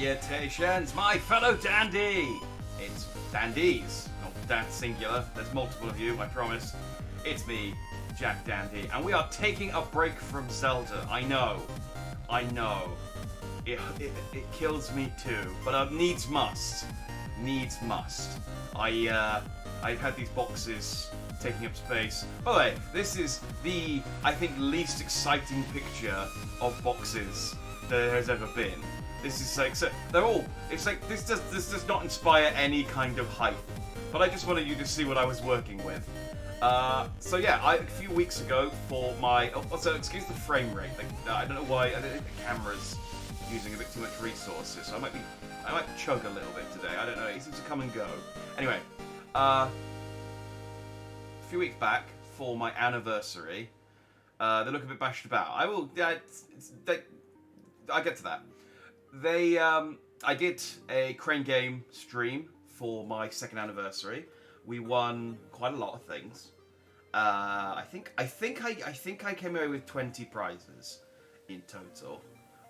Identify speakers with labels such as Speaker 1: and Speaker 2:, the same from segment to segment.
Speaker 1: Salutations, my fellow dandy! It's dandies, not Dan singular. There's multiple of you, I promise. It's me, Jack Dandy, and we are taking a break from Zelda. I know. It kills me too, but needs must. Needs must. I've had these boxes taking up space. By the way, this is the, I think, least exciting picture of boxes there has ever been. This is like, so they're all, it's like, this does not inspire any kind of hype. But I just wanted you to see what I was working with. So yeah, a few weeks ago for my, also excuse the frame rate, like, I don't know why, I think the camera's using a bit too much resources, so I might chug a little bit today, I don't know, it seems to come and go. Anyway, a few weeks back for my anniversary, they look a bit bashed about. I'll get to that. I did a Crane Game stream for my second anniversary. We won quite a lot of things. I think I came away with 20 prizes in total.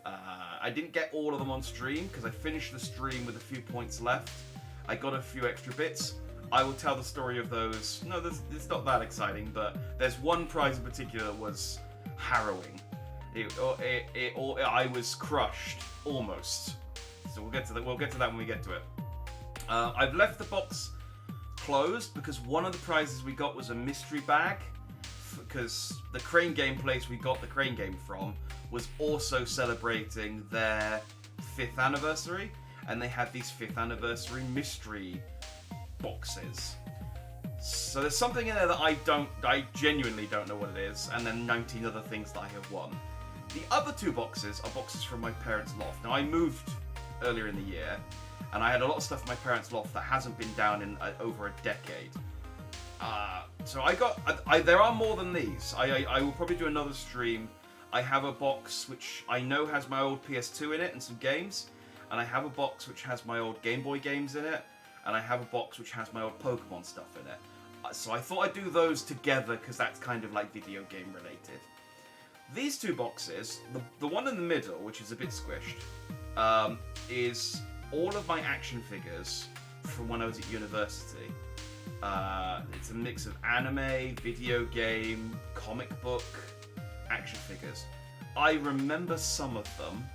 Speaker 1: I didn't get all of them on stream because I finished the stream with a few points left. I got a few extra bits. I will tell the story of those. No, it's not that exciting, but there's one prize in particular that was harrowing. I was crushed, almost. So we'll get to that. We'll get to that when we get to it. I've left the box closed because one of the prizes we got was a mystery bag. Because the Crane Game place we got the Crane Game from was also celebrating their 5th anniversary, and they had these 5th anniversary mystery boxes. So there's something in there that I genuinely don't know what it is, and then 19 other things that I have won. The other 2 boxes are boxes from my parents' loft. Now I moved earlier in the year, and I had a lot of stuff in my parents' loft that hasn't been down in over a decade. So there are more than these. I will probably do another stream. I have a box which I know has my old PS2 in it and some games, and I have a box which has my old Game Boy games in it, and I have a box which has my old Pokemon stuff in it. So I thought I'd do those together because that's kind of like video game related. These 2 boxes, the one in the middle, which is a bit squished, is all of my action figures from when I was at university. It's a mix of anime, video game, comic book, action figures. I remember some of them.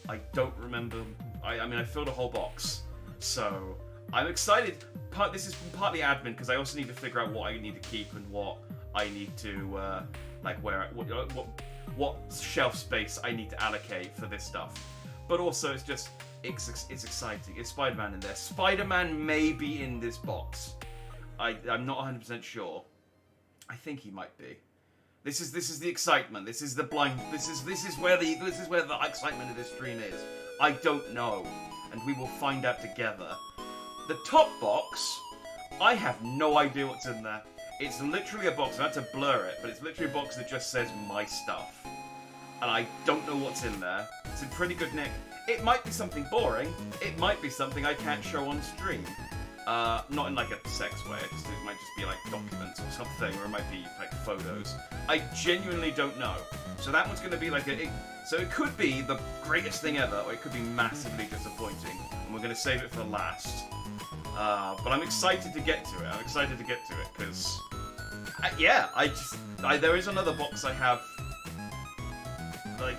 Speaker 1: I don't remember. I mean, I filled a whole box, so I'm excited. This is partly admin because I also need to figure out what I need to keep and what I need to what shelf space I need to allocate for this stuff. But also, it's exciting. It's Spider-Man in there. Spider-Man may be in this box. I'm not 100% sure. I think he might be. This is the excitement. This is the blind. This is where the excitement of this stream is. I don't know, and we will find out together. The top box, I have no idea what's in there. It's literally a box. I had to blur it, but it's literally a box that just says my stuff, and I don't know what's in there. It's in pretty good nick. It might be something boring. It might be something I can't show on stream. Not in like a sex way, it might just be like documents or something, or it might be like photos. I genuinely don't know. So that one's going to be like so it could be the greatest thing ever, or it could be massively disappointing, and we're going to save it for last. But I'm excited to get to it. Because there is another box I have, like,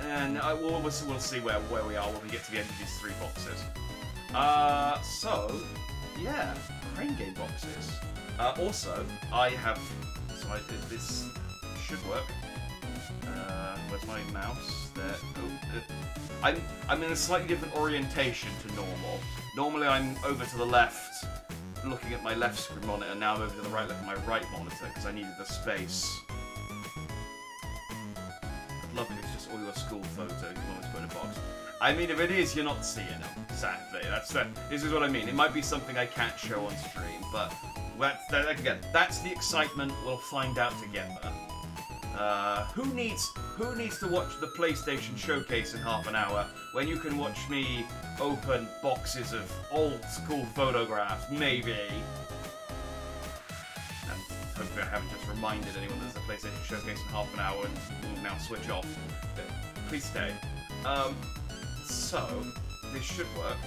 Speaker 1: and we'll see where we are when we get to the end of these 3 boxes. So yeah, Crane Game boxes. Also, this should work. Where's my mouse? There. I'm in a slightly different orientation to normal. Normally I'm over to the left, looking at my left screen monitor. Now I'm over to the right, looking at my right monitor because I needed the space. I'd love it if it's just all your school photos you want to put in a box. I mean, if it is, you're not seeing them. Sadly, this is what I mean. It might be something I can't show on stream, but again, that's the excitement. We'll find out together. Who needs to watch the PlayStation showcase in half an hour when you can watch me open boxes of old school photographs? Maybe. And hopefully I haven't just reminded anyone there's a PlayStation showcase in half an hour and will now switch off. Please stay. So this should work.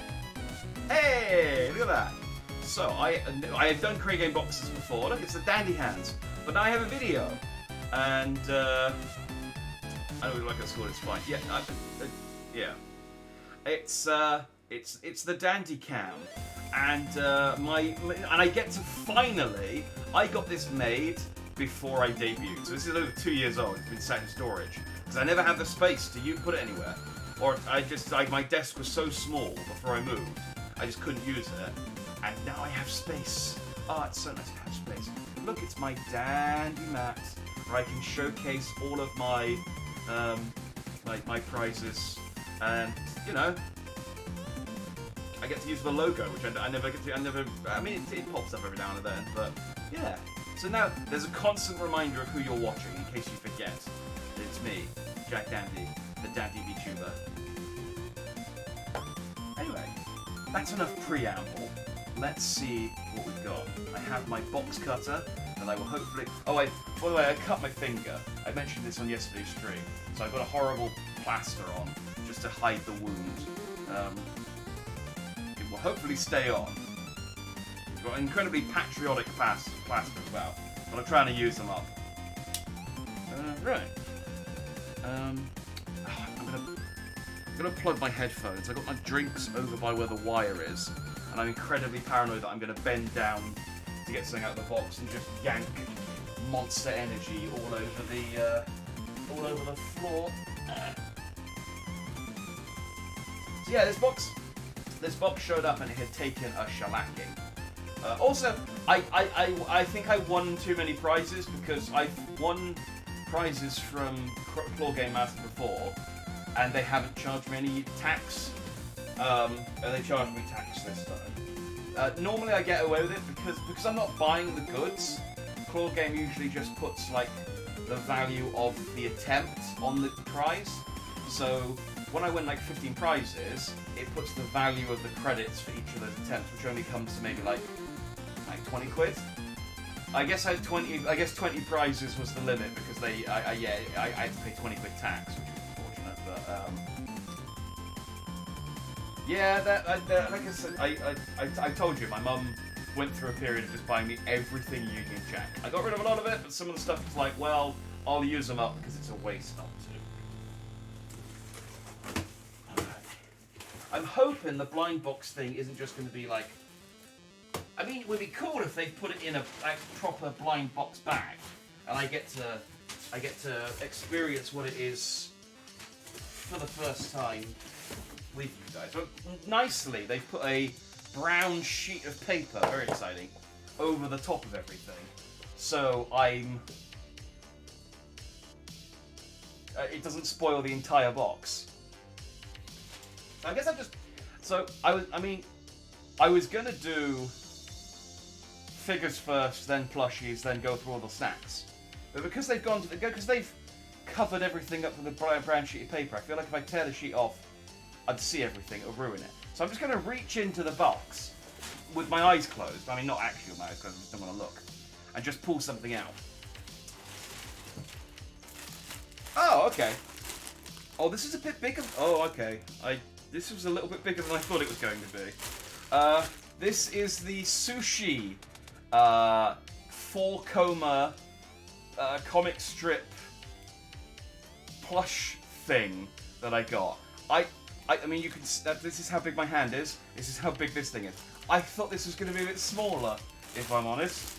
Speaker 1: Hey, look at that. So I have done Crate Game boxes before. Look, it's the Dandy hands. But now I have a video, and I know we like a score. It's fine. Yeah, yeah. It's the Dandy Cam, and I get to finally. I got this made before I debuted, so this is over 2 years old. It's been sat in storage because I never had the space to put it anywhere, or my desk was so small before I moved, I just couldn't use it, and now I have space. Oh, it's so nice to have space. Look, it's my Dandy mat where I can showcase all of my my prizes, and you know, I get to use the logo, which I never get to. I mean, it pops up every now and then, but yeah. So now there's a constant reminder of who you're watching, in case you forget. It's me, Jack Dandy, the Dandy Vtuber. Anyway, that's enough preamble. Let's see what we've got. I have my box cutter, and I will hopefully. Oh, by the way, I cut my finger. I mentioned this on yesterday's stream, so I've got a horrible plaster on just to hide the wound. It will hopefully stay on. It's got incredibly patriotic plaster as well, but I'm trying to use them up. Right. I'm gonna plug my headphones. I got my drinks over by where the wire is, and I'm incredibly paranoid that I'm gonna bend down to get something out of the box and just yank Monster Energy all over the floor. So yeah, this box showed up and it had taken a shellacking. Also, I think I won too many prizes because I've won prizes from Claw Game Master before, and they haven't charged me any tax. And they charged me tax this time. Normally I get away with it because I'm not buying the goods. Claw Game usually just puts like the value of the attempt on the prize. So when I win like 15 prizes, it puts the value of the credits for each of those attempts, which only comes to maybe like 20 quid. I guess 20 prizes was the limit because I had to pay 20 quid tax, which was unfortunate. But yeah, like I said, I told you, my mum went through a period of just buying me everything Union Jack. I got rid of a lot of it, but some of the stuff was like, well, I'll use them up because it's a waste not to. Okay. I'm hoping the blind box thing isn't just going to be like. I mean, it would be cool if they put it in a proper blind box bag, and I get to experience what it is for the first time with you guys. But nicely, they've put a brown sheet of paper, very exciting, over the top of everything. So it doesn't spoil the entire box. So I guess I was gonna do figures first, then plushies, then go through all the snacks. But because they've covered everything up with a brown sheet of paper, I feel like if I tear the sheet off, I'd see everything, it'll ruin it. So I'm just going to reach into the box with my eyes closed. I mean, not actually with my eyes closed, I just don't want to look. And just pull something out. Oh, okay. Oh, this is a bit bigger. Oh, okay. This was a little bit bigger than I thought it was going to be. This is the sushi 4-coma comic strip plush thing that I got. I mean, you can. This is how big my hand is. This is how big this thing is. I thought this was going to be a bit smaller, if I'm honest.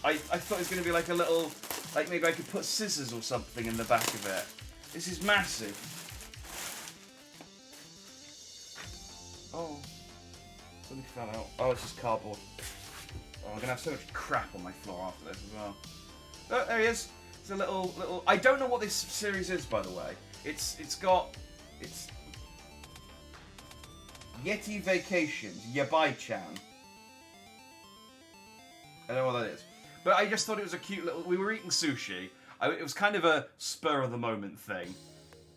Speaker 1: I thought it was going to be like a little, like maybe I could put scissors or something in the back of it. This is massive. Oh, something fell out. Oh, it's just cardboard. Oh, I'm going to have so much crap on my floor after this as well. Oh, there he is. It's a little. I don't know what this series is, by the way. It's Yeti Vacations, Yabai-chan. I don't know what that is. But I just thought it was a cute little. We were eating sushi. It was kind of a spur of the moment thing,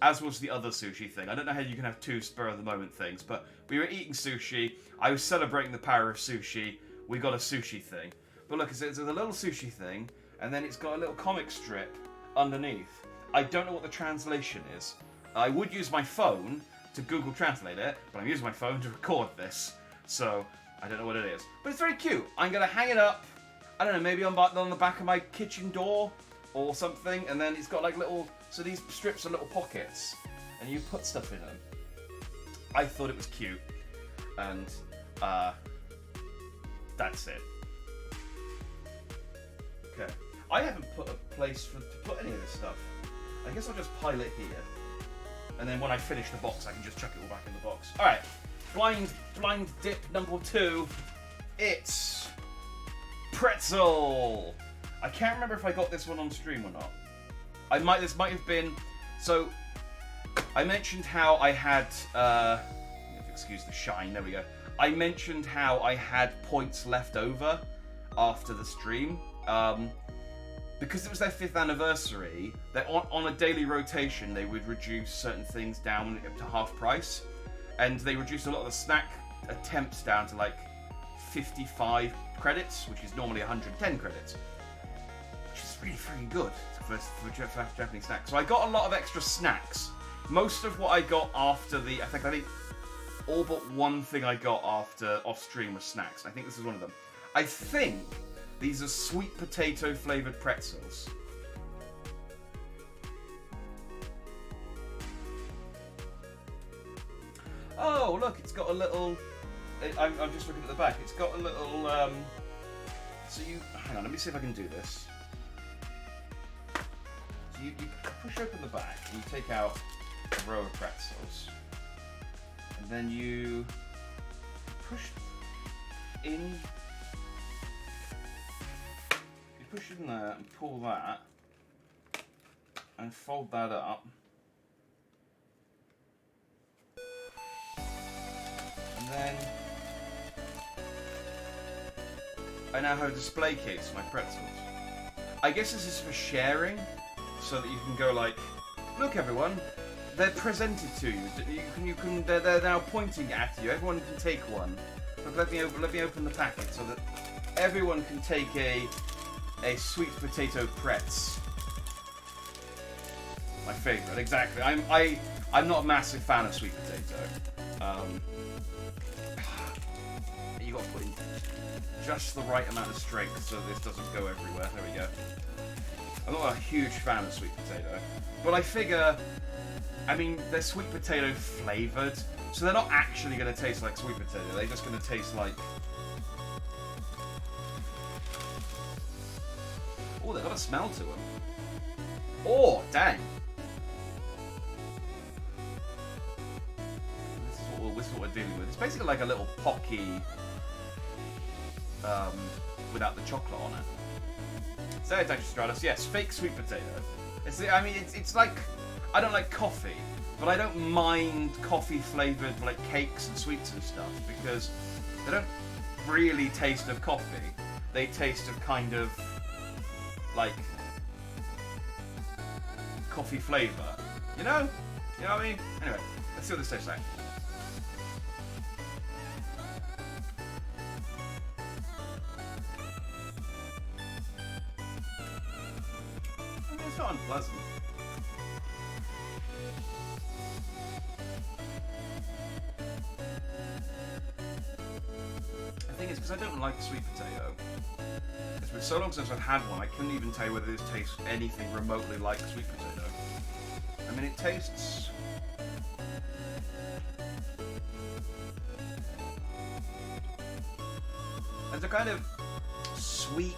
Speaker 1: as was the other sushi thing. I don't know how you can have two spur of the moment things, but we were eating sushi. I was celebrating the power of sushi. We got a sushi thing. But look, it's a little sushi thing, and then it's got a little comic strip underneath. I don't know what the translation is, I would use my phone to Google Translate it, but I'm using my phone to record this, so I don't know what it is. But it's very cute. I'm going to hang it up, I don't know, maybe on the back of my kitchen door or something, and then it's got like little, so these strips are little pockets, and you put stuff in them. I thought it was cute, and that's it. Okay. I haven't put a place to put any of this stuff. I guess I'll just pile it here. And then when I finish the box, I can just chuck it all back in the box. Alright, blind dip number 2. It's pretzel. I can't remember if I got this one on stream or not. This might have been, so I mentioned how I had, excuse the shine, there we go. I mentioned how I had points left over after the stream. Because it was their 5th anniversary, that on a daily rotation they would reduce certain things down to half price, and they reduced a lot of the snack attempts down to like 55 credits, which is normally 110 credits, which is really freaking good for Japanese snacks. So I got a lot of extra snacks. Most of what I got after I think all but one thing I got after off stream was snacks. I think this is one of them. I think these are sweet potato flavoured pretzels. Oh, look, it's got a little... I'm just looking at the back. It's got a little... So you... Hang on, let me see if I can do this. So you push open the back and you take out a row of pretzels. And then you push in... Push it in there and pull that and fold that up, and then I now have a display case for my pretzels. I guess this is for sharing, so that you can go like, look everyone, they're presented to you. They're now pointing at you. Everyone can take one. Look, let me open the packet so that everyone can take a sweet potato pretz. My favourite, exactly. I'm not a massive fan of sweet potato. You got to put in just the right amount of strength so this doesn't go everywhere. There we go. I'm not a huge fan of sweet potato, but I figure, I mean, they're sweet potato flavoured, so they're not actually going to taste like sweet potato. They're just going to taste like... Oh, they've got a smell to them. Oh, dang. This is what we're dealing with. It's basically like a little Pocky without the chocolate on it. Salutations, Stratus. Yes, fake sweet potato. It's like, I don't like coffee, but I don't mind coffee flavoured like cakes and sweets and stuff because they don't really taste of coffee. They taste of kind of like coffee flavour, you know what I mean? Anyway, let's see what this tastes like. I mean, it's not unpleasant. The thing is, because I don't like sweet potato, it's been so long since I've had one, I couldn't even tell you whether this tastes anything remotely like sweet potato. I mean, it tastes... There's a kind of sweet...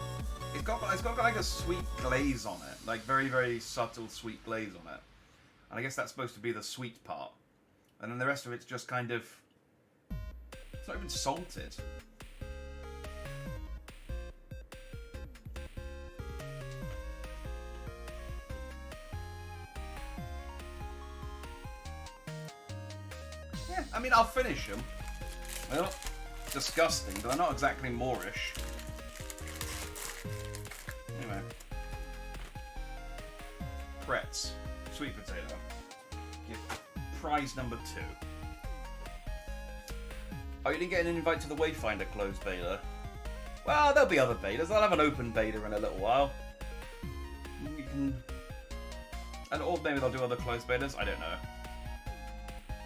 Speaker 1: It's got like a sweet glaze on it. Like, very, very subtle sweet glaze on it. And I guess that's supposed to be the sweet part. And then the rest of it's just kind of... It's not even salted. Yeah, I mean, I'll finish them. They're not disgusting, but they're not exactly Moorish. Anyway. Pretz. Sweet potato. Prize number 2. Oh, you didn't get an invite to the Wayfinder closed beta? Well, there'll be other betas. I'll have an open beta in a little while. You can... Or maybe they'll do other closed betas. I don't know.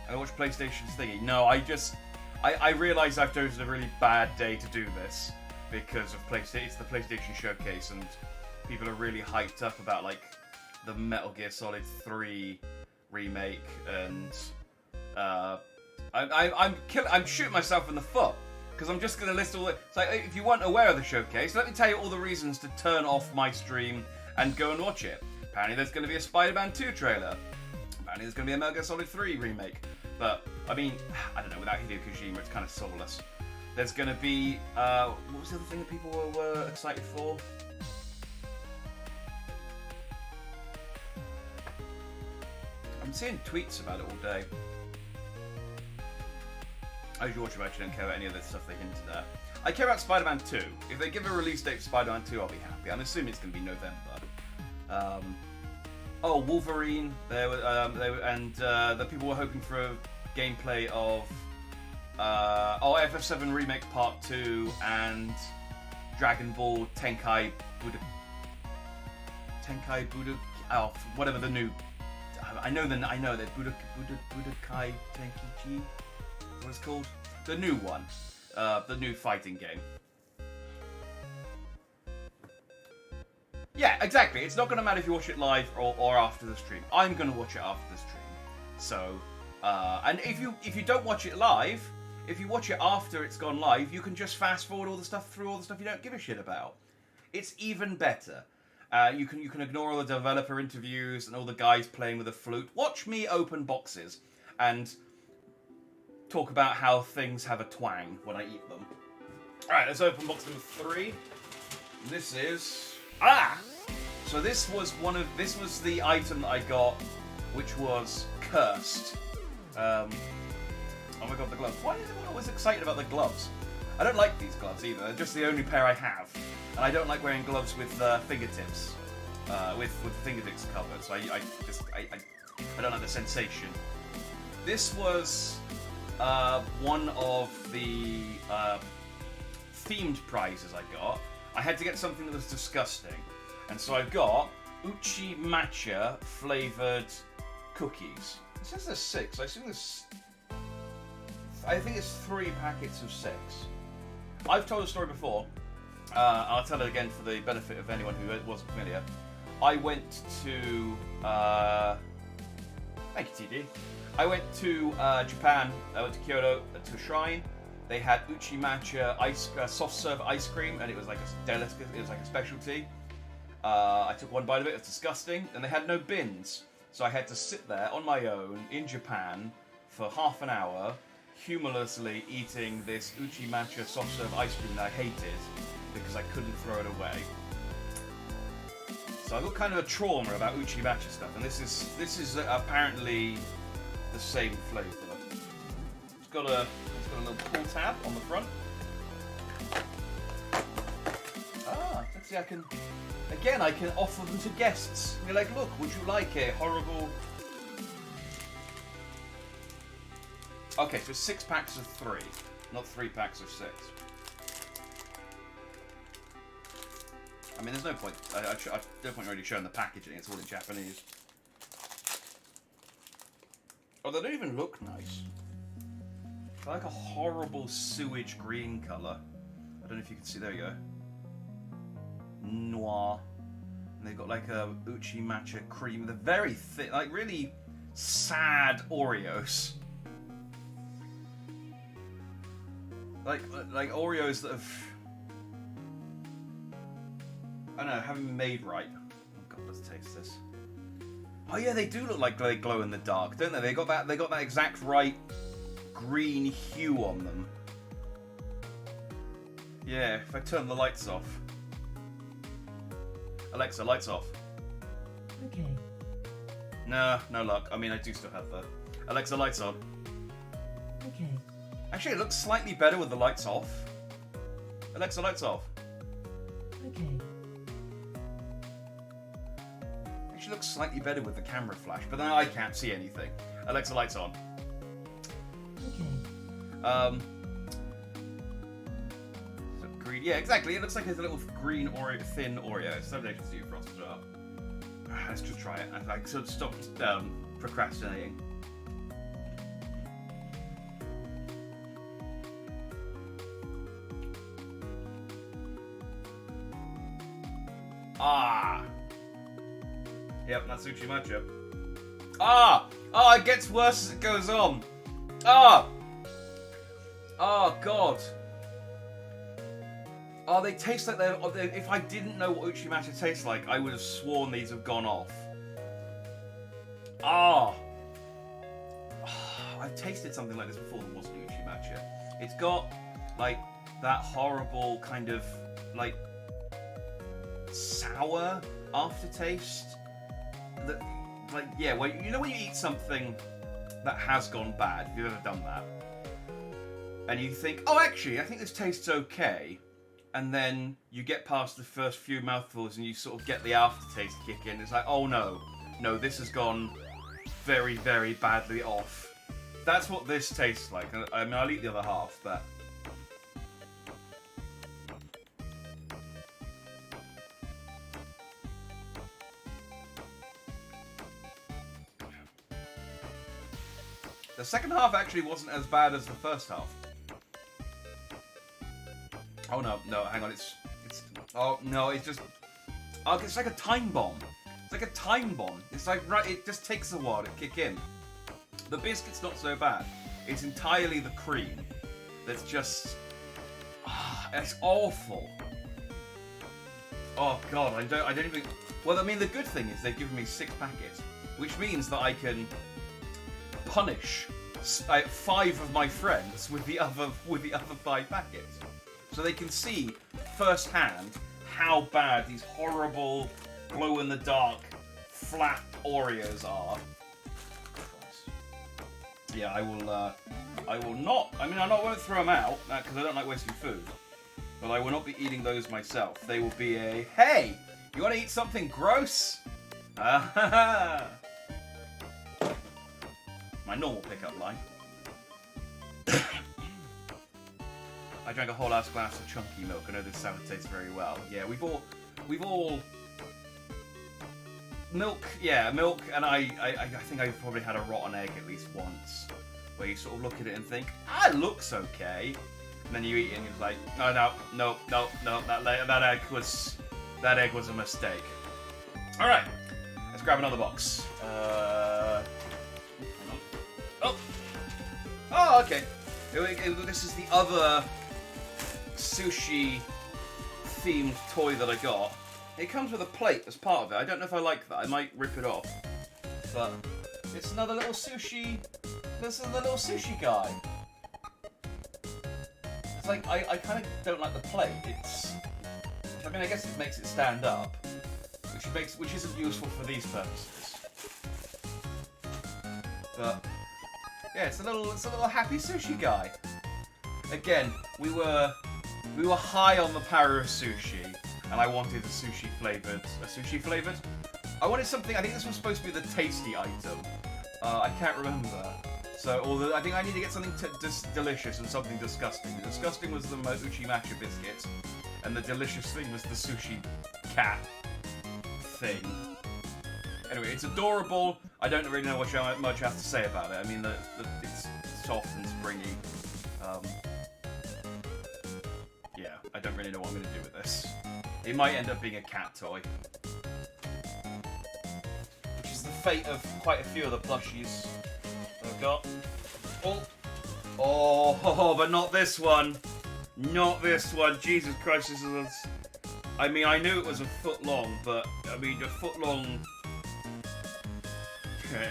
Speaker 1: I watch PlayStation's thingy. No, I realise I've chosen a really bad day to do this because of PlayStation. It's the PlayStation Showcase, and people are really hyped up about like the Metal Gear Solid 3 remake, and I'm shooting myself in the foot because I'm just going to list all the. So if you weren't aware of the showcase, let me tell you all the reasons to turn off my stream and go and watch it. Apparently, there's going to be a Spider-Man 2 trailer. Apparently, there's going to be a Metal Gear Solid 3 remake. But I mean, I don't know. Without Hideo Kojima, it's kind of soulless. There's going to be what was the other thing that people were excited for? I'm seeing tweets about it all day. I usually watch them, I actually don't care about any of the stuff they hinted at. I care about Spider-Man 2. If they give a release date for Spider-Man 2, I'll be happy. I'm assuming it's going to be November. Wolverine. The people were hoping for a gameplay of FF7 Remake Part 2 and Dragon Ball Tenkai Budokai. Oh, whatever the new. I know that Budokai Tenkaichi. What it's called? The new one. The new fighting game. Yeah, exactly. It's not going to matter if you watch it live or after the stream. I'm going to watch it after the stream. So, and if you don't watch it live, if you watch it after it's gone live, you can just fast forward all the stuff you don't give a shit about. It's even better. You can ignore all the developer interviews and all the guys playing with a flute. Watch me open boxes and talk about how things have a twang when I eat them. Alright, let's open box number 3. This is... So this was the item that I got, which was cursed. Oh my god, the gloves. Why is everyone always excited about the gloves? I don't like these gloves either. They're just the only pair I have. And I don't like wearing gloves with fingertips. With fingertips covered. So I don't like the sensation. This was one of the themed prizes I got. I had to get something that was disgusting. And so I've got Uchi Matcha flavoured cookies. It says there's 6. I think it's 3 packets of 6. I've told a story before. I'll tell it again for the benefit of anyone who wasn't familiar. I went to... thank you, TD. I went to Japan. I went to Kyoto to a shrine. They had Uchi Matcha soft serve ice cream, and it was like a delicacy. It was like a specialty. I took one bite of it. It was disgusting, and they had no bins, so I had to sit there on my own in Japan for half an hour, humorlessly eating this Uchi Matcha soft serve ice cream that I hated because I couldn't throw it away. So I've got kind of a trauma about Uchi Matcha stuff, and this is apparently the same flavour. It's got a little pull tab on the front. Let's see, I can offer them to guests. Be like, look, would you like a horrible... Okay, so 6 packs of 3, not 3 packs of 6. I mean, there's no point. I've no point really showing the packaging. It's all in Japanese. Oh, they don't even look nice. They're like a horrible sewage green colour. I don't know if you can see. There you go. Noir. And they've got like a Uchi Matcha cream. They're very thick, like really sad Oreos. Like Oreos that have, I don't know, haven't been made right. Oh god, let's taste this. Oh yeah, they do look like they glow in the dark, don't they? They got that exact right green hue on them. Yeah, if I turn the lights off. Alexa, lights off.
Speaker 2: Okay.
Speaker 1: Nah, no luck. I mean, I do still have the... Alexa, lights on.
Speaker 2: Okay.
Speaker 1: Actually, it looks slightly better with the lights off. Alexa, lights off.
Speaker 2: Okay.
Speaker 1: Actually looks slightly better with the camera flash, but then I can't see anything. Alexa, lights on.
Speaker 2: Okay.
Speaker 1: So green, yeah, exactly. It looks like there's a little green Oreo, thin Oreo. It's something I can see for us as well. Let's just try it. I sort of stopped procrastinating. Ah. Yep, that's Uchimacha. Ah! Oh, it gets worse as it goes on. Ah! Oh, God. Oh, they taste like they're... If I didn't know what Uchimacha tastes like, I would have sworn these have gone off. Ah! I've tasted something like this before that wasn't Uchimacha. It's got, like, that horrible kind of, like, sour aftertaste. That, like, yeah, well, you know when you eat something that has gone bad, if you've ever done that, and you think, oh, actually, I think this tastes okay, and then you get past the first few mouthfuls and you sort of get the aftertaste kick in. It's like, oh no, this has gone very, very badly off. That's what this tastes like. I mean, I'll eat the other half, but... The second half actually wasn't as bad as the first half. Oh no, hang on, it's oh no, it's just, oh, it's like a time bomb. It's like a time bomb. It's like, right, it just takes a while to kick in. The biscuit's not so bad. It's entirely the cream that's just, it's awful. Oh god, I don't even, well, I mean, the good thing is they've given me 6 packets, which means that I can punish 5 of my friends with the other 5 packets. So they can see firsthand how bad these horrible glow-in-the-dark flat Oreos are. Christ. Yeah, I will not. I mean, I won't throw them out because I don't like wasting food. But I will not be eating those myself. They will be a, hey, you want to eat something gross? My normal pickup line. I drank a whole ass glass of chunky milk. I know this sound tastes very well. Yeah, we've all milk. Yeah, milk, and I think I've probably had a rotten egg at least once, where you sort of look at it and think, it looks okay, and then you eat it and you're like, no, that egg was a mistake. All right, let's grab another box. Oh, okay. This is the other sushi-themed toy that I got. It comes with a plate as part of it. I don't know if I like that. I might rip it off. But it's another little sushi... This is the little sushi guy. It's like, I kind of don't like the plate. It's... I mean, I guess it makes it stand up. Which isn't useful for these purposes. But... yeah, it's a little happy sushi guy. Again, we were high on the power of sushi, and I wanted a sushi flavored. I wanted something. I think this was supposed to be the tasty item. I can't remember. So, although I think I need to get something delicious and something disgusting. The disgusting was the Uchimacha biscuit, and the delicious thing was the sushi cat thing. Anyway, it's adorable. I don't really know much I have to say about it. I mean, it's soft and springy. Yeah, I don't really know what I'm going to do with this. It might end up being a cat toy. Which is the fate of quite a few of the plushies that I've got. Oh, but not this one. Not this one. Jesus Christ, this is... I mean, I knew it was a foot long, but, I mean, a foot long...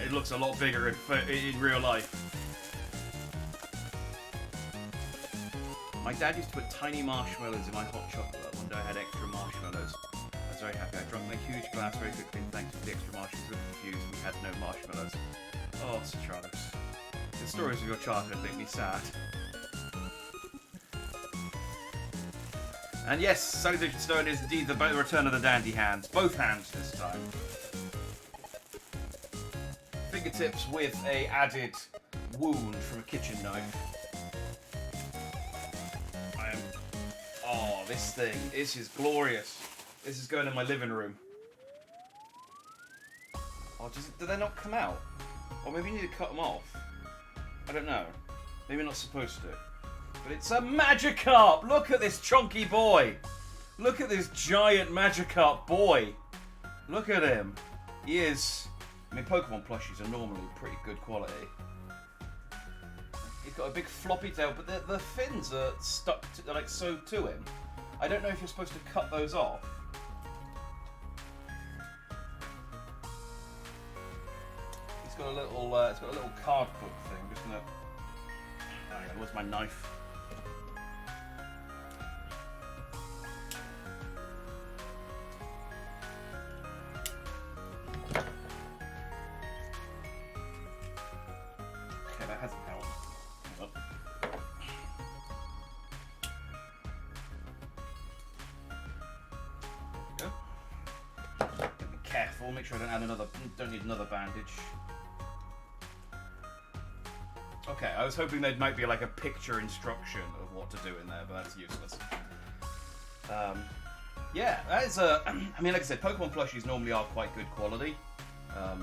Speaker 1: it looks a lot bigger in real life. My dad used to put tiny marshmallows in my hot chocolate. One day I had extra marshmallows. I was very happy. I drank my huge glass very quickly, and thanks to the extra marshmallows were confused. We had no marshmallows. Oh, Sir Charles. The stories of your childhood make me sad. And yes, Salutation Stone is indeed the return of the dandy hands. Both hands this time. Fingertips with a added wound from a kitchen knife. Oh, this thing. This is glorious. This is going in my living room. Oh, do they not come out? Or maybe you need to cut them off. I don't know. Maybe not supposed to. But it's a Magikarp! Look at this chunky boy! Look at this giant Magikarp boy. Look at him. He is... I mean, Pokemon plushies are normally pretty good quality. He's got a big floppy tail, but the fins are stuck to, like, so to him. I don't know if you're supposed to cut those off. It's got a little card book thing. I'm just gonna... Hang on, where's my knife? Okay, that hasn't helped. Hold up. There we go. Be careful. Make sure I don't need another bandage. Okay, I was hoping there might be like a picture instruction of what to do in there, but that's useless. Yeah, that is a... I mean, like I said, Pokemon plushies normally are quite good quality. But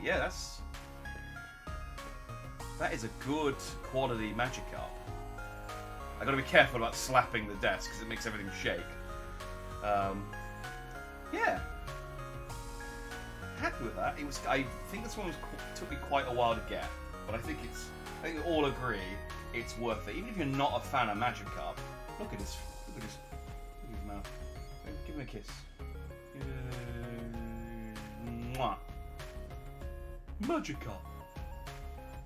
Speaker 1: yeah, that is a good quality Magikarp. I gotta be careful about slapping the desk because it makes everything shake. Yeah. Happy with that. It was. I think this one took me quite a while to get. But I think we all agree it's worth it. Even if you're not a fan of Magikarp, look at his mouth. Give him a kiss. Mwah. Magikarp.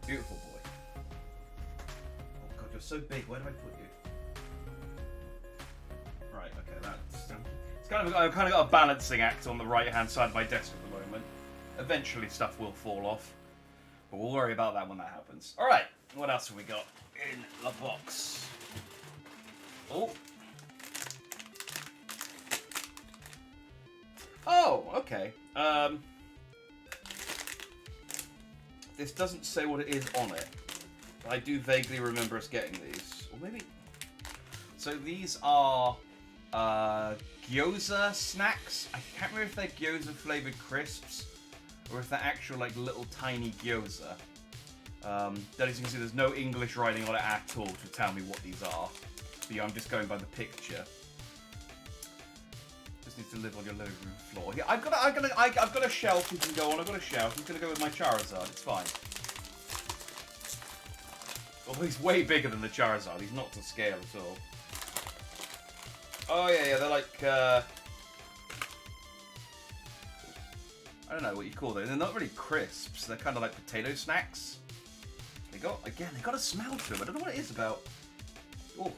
Speaker 1: Beautiful boy. Oh god, you're so big. Where do I put you? Right. Okay. That's. I've kind of got a balancing act on the right-hand side of my desk at the moment. Eventually, stuff will fall off. But we'll worry about that when that happens. Alright, what else have we got in the box? Oh. Oh, okay. This doesn't say what it is on it. But I do vaguely remember us getting these. Or maybe... So these are... gyoza snacks? I can't remember if they're gyoza flavoured crisps. Or if they're actual, like, little tiny gyoza. That as you can see, there's no English writing on it at all to tell me what these are. But yeah, I'm just going by the picture. Just needs to live on your living room floor. Yeah, I've got a shelf you can go on. I've got a shelf. I'm gonna go with my Charizard. It's fine. Although he's way bigger than the Charizard. He's not to scale at all. Oh yeah, they're like. I don't know what you call them. They're not really crisps. They're kind of like potato snacks. They got a smell to them. I don't know what it is about. Oh,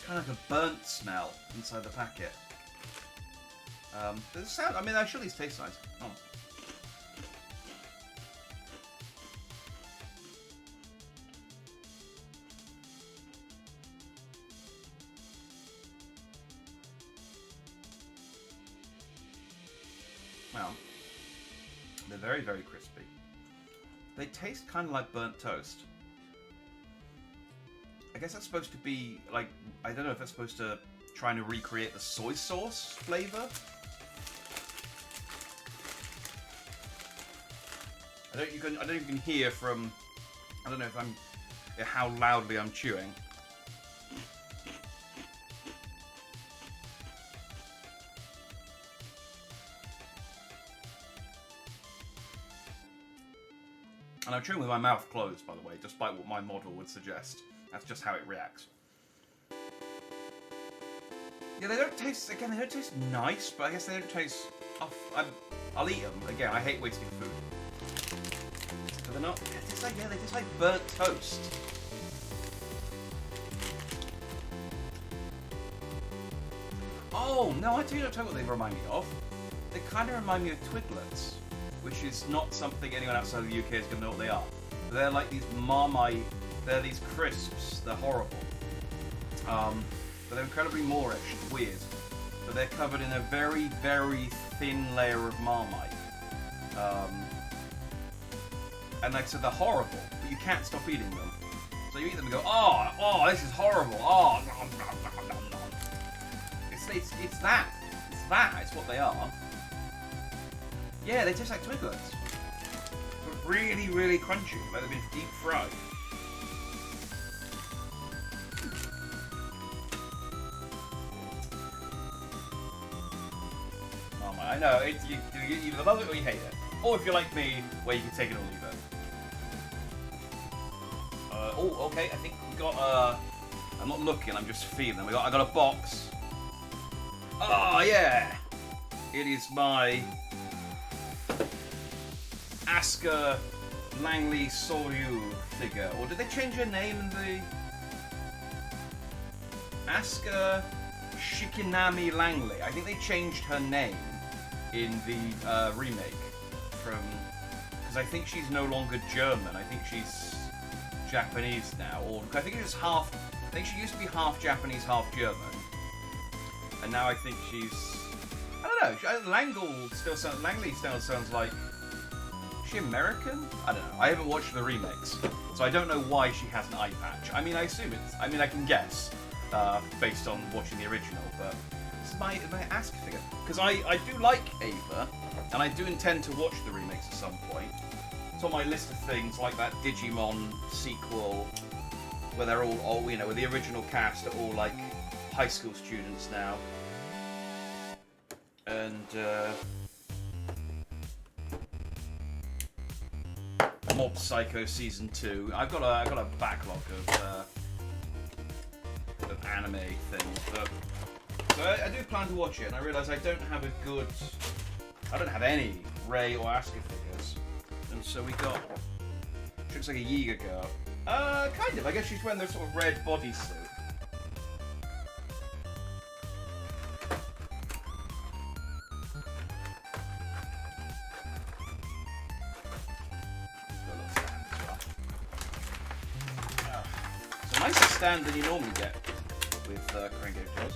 Speaker 1: kind of like a burnt smell inside the packet. The sound. I mean, actually, these taste nice. Oh. Well, they're very, very crispy. They taste kind of like burnt toast. I guess that's supposed to be, like, I don't know if that's supposed to try and recreate the soy sauce flavor. I don't know if you can hear from, I don't know if how loudly I'm chewing. And I'm chewing with my mouth closed, by the way, despite what my model would suggest. That's just how it reacts. Yeah, they don't taste nice, but I guess they don't taste... I'll eat them. Again, I hate wasting food. But they're not... they taste like burnt toast. Oh, no, I tell you what they remind me of. They kind of remind me of Twiglets, which is not something anyone outside of the UK is going to know what they are. They're like these Marmite, they're these crisps, they're horrible. But they're incredibly Moorish, it's weird. But they're covered in a very, very thin layer of Marmite. And like I said, they're horrible, but you can't stop eating them. So you eat them and go, oh, this is horrible, oh, nom, nom, nom, nom, nom. It's that, it's what they are. Yeah, they taste like Twiglets. But really, really crunchy, like they've been deep fried. I know. It's you either love it or you hate it. Or if you're like me, where you can take it or leave it. Oh, okay. I think we got. I'm not looking. I'm just feeling. I got a box. Oh yeah. It is my Asuka Langley Soryu figure. Or did they change her name in the Asuka Shikinami Langley? I think they changed her name in the remake because I think she's no longer German. I think she's Japanese now, or I think it's half. I think she used to be half Japanese, half German, and now I think she's. I don't know. Langley still sounds like. Is she American? I don't know. I haven't watched the remakes, so I don't know why she has an eye patch. I mean, I assume it's. I mean, I can guess based on watching the original, but this is my Asuka figure because I do like Ava, and I do intend to watch the remakes at some point. It's on my list of things like that Digimon sequel, where they're all where the original cast are all like high school students now, and Mob Psycho Season 2. I've got a backlog of anime things, but so I do plan to watch it, and I realise I don't have any Rei or Asuka figures, and so we got. She looks like a Yiga girl. Kind of. I guess she's wearing the sort of red bodysuit. It's a nicer stand than you normally get with Krengo Jaws.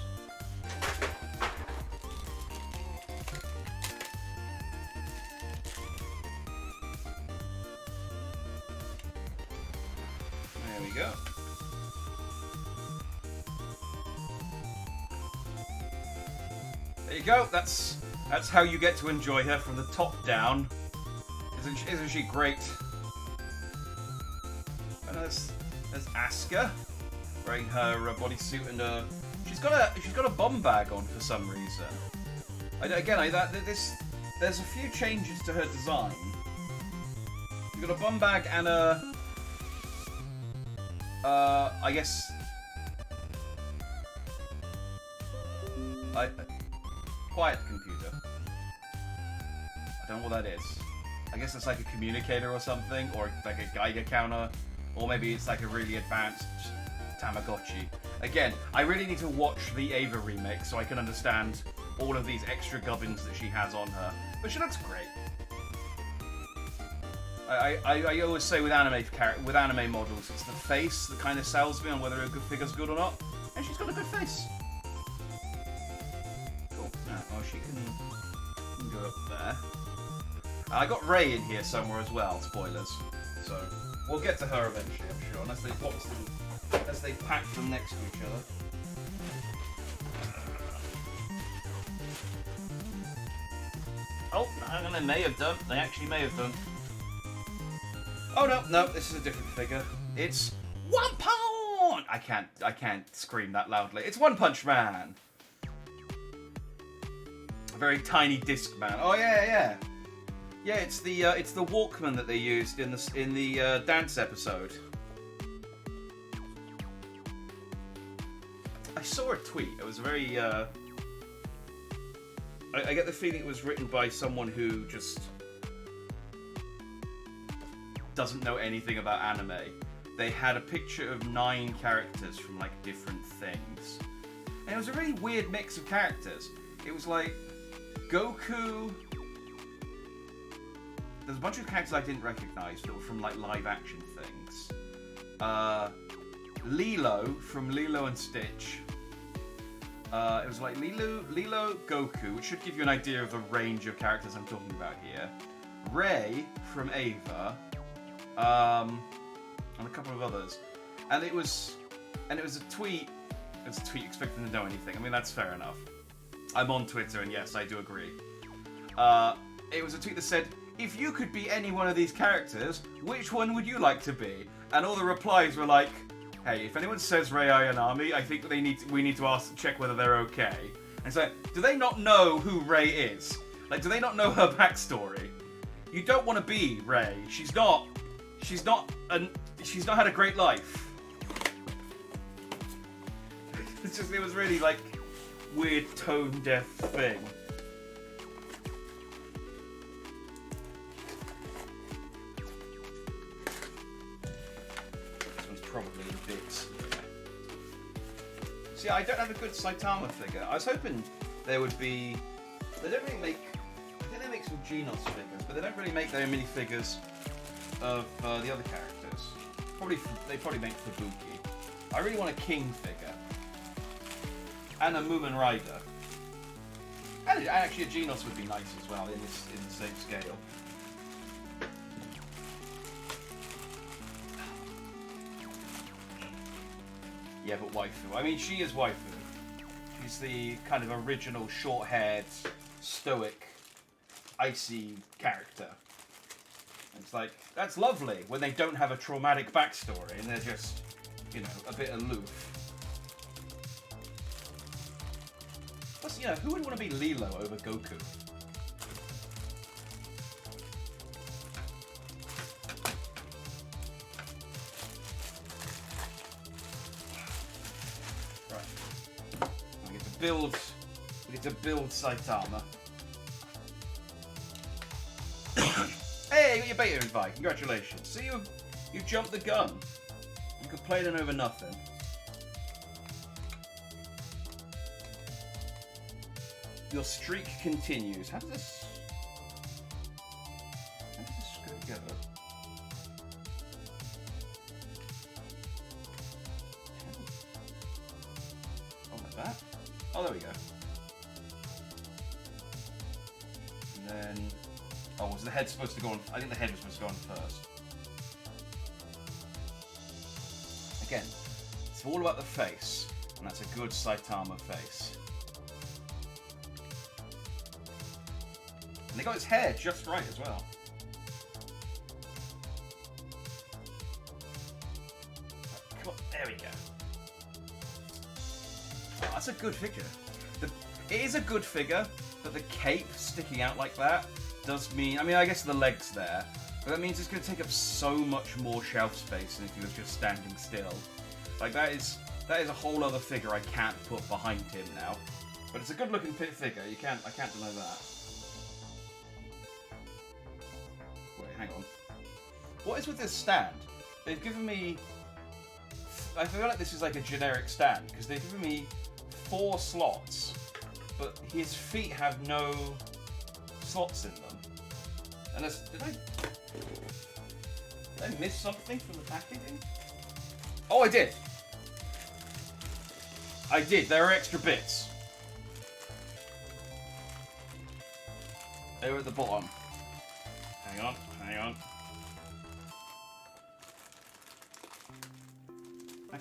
Speaker 1: There we go. There you go. That's how you get to enjoy her from the top down. Isn't she great? And there's Asuka wearing her bodysuit and she's got a bomb bag on for some reason. There's a few changes to her design. You've got a bomb bag and I guess quiet computer. I don't know what that is. I guess it's like a communicator or something, or like a Geiger counter, or maybe it's like a really advanced Tamagotchi. Again, I really need to watch the Ava remake so I can understand all of these extra gubbins that she has on her. But she looks great. I always say with anime models, it's the face that kind of sells me on whether a good figure's good or not. And she's got a good face. Cool. Oh, she can go up there. I got Rei in here somewhere as well. Spoilers. So we'll get to her eventually, I'm sure, unless they pack them next to each other. Oh, hang on, they may have done. They actually may have done. Oh no, this is a different figure. It's One Punch! I can't scream that loudly. It's One Punch Man! A very tiny disc man. Oh yeah. Yeah, it's the Walkman that they used in the dance episode. I saw a tweet. It was very I get the feeling it was written by someone who just doesn't know anything about anime. They had a picture of 9 characters from like different things. And it was a really weird mix of characters. It was like Goku. There's a bunch of characters I didn't recognise that were from like live action things. Lilo from Lilo and Stitch. It was like Lilo, Goku, which should give you an idea of the range of characters I'm talking about here. Rei from Ava, and a couple of others. And it was a tweet. It was a tweet expecting to know anything. I mean, that's fair enough. I'm on Twitter, and yes, I do agree. It was a tweet that said, "If you could be any one of these characters, which one would you like to be?" And all the replies were like, "Hey, if anyone says Rei Ayanami, I think we need to check whether they're okay." And so, do they not know who Rei is? Like, do they not know her backstory? You don't want to be Rey. She's not had a great life. It was really like weird tone deaf thing. This one's probably in bits. See, I don't have a good Saitama figure. I was hoping there would be. They don't really make. I think they make some Genos figures, but they don't really make very many figures of the other characters. They probably make Fubuki. I really want a King figure. And a Moomin Rider. And actually a Genos would be nice as well in the same scale. Yeah, but waifu. I mean, she is waifu. She's the kind of original short-haired, stoic, icy character. It's like, that's lovely when they don't have a traumatic backstory and they're just, you know, a bit aloof. Plus, you know, who would want to be Lilo over Goku? Right. We get to build Saitama. Hey, you got your beta invite. Congratulations. See, you jumped the gun. You complaining over nothing. Your streak continues. How does this go together? Oh, like that? Oh, there we go. And then... Oh, was the head supposed to go on? I think the head was supposed to go on first. Again, it's all about the face, and that's a good Saitama face. And they got his hair just right as well. Come on, there we go. Oh, that's a good figure. It is a good figure, but the cape sticking out like that does mean, I mean, I guess the leg's there, but that means it's going to take up so much more shelf space than if he was just standing still. Like, that is a whole other figure I can't put behind him now. But it's a good looking figure, I can't deny that. Wait, hang on. What is with this stand? They've given me... I feel like this is like a generic stand, because they've given me 4 slots, but his feet have no slots in them. Unless, did I miss something from the packaging? Oh, I did! I did, there are extra bits. They were at the bottom. Hang on. That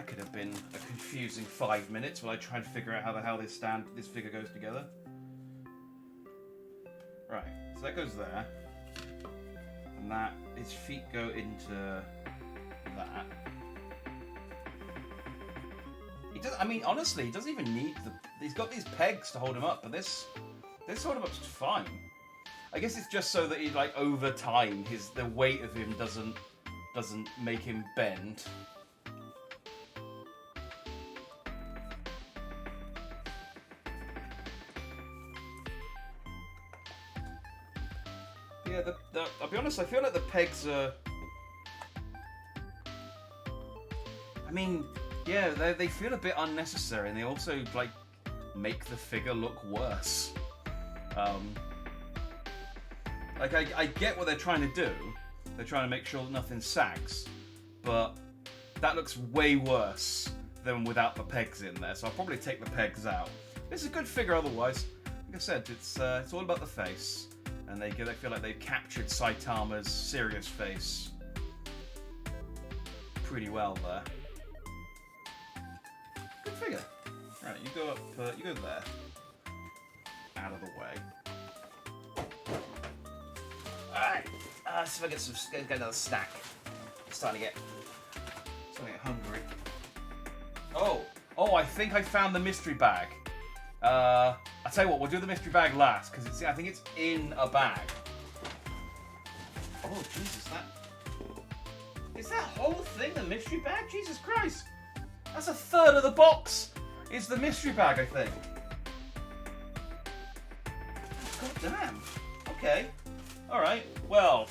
Speaker 1: could have been a confusing 5 minutes while I try and figure out how the hell this figure goes together. Right, so that goes there. And that, his feet go into that. I mean, honestly, he doesn't even need he's got these pegs to hold him up, but this hold him up just fine. I guess it's just so that he, like, over time, the weight of him doesn't make him bend. Yeah, I'll be honest, I feel like the pegs are... I mean, yeah, they feel a bit unnecessary, and they also, like, make the figure look worse. Like, I get what they're trying to do. They're trying to make sure that nothing sags, but that looks way worse than without the pegs in there, so I'll probably take the pegs out. It's a good figure otherwise. Like I said, it's all about the face. And they feel like they've captured Saitama's serious face pretty well there. Good figure. Right, you go up. You go there. Out of the way. All right. Let's see if I get another snack. I'm starting to get hungry. Oh! I think I found the mystery bag. I'll tell you what, we'll do the mystery bag last, because I think it's in a bag. Oh, Jesus, is that whole thing a mystery bag? Jesus Christ! That's a third of the box is the mystery bag, I think. God damn. Okay. Alright, well,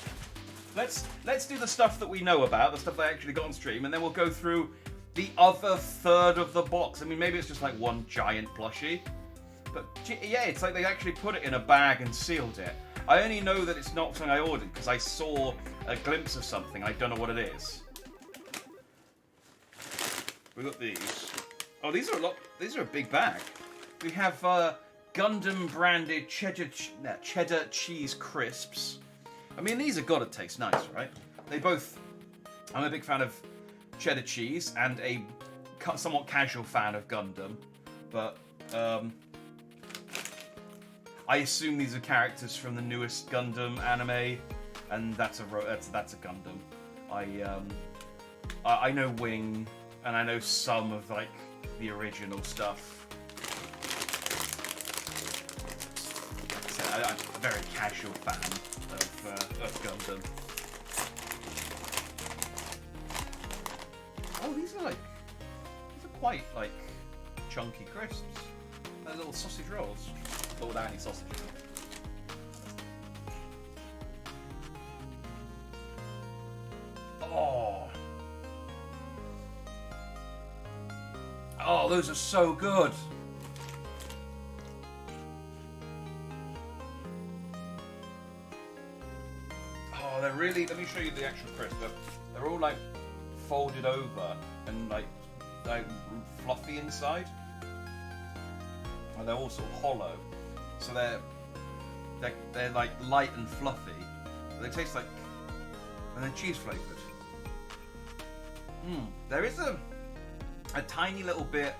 Speaker 1: let's do the stuff that we know about, the stuff I actually got on stream, and then we'll go through the other third of the box. I mean, maybe it's just like one giant plushie. But yeah, it's like they actually put it in a bag and sealed it. I only know that it's not something I ordered because I saw a glimpse of something. I don't know what it is. We got these. Oh, these are a big bag. We have Gundam branded cheddar cheese crisps. I mean, these have got to taste nice, right? I'm a big fan of cheddar cheese and a somewhat casual fan of Gundam, but I assume these are characters from the newest Gundam anime, and that's a Gundam. I know Wing, and I know some of like the original stuff. Like I said, I'm a very casual fan of Gundam. Oh, these are quite like chunky crisps. They're little sausage rolls. But without any sausage in them. Oh, those are so good. Oh, they're really. Let me show you the actual crisp. They're all like folded over and like fluffy inside. And they're all sort of hollow. So they're like light and fluffy. They taste like, and they're cheese flavored. There is a tiny little bit,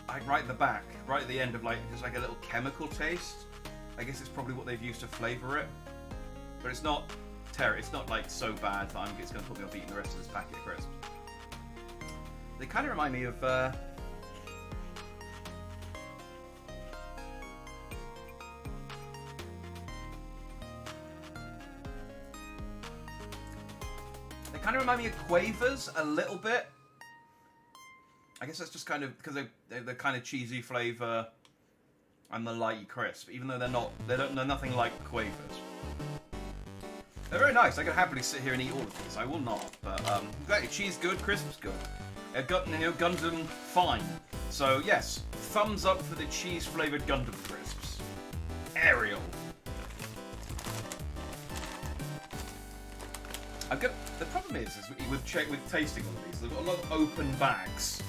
Speaker 1: like right at the back, right at the end of like just like a little chemical taste. I guess it's probably what they've used to flavour it, but it's not It's not like so bad that it's going to put me off eating the rest of this packet of crisps. They kind of remind me of. They kind of remind me of Quavers a little bit. I guess that's just kind of because they're kind of cheesy flavour and the lighty crisp, even though they're nothing like Quavers. They're very nice. I could happily sit here and eat all of these. I will not, but cheese good, crisp's good. Gundam fine. So yes, thumbs up for the cheese flavoured Gundam crisps. Ariel. The problem is with tasting all of these, they've got a lot of open bags.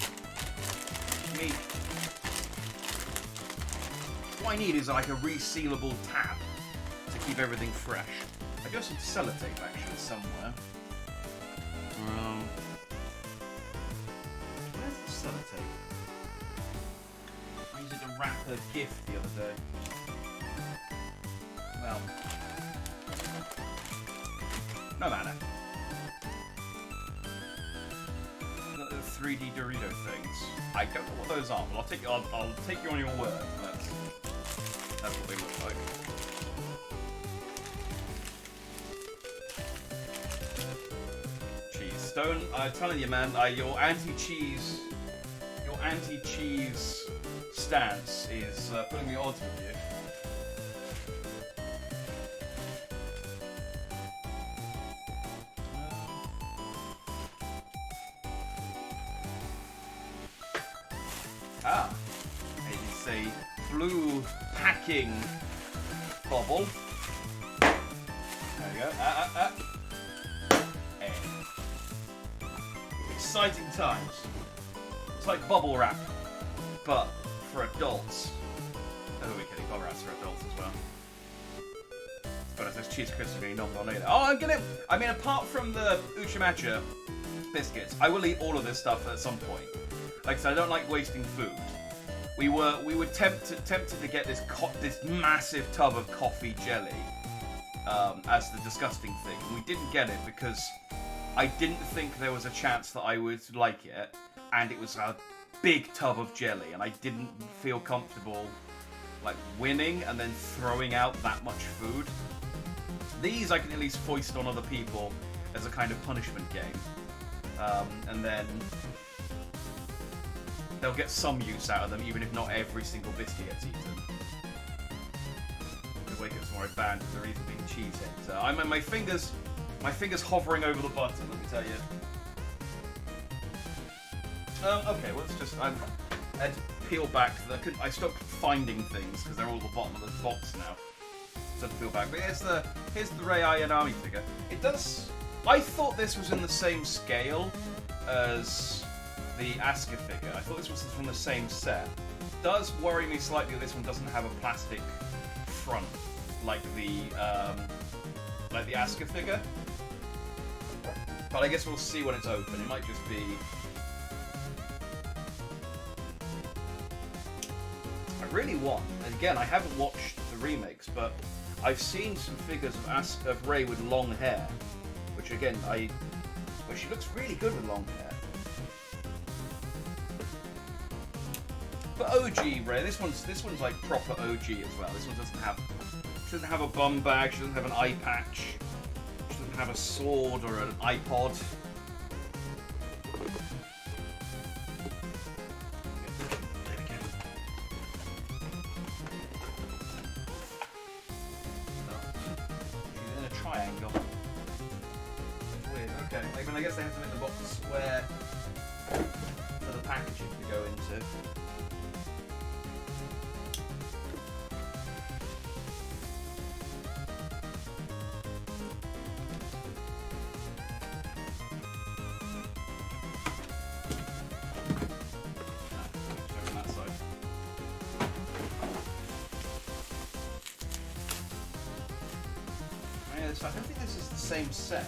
Speaker 1: What I need is like a resealable tab to keep everything fresh. I got some sellotape actually somewhere. Where's the sellotape? I used it to wrap a gift the other day. Well, no matter. The 3D Dorito things. I don't know what those are, but I'll take you on your word. That's what they look like. Stone, I'm telling you, man, your anti-cheese stance is putting me at odds with you. It's a blue packing bubble. There you go. Exciting times. It's like bubble wrap, but for adults. Oh, we're kidding. Bubble wrap's for adults as well. But if there's cheese crisps being knocked on later. Oh, I mean, apart from the Uchamacha biscuits, I will eat all of this stuff at some point. Like I said, I don't like wasting food. We were tempted to get this massive tub of coffee jelly as the disgusting thing. We didn't get it because I didn't think there was a chance that I would like it, and it was a big tub of jelly, and I didn't feel comfortable like winning and then throwing out that much food. These I can at least foist on other people as a kind of punishment game. And then they'll get some use out of them, even if not every single biscuit gets eaten. The way it gets more advanced because they're either being cheated. So I'm my fingers hovering over the button. Let me tell you. Okay, well, let's just I'd peel back. I stopped finding things because they're all at the bottom of the box now. So to peel back. But here's the Rei Ayanami figure. It does. I thought this was in the same scale as the Asuka figure. I thought this was from the same set. It does worry me slightly that this one doesn't have a plastic front like the Asuka figure. But I guess we'll see when it's open. It might just be. I really want. And again, I haven't watched the remakes, but I've seen some figures of Rei with long hair, which again, well, she looks really good with long hair. But OG Rei, this one's like proper OG as well. This one doesn't have a bum bag. She doesn't have an eye patch. She doesn't have a sword or an iPod. Triangle. Weird, okay. I mean, I guess they have to make the box square for the packaging to go into. Over that side. I don't think this is the same set.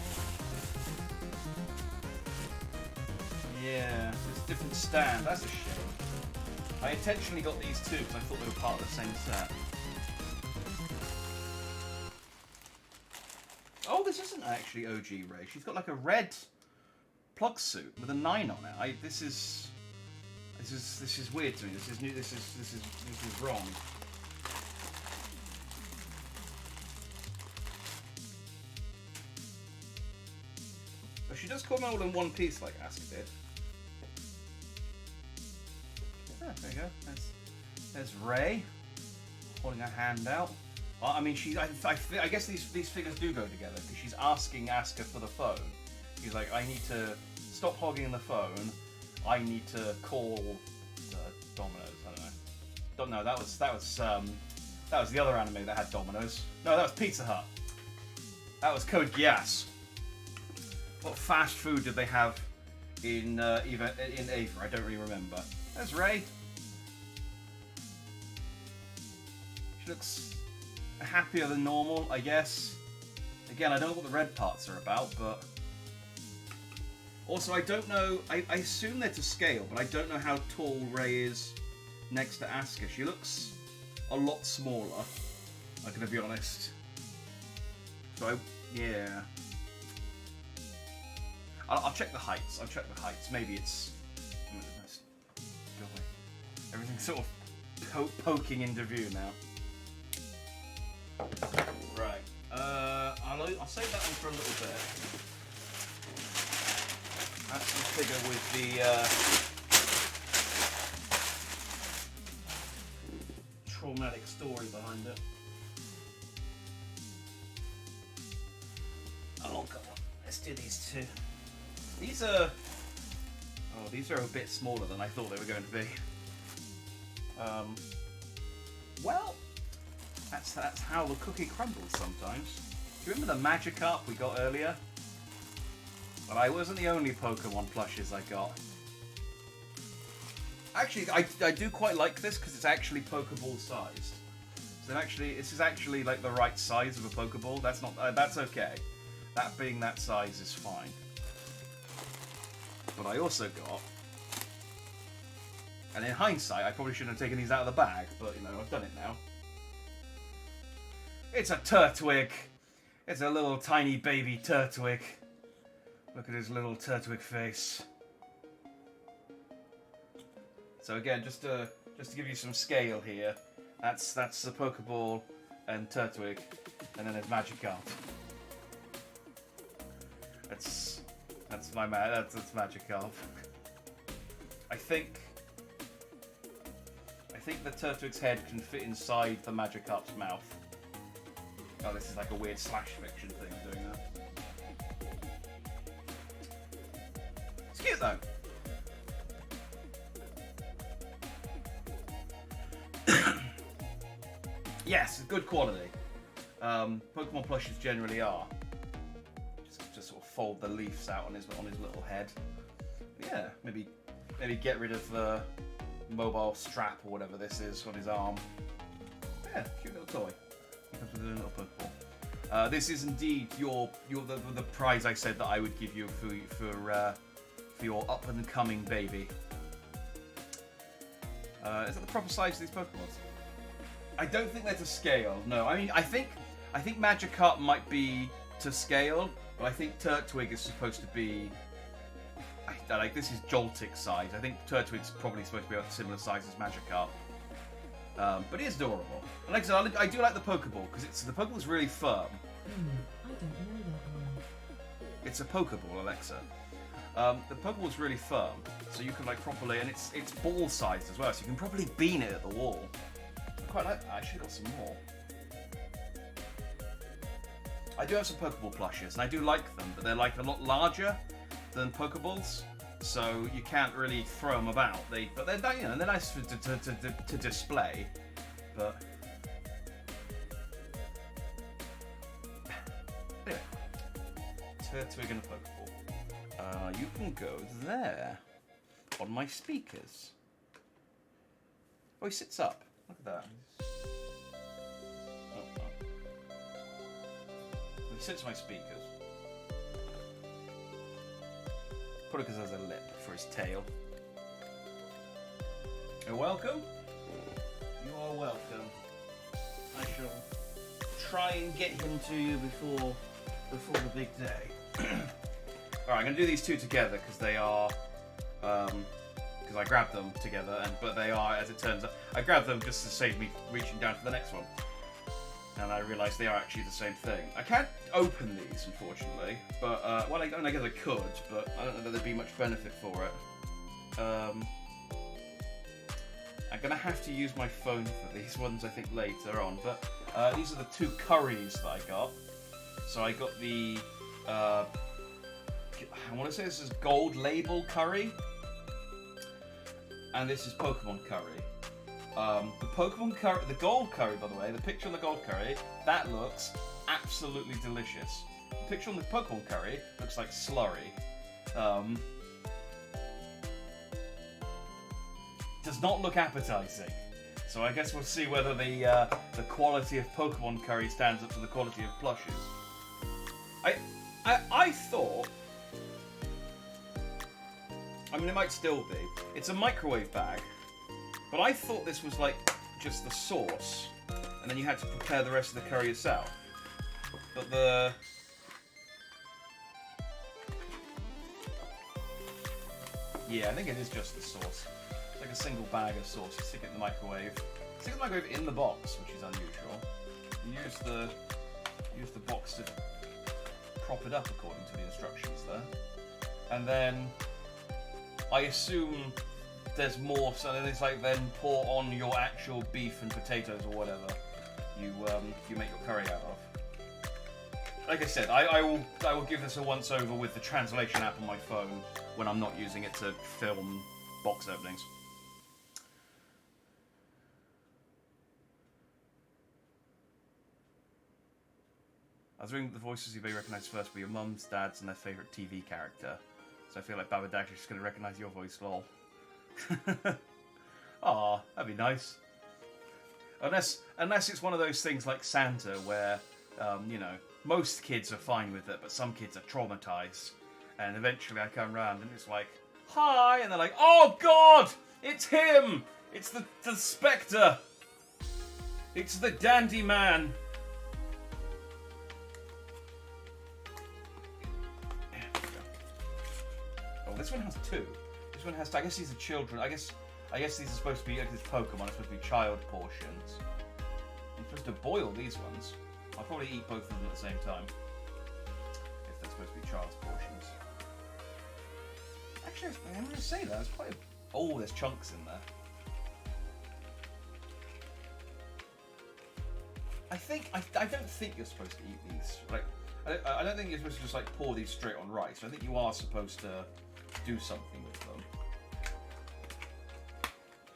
Speaker 1: Yeah, it's a different stand. That's a shame. I intentionally got these two because I thought they were part of the same set. Oh, this isn't actually OG Rei. She's got like a red plug suit with a 9 on it. This is weird to me. This is new. This is wrong. She does come all in one piece like Asuka did. Yeah, there you go. There's Rei holding her hand out. Well, I mean, I guess these figures do go together because she's asking Asuka for the phone. She's like, I need to stop hogging the phone. I need to call Domino's. I don't know. That was the other anime that had Domino's. No, that was Pizza Hut. That was Code Geass. What fast food did they have in Ava? I don't really remember. There's Rei. She looks happier than normal, I guess. Again, I don't know what the red parts are about, but also I don't know. I assume they're to scale, but I don't know how tall Rei is next to Asuka. She looks a lot smaller. I'm gonna be honest. So yeah. I'll check the heights. Maybe it's. Go away. Everything's sort of poking into view now. Right. I'll save that one for a little bit. That's the figure with the traumatic story behind it. Oh, come on. Let's do these two. These are a bit smaller than I thought they were going to be. Well, that's how the cookie crumbles sometimes. Do you remember the Magikarp we got earlier? Well, I wasn't the only Pokemon plushes I got. Actually, I do quite like this because it's actually Pokeball sized. So this is actually like the right size of a Pokeball. That's okay. That being that size is fine. But I also got, and in hindsight, I probably shouldn't have taken these out of the bag, but you know, I've done it now. It's a Turtwig. It's a little tiny baby Turtwig. Look at his little Turtwig face. So again, just to give you some scale here, That's the Pokeball and Turtwig, and then there's Magikarp. That's my man. That's Magikarp. I think the Turtwig's head can fit inside the Magikarp's mouth. Oh, this is like a weird slash fiction thing doing that. It's cute though. Yes, good quality. Pokemon plushes generally are. Just sort of fold the leaves out on his little head. Yeah, maybe get rid of the mobile strap or whatever this is on his arm. Yeah, cute little toy. He comes with a little Pokeball. This is indeed the prize I said that I would give you for your up and coming baby. Is that the proper size of these Pokemon? I don't think they're to scale. No, I mean I think Magikarp might be to scale, but I think Turtwig is supposed to be. Like this is Joltik's size. I think Turtwig's probably supposed to be about similar size as Magikarp. But it is adorable. And like I said, I do like the Pokeball because the Pokeball's really firm.
Speaker 2: I don't know that one.
Speaker 1: It's a Pokeball, Alexa. The Pokeball's really firm, so you can like properly, and it's ball sized as well, so you can probably bean it at the wall. I quite like that. I actually got some more. I do have some Pokeball plushes, and I do like them, but they're like a lot larger than Pokeballs, so you can't really throw them about. But they're they're nice to display. But anyway, Turtwig and a Pokeball. You can go there on my speakers. Oh, he sits up. Look at that. He sits on my speakers. Probably because there's a lip for his tail. You're welcome. You are welcome. I shall try and get him to you before the big day. Alright, I'm going to do these two together because they are, because I grabbed them together, but they are, as it turns out, I grabbed them just to save me reaching down for the next one. And I realised they are actually the same thing. I can't open these, unfortunately, but, well, I guess I could, but I don't know that there'd be much benefit for it. I'm going to have to use my phone for these ones, I think, later on, but these are the two curries that I got. So I got the, I want to say this is Gold Label Curry, and this is Pokemon Curry. The Pokemon Curry, the Gold Curry, by the way, the picture on the Gold Curry, that looks absolutely delicious. The picture on the Pokemon Curry looks like slurry. Does not look appetizing. So I guess we'll see whether the quality of Pokemon Curry stands up to the quality of plushes. I thought, I mean, it might still be. It's a microwave bag, but I thought this was like just the sauce, and then you had to prepare the rest of the curry yourself. But yeah, I think it is just the sauce. It's like a single bag of sauce. You stick it in the microwave. Stick it in the microwave in the box, which is unusual. You use the box to prop it up according to the instructions there, and then I assume there's more. So then it's like then pour on your actual beef and potatoes or whatever you make your curry out of. Like I said, I will give this a once over with the translation app on my phone when I'm not using it to film box openings. I was reading the voices you may recognise first were your mums, dads, and their favourite TV character. So I feel like Babadash is going to recognise your voice, lol. Aw, that'd be nice. Unless it's one of those things like Santa where, you know, most kids are fine with it, but some kids are traumatised. And eventually I come round and it's like, hi! And they're like, oh God! It's him! It's the Spectre! It's the Dandy Man! Oh, this one has two. This one has two. I guess these are children. I guess I guess these are supposed to be, like this Pokemon, it's supposed to be child portions. I'm supposed to boil these ones. I'll probably eat both of them at the same time. If they're supposed to be child's portions. Actually, I'm going to say that. There's quite a... Oh, there's chunks in there. I don't think you're supposed to eat these. Like, I don't think you're supposed to just like pour these straight on rice. I think you are supposed to do something with them.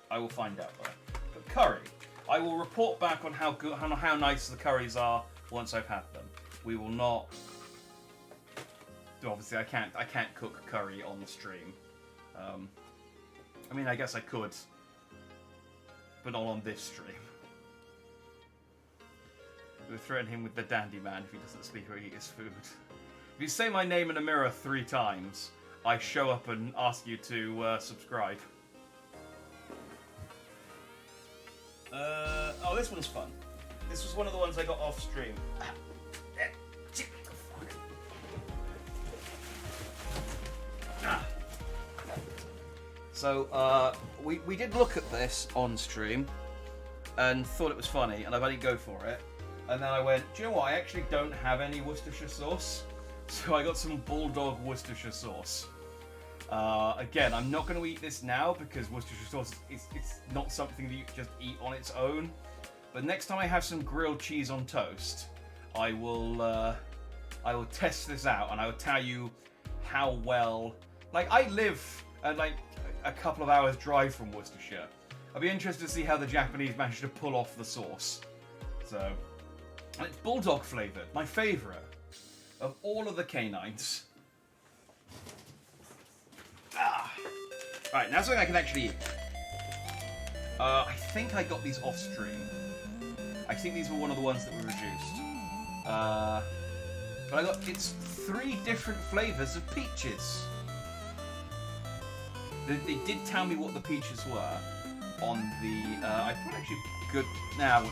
Speaker 1: I will find out though. But curry, I will report back on how good, how nice the curries are once I've had them. We will not. Obviously, I can't cook curry on the stream. I mean, I guess I could, but not on this stream. We'll threaten him with the Dandy Man if he doesn't sleep or eat his food. If you say my name in a mirror 3 times, I show up and ask you to subscribe. Oh, this one's fun. This was one of the ones I got off stream. So, we did look at this on stream and thought it was funny, and I didn't go for it. And then I went, do you know what? I actually don't have any Worcestershire sauce. So I got some Bulldog Worcestershire sauce. Again, I'm not going to eat this now because Worcestershire sauce it's not something that you can just eat on its own. But next time I have some grilled cheese on toast, I will test this out and I will tell you how well. Like, I live at like a couple of hours drive from Worcestershire. I'll be interested to see how the Japanese managed to pull off the sauce. So, and it's Bulldog flavoured, my favourite of all of the canines. Right, now something I can actually eat. I think I got these off stream. I think these were one of the ones that were reduced. But I got, it's 3 different flavours of peaches. They did tell me what the peaches were on the, I thought actually good, no.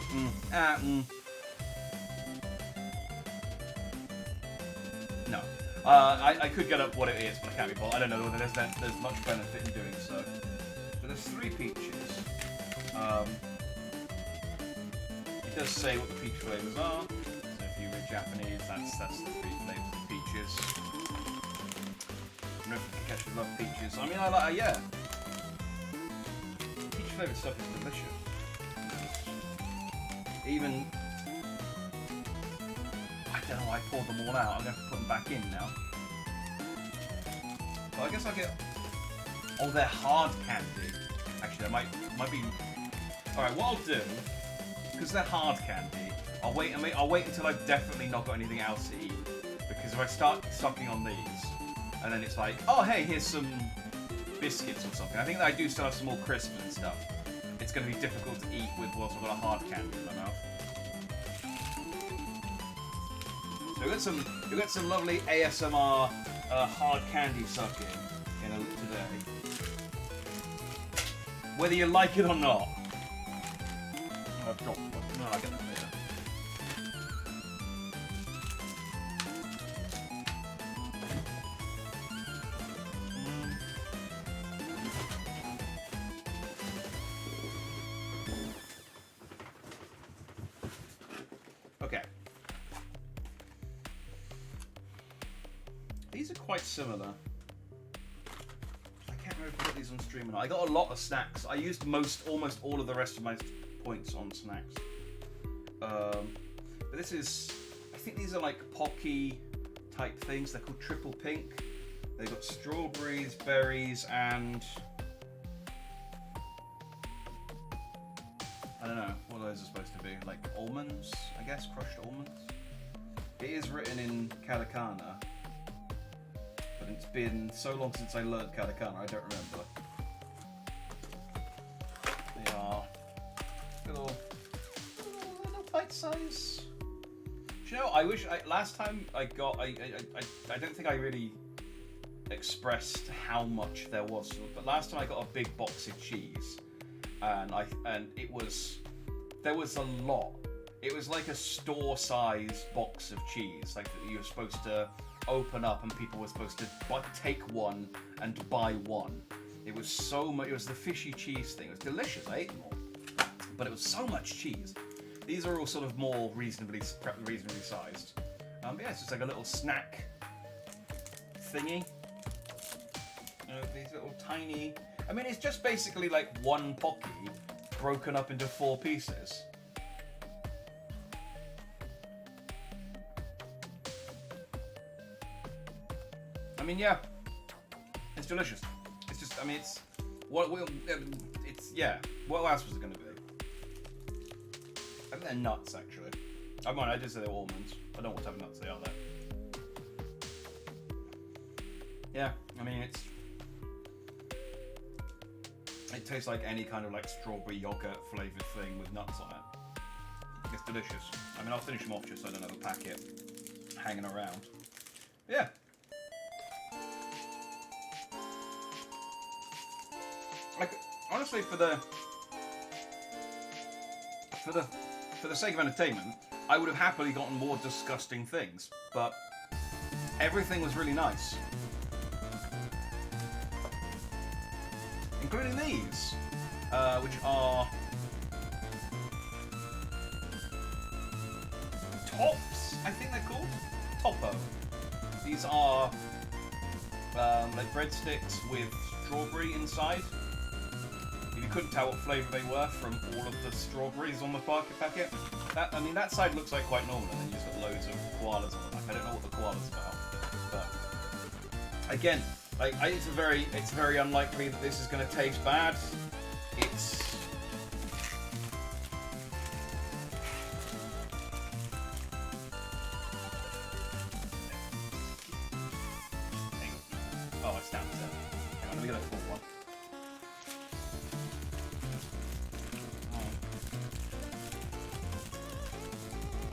Speaker 1: I could get up what it is, but I can't be bothered. I don't know whether there's much benefit in doing so. So there's 3 peaches. It does say what the peach flavours are. So if you read Japanese, that's the 3 flavours of peaches. I don't know if you can catch me love peaches. I mean, I like, yeah. Peach flavoured stuff is delicious. Even, I don't know, I poured them all out. I'm going to have to put them back in now. Well, I guess I'll get, oh, they're hard candy. Actually, that might be, alright, what I'll do, because they're hard candy, I'll wait until I've definitely not got anything else to eat. Because if I start sucking on these, and then it's like, oh hey, here's some biscuits or something. I think that I do still have some more crisps and stuff. It's going to be difficult to eat with whilst I've got a hard candy in my mouth. So we got some lovely ASMR hard candy sucking today. Whether you like it or not. I've dropped one. No, I'll get that later. Okay. These are quite similar. I can't remember if I put these on stream or not. I got a lot of snacks. I used almost all of the rest of my points on snacks. But this is, I think these are like Pocky type things. They're called Triple Pink. They've got strawberries, berries, and I don't know what those are supposed to be. Like almonds, I guess, crushed almonds. It is written in katakana, but it's been so long since I learned katakana, I don't remember. They are little bite size. Do you know, I wish last time I got, I don't think I really expressed how much there was, but last time I got a big box of cheese, and there was a lot. It was like a store-sized box of cheese, like that you were supposed to open up, and people were supposed to take one and buy one. It was so much. It was the fishy cheese thing. It was delicious. I ate them all, but it was so much cheese. These are all sort of more reasonably sized. Yeah, it's just like a little snack thingy. These little tiny. I mean, it's just basically like one Pocky broken up into 4 pieces. I mean, yeah, it's delicious. It's just, I mean, it's yeah. What else was it going to be? I think they're nuts, actually. I did say they were almonds. I don't know what type of nuts they are there. Yeah, I mean, it tastes like any kind of like strawberry yogurt flavoured thing with nuts on it. It's delicious. I mean, I'll finish them off just so I don't have a packet hanging around. Yeah. Like, honestly, for the sake of entertainment, I would have happily gotten more disgusting things, but everything was really nice. Including these, which are tops, I think they're called? Topo. These are like breadsticks with strawberry inside. If you couldn't tell what flavour they were from all of the strawberries on the packet, that side looks like quite normal, and then you just got loads of koalas on the back. I don't know what the koala's about, but again, like it's very unlikely that this is going to taste bad. It's oh, it's down to 7. Hang on, let me get a full one.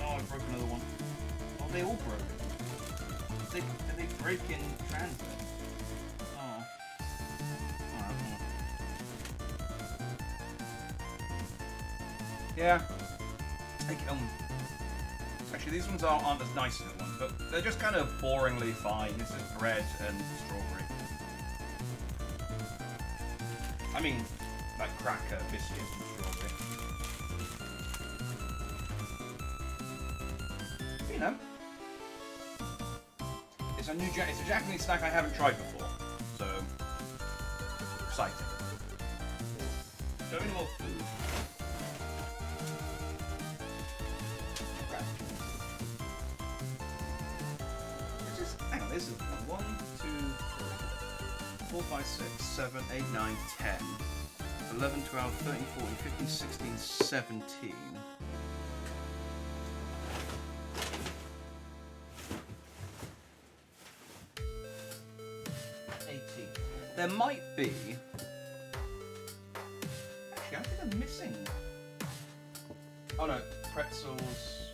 Speaker 1: Oh, I broke another one. Oh, they all broke. Did they break in transit? Oh. Yeah. Actually, these ones aren't as nice as the ones, but they're just kind of boringly fine. This is bread and strawberry. I mean, like cracker, biscuits, and strawberry. You know, it's a Japanese snack I haven't tried before, so exciting. So any more food? Hang on, this is 1, 2, 3, 4, 5, 6, 7, 8, 9, 10, 11, 12, 13, 14, 15, 16, 17. There might be. Actually, I think I'm missing. Oh no, pretzels.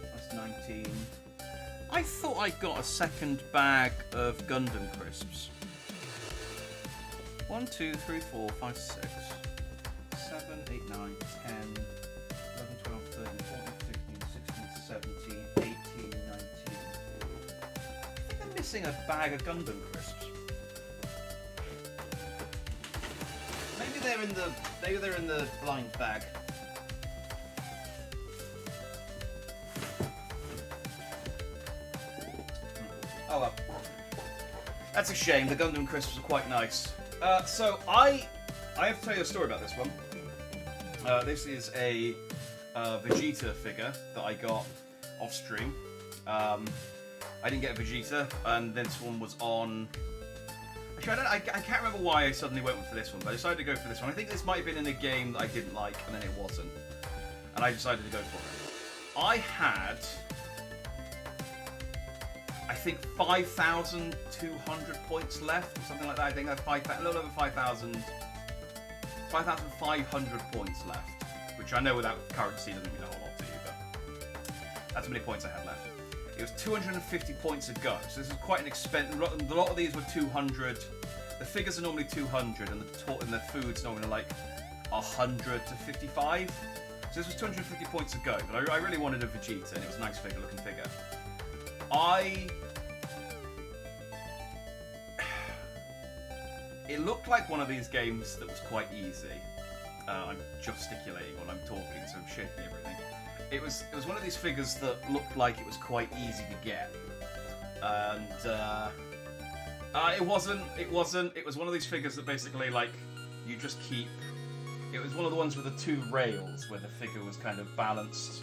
Speaker 1: That's 19. I thought I got a second bag of Gundam crisps. 1, 2, 3, 4, 5, 6, 7, 8, 9, 10, 11, 12, 13, 14, 15, 16, 17, 18, 19. I think I'm missing a bag of Gundam crisps. Maybe they're in the blind bag. Oh well. That's a shame. The Gundam crisps are quite nice. So I have to tell you a story about this one. This is a Vegeta figure that I got off stream. I didn't get a Vegeta, and this one was on. Actually, I can't remember why I suddenly went for this one, but I decided to go for this one. I think this might have been in a game that I didn't like, and then it wasn't. And I decided to go for it. I had, I think, 5,200 points left, or something like that. I think I had a little over 5,500 points left, which I know without currency doesn't mean a whole lot to you, but that's how many points I had left. It was 250 points a go, so this is quite an expensive. A lot of these were 200. The figures are normally 200, and the food's normally like 100 to 55. So this was 250 points a go, but I really wanted a Vegeta, and it was a nice looking figure. it looked like one of these games that was quite easy. I'm gesticulating while I'm talking, so I'm shaking everything. It was one of these figures that looked like it was quite easy to get, and it wasn't. It was one of these figures that basically like you just keep. It was one of the ones with the two rails where the figure was kind of balanced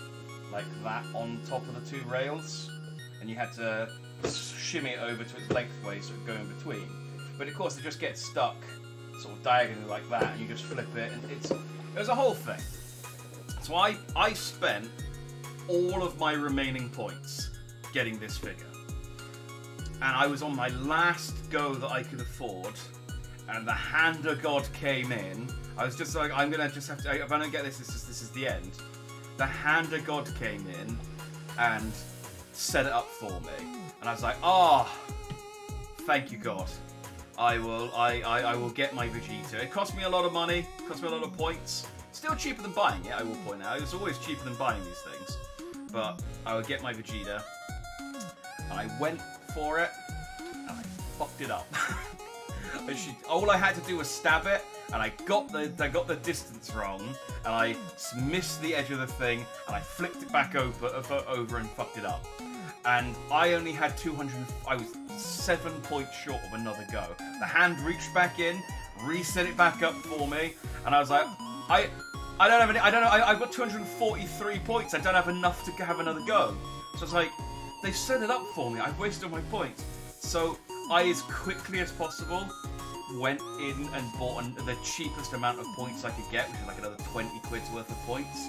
Speaker 1: like that on top of the two rails, and you had to shimmy it over to its lengthways so it would go in between. But of course, it just gets stuck sort of diagonally like that, and you just flip it, and it was a whole thing. So I spent all of my remaining points getting this figure, and I was on my last go that I could afford, and the hand of God came in. I was just like, I'm gonna just have to. If I don't get this, this is the end. The hand of God came in and set it up for me, and I was like, oh, thank you, God. I will get my Vegeta. It cost me a lot of money, cost me a lot of points. Still cheaper than buying it, I will point out. It was always cheaper than buying these things. But I would get my Vegeta, and I went for it, and I fucked it up. All I had to do was stab it, and I got the distance wrong, and I missed the edge of the thing, and I flipped it back over and fucked it up. And I only had 200. I was 7 points short of another go. The hand reached back in, reset it back up for me, and I was like, I don't have any. I don't know. I've got 243 points. I don't have enough to have another go. So it's like they set it up for me. I've wasted my points. So I, as quickly as possible, went in and bought the cheapest amount of points I could get, which is like another 20 quid's worth of points.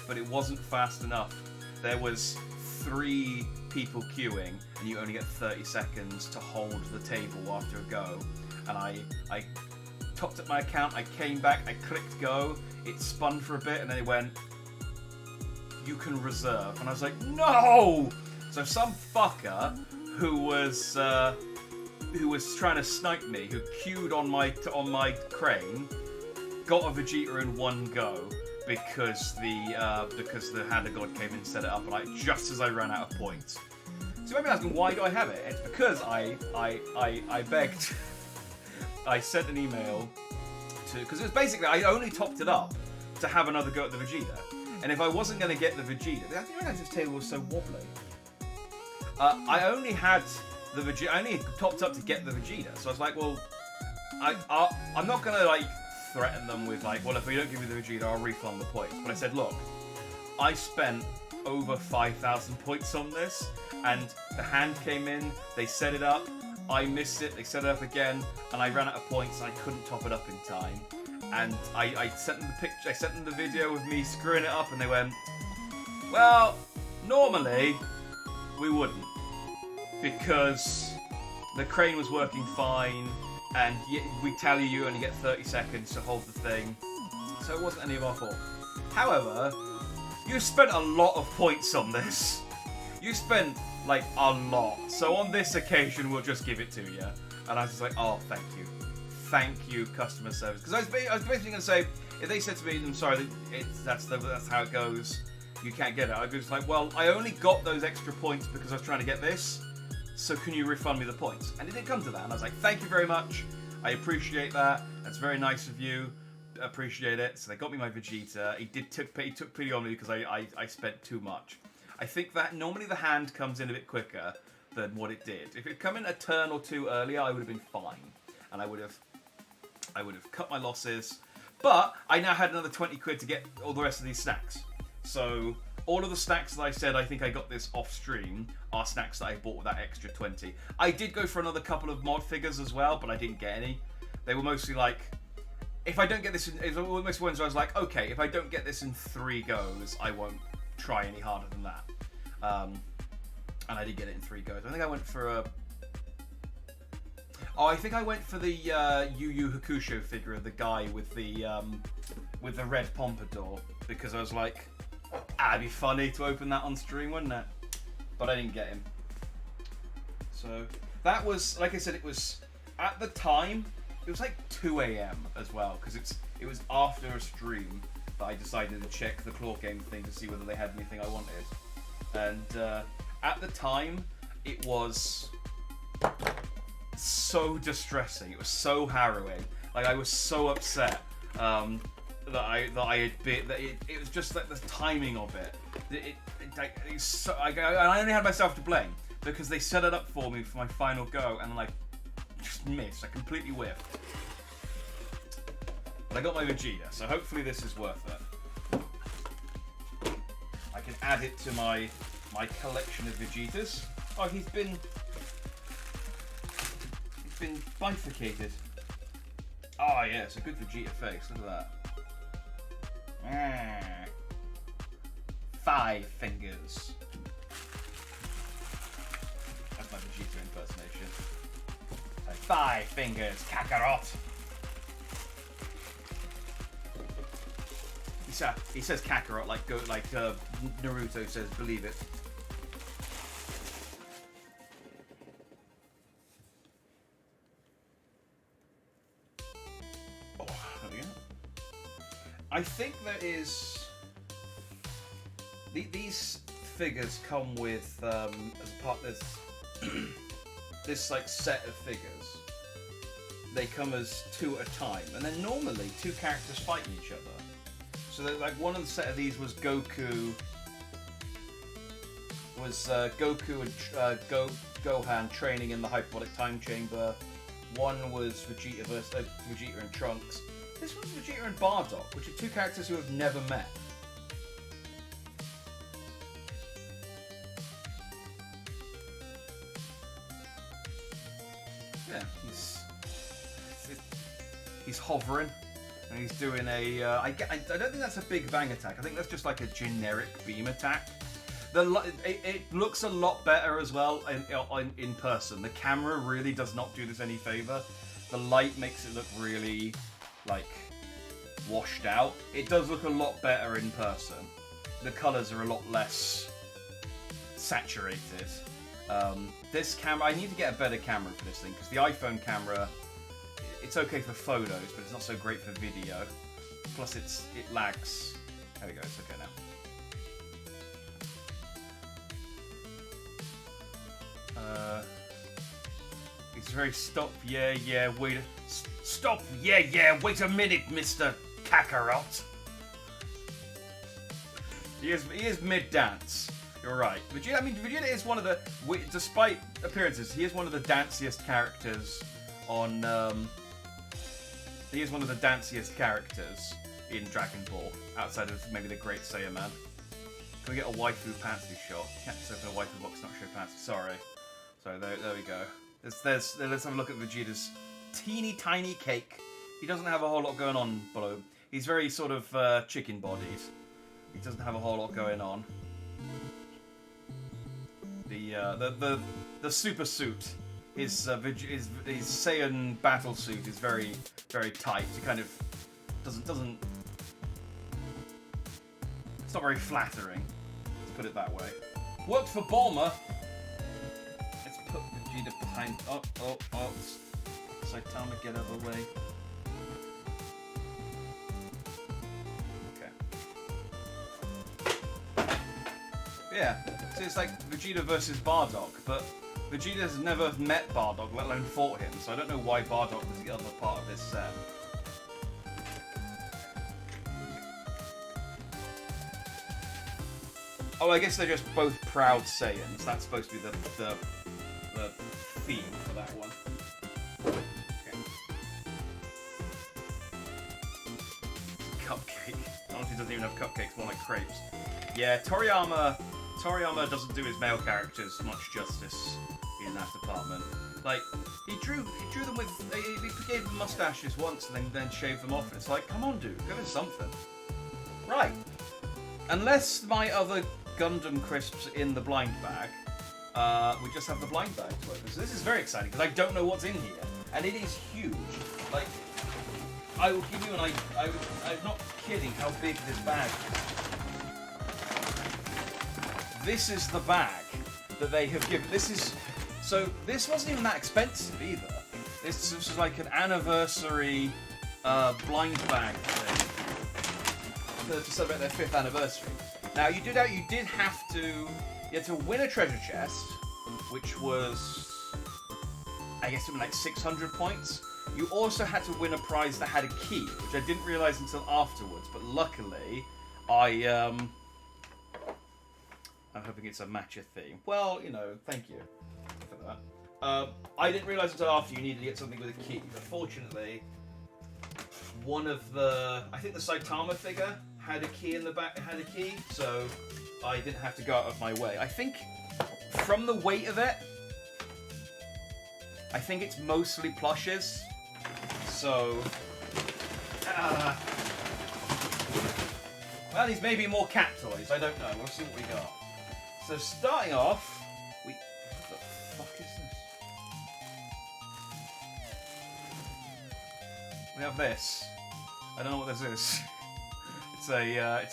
Speaker 1: But it wasn't fast enough. There was 3 people queuing, and you only get 30 seconds to hold the table after a go. And I topped up my account, I came back, I clicked go, it spun for a bit, and then it went, you can reserve. And I was like, no! So some fucker who was trying to snipe me, who queued on my crane, got a Vegeta in one go, because the Hand of God came in and set it up, and just as I ran out of points. So you might be asking, why do I have it? It's because I begged. I sent an email to, because it was basically I only topped it up to have another go at the Vegeta, and if I wasn't going to get the Vegeta, I think this table was so wobbly. I only had the Vegeta. I only topped up to get the Vegeta, so I was like, well, I'm not going to like threaten them with like, well, if you don't give me the Vegeta, I'll refund the points. But I said, look, I spent over 5,000 points on this, and the hand came in, they set it up, I missed it, they set it up again, and I ran out of points, and I couldn't top it up in time. And I sent them the picture, I sent them the video of me screwing it up, and they went, well, normally we wouldn't, because the crane was working fine, and we tell you only get 30 seconds to hold the thing, so it wasn't any of our fault. However, you spent a lot of points on this. You spent like a lot. So on this occasion, we'll just give it to you. And I was just like, oh, thank you, customer service. Because I was basically going to say, if they said to me, I'm sorry, that's how it goes, you can't get it. I was like, well, I only got those extra points because I was trying to get this. So can you refund me the points? And it didn't come to that. And I was like, thank you very much. I appreciate that. That's very nice of you. Appreciate it. So they got me my Vegeta. He took pity on me because I spent too much. I think that normally the hand comes in a bit quicker than what it did. If it had come in a turn or two earlier, I would have been fine, and I would have cut my losses. But I now had another 20 quid to get all the rest of these snacks. So all of the snacks that I said I think I got this off stream are snacks that I bought with that extra 20. I did go for another couple of mod figures as well, but I didn't get any. They were mostly like, if I don't get this in, it was almost ones where I was like, okay, if I don't get this in 3 goes, I won't try any harder than that. And I did get it in 3 goes. I think I went for I think I went for the Yu Yu Hakusho figure of the guy with the red pompadour, because I was like, it'd be funny to open that on stream, wouldn't it? But I didn't get him. So that was, like I said, it was at the time. It was like 2 a.m. as well, because it was after a stream that I decided to check the Claw Game thing to see whether they had anything I wanted. And at the time, it was so distressing. It was so harrowing. Like I was so upset that I had bit that it was just like the timing of it. It's so, I only had myself to blame because they set it up for me for my final go and like just missed. I completely whiffed. But I got my Vegeta, so hopefully this is worth it. I can add it to my collection of Vegetas. Oh, he's been bifurcated. Oh yeah, it's a good Vegeta face. Look at that. 5 fingers. That's my Vegeta impersonation. 5 fingers, Kakarot. He says Kakarot like Naruto says, believe it. Oh, there we go. I think there is. These figures come with as part this this like set of figures. They come as 2 at a time, and then normally 2 characters fighting each other. So that, like one of the set of these was Goku. Goku and Gohan training in the hyperbolic time chamber. One was Vegeta versus Vegeta and Trunks. This one's Vegeta and Bardock, which are 2 characters who have never met. Yeah, he's hovering, and he's doing a. I don't think that's a big bang attack. I think that's just like a generic beam attack. It looks a lot better as well in person. The camera really does not do this any favor. The light makes it look really like washed out. It does look a lot better in person. The colors are a lot less saturated. This camera, I need to get a better camera for this thing because the iPhone camera, it's okay for photos, but it's not so great for video. Plus, it lags. There we go. It's okay now. It's very stop. Yeah. Wait. Stop. Yeah. Wait a minute, Mr. Kakarot. He is mid dance. You're right. Vegeta is one of the, despite appearances, he is one of the danciest characters on. He is one of the danciest characters in Dragon Ball, outside of maybe the Great Saiyaman. Can we get a waifu pantsy shot? Can't just open a waifu box, not show pantsy. Sorry. So there we go. Let's have a look at Vegeta's teeny tiny cake. He doesn't have a whole lot going on below. He's very sort of chicken bodied. He doesn't have a whole lot going on. The super suit, his Saiyan battle suit is very tight. It kind of doesn't. It's not very flattering, to put it that way. Worked for Bulma. Let's put Vegeta behind. Oh. Saitama, get out of the way. Okay. Yeah. So it's like Vegeta versus Bardock, but Vegeta's never met Bardock, let alone fought him, so I don't know why Bardock was the other part of this set. Oh, I guess they're just both proud Saiyans. That's supposed to be the theme for that one. Okay. Cupcake. Honestly, doesn't even have cupcakes, more like crepes. Yeah, Toriyama doesn't do his male characters much justice in that department. Like, he drew them with, he gave them mustaches once and then shaved them off. And it's like, come on, dude, give us something. Right. Unless my other Gundam crisps are in the blind bag, we just have the blind bag to open. So this is very exciting because I don't know what's in here, and it is huge. Like, I will give you an idea. I'm not kidding how big this bag is. This is the bag that they have given. This wasn't even that expensive either. This was like an anniversary blind bag thing to celebrate their 5th anniversary. Now you did have to win a treasure chest, which was I guess something like 600 points. You also had to win a prize that had a key, which I didn't realise until afterwards. But luckily, I'm hoping it's a matcha theme. Well, you know, thank you for that. I didn't realise until after you needed to get something with a key. But fortunately, one of the, I think the Saitama figure had a key in the back. Had a key, so I didn't have to go out of my way. I think from the weight of it, I think it's mostly plushes. So, well, these may be more cat toys. I don't know. We'll see what we got. So starting off, what the fuck is this? We have this. I don't know what this is. It's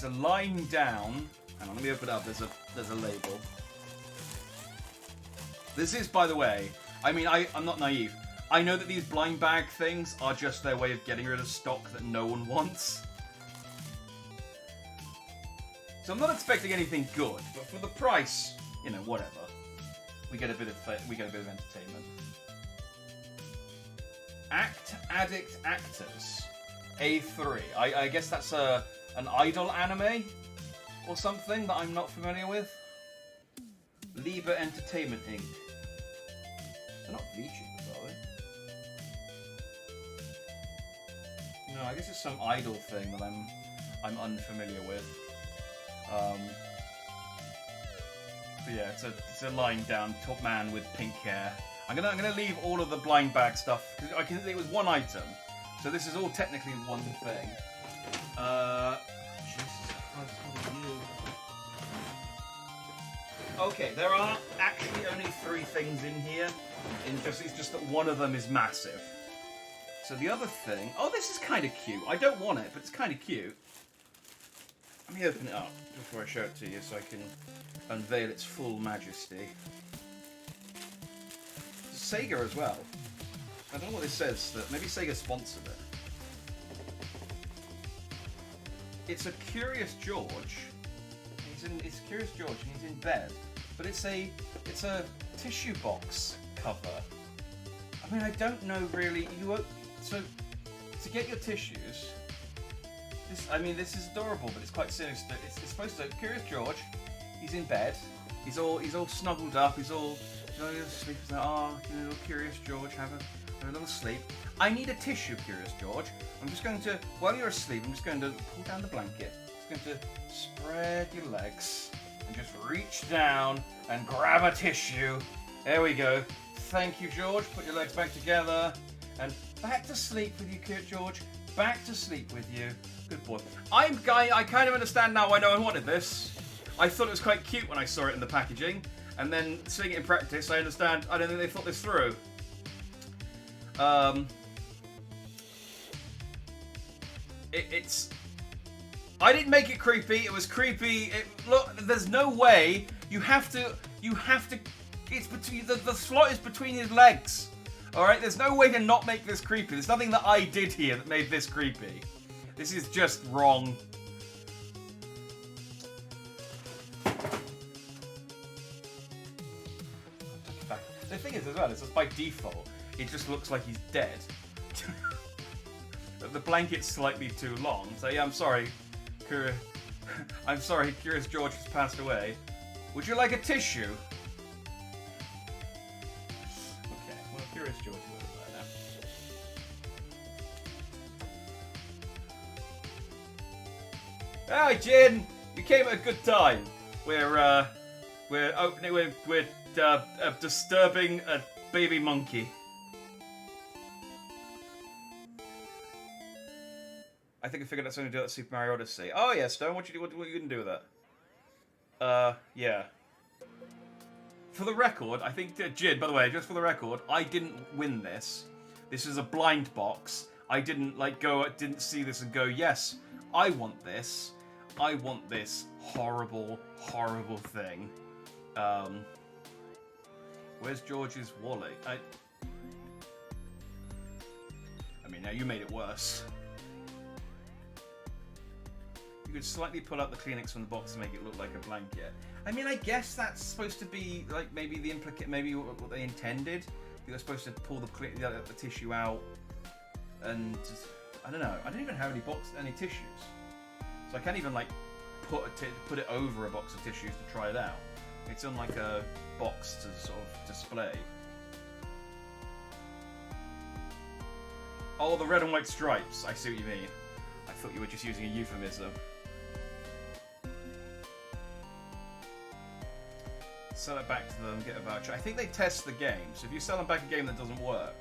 Speaker 1: a line down. Hang on, let me open it up. There's a label. This is, by the way, I mean, I'm not naive. I know that these blind bag things are just their way of getting rid of stock that no one wants. So I'm not expecting anything good, but for the price, you know, whatever. We get a bit of entertainment. Addict Actors, A3. I guess that's an idol anime or something that I'm not familiar with. Liebe Entertainment Inc. They're not VTubers, are they? No, I guess it's some idol thing that I'm unfamiliar with. But yeah, it's a lying down top man with pink hair. I'm gonna leave all of the blind bag stuff because it was one item, so this is all technically one thing. Jesus Christ, what are you? Okay, there are actually only 3 things in here. It's just that one of them is massive. So the other thing... Oh, this is kind of cute. I don't want it, but it's kind of cute. Let me open it up before I show it to you so I can unveil its full majesty. It's Sega as well. I don't know what this says. Maybe Sega sponsored it. It's a Curious George. It's Curious George and he's in bed. But it's a tissue box cover. I mean, I don't know really. So to get your tissues, this is adorable, but it's quite serious. It's supposed to. Curious George, he's in bed. He's all snuggled up. He's all asleep. He's like, little Curious George, have a little sleep. I need a tissue, Curious George. I'm just going to, while you're asleep, I'm just going to pull down the blanket. I'm just going to spread your legs and just reach down and grab a tissue. There we go. Thank you, George. Put your legs back together and back to sleep with you, Curious George. Back to sleep with you. Good boy. I kind of understand now why no one wanted this. I thought it was quite cute when I saw it in the packaging, and then seeing it in practice, I understand. I don't think they thought this through. I didn't make it creepy. It was creepy. Look, there's no way. You have to. It's between the slot is between his legs. All right. There's no way to not make this creepy. There's nothing that I did here that made this creepy. This is just wrong. The thing is, as well, it's just by default, it just looks like he's dead. The blanket's slightly too long. So yeah, I'm sorry. I'm sorry, Curious George has passed away. Would you like a tissue? Okay, well, Curious George is over there now. Hi, Jin! You came at a good time. We're disturbing a baby monkey. I think I figured out something to do with Super Mario Odyssey. Oh yeah, Stone, what are you gonna do with that? Yeah. For the record, I think, Jid, by the way, just for the record, I didn't win this. This is a blind box. I didn't didn't see this and go, yes, I want this. I want this horrible, horrible thing. Where's George's wallet? I mean, now you made it worse. You could slightly pull out the Kleenex from the box to make it look like a blanket. I mean, I guess that's supposed to be like maybe maybe what they intended, You're supposed to pull the tissue out, and I don't know. I don't even have any tissues, so I can't even like put it over a box of tissues to try it out. It's on like a box to sort of display. Oh, the red and white stripes. I see what you mean. I thought you were just using a euphemism. Sell it back to them, get a voucher. I think they test the game, so if you sell them back a game that doesn't work,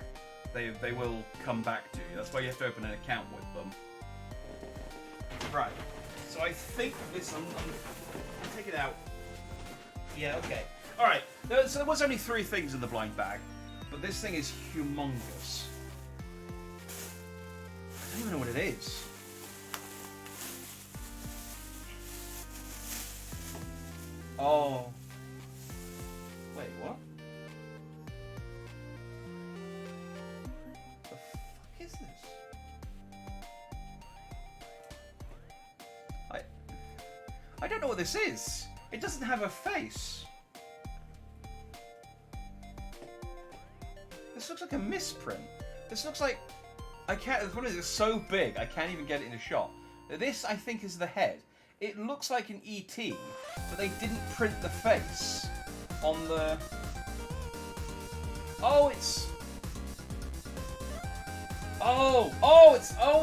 Speaker 1: they will come back to you. That's why you have to open an account with them. Right. So I think this. I'll take it out. Yeah. Okay. All right. So there was only 3 things in the blind bag, but this thing is humongous. I don't even know what it is. Oh. Wait, what? The fuck is this? I don't know what this is. It doesn't have a face. This looks like a misprint. This looks like I can't. The problem is it's so big I can't even get it in a shot. This I think is the head. It looks like an ET, but they didn't print the face on the. Oh, it's.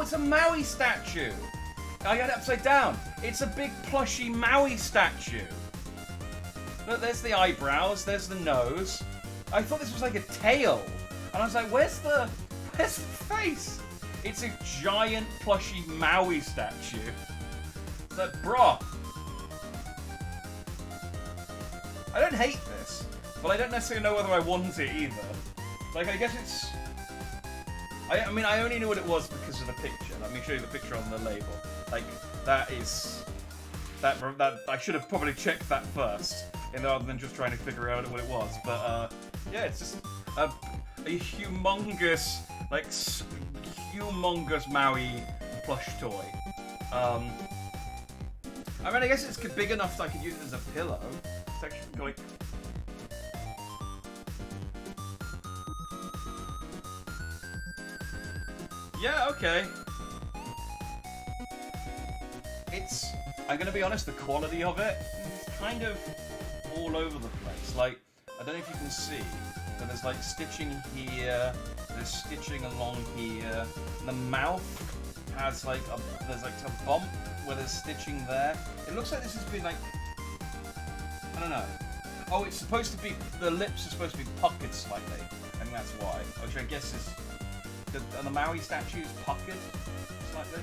Speaker 1: It's a Maui statue. I got it upside down. It's a big plushy Maui statue. Look, there's the eyebrows. There's the nose. I thought this was like a tail, and I was like, "Where's the face?" It's a giant plushy Maui statue. It's like, bruh. I don't hate this, but I don't necessarily know whether I want it either. Like, I guess it's. I mean, I only knew what it was because of the picture. Let me show you the picture on the label. Like, that is. That I should have probably checked that first, rather than just trying to figure out what it was. But yeah, it's just a humongous, like, humongous Maui plush toy. I mean, I guess it's big enough that I could use it as a pillow. It's actually like. Yeah, okay. I'm gonna be honest, the quality of it is kind of all over the place. Like, I don't know if you can see, but there's like stitching here, there's stitching along here. The mouth has like there's like a bump where there's stitching there. It looks like this has been like, I don't know. Oh, it's supposed to be, the lips are supposed to be puckered slightly. I think that's why. Which I guess is, the Maui statue is puckered slightly.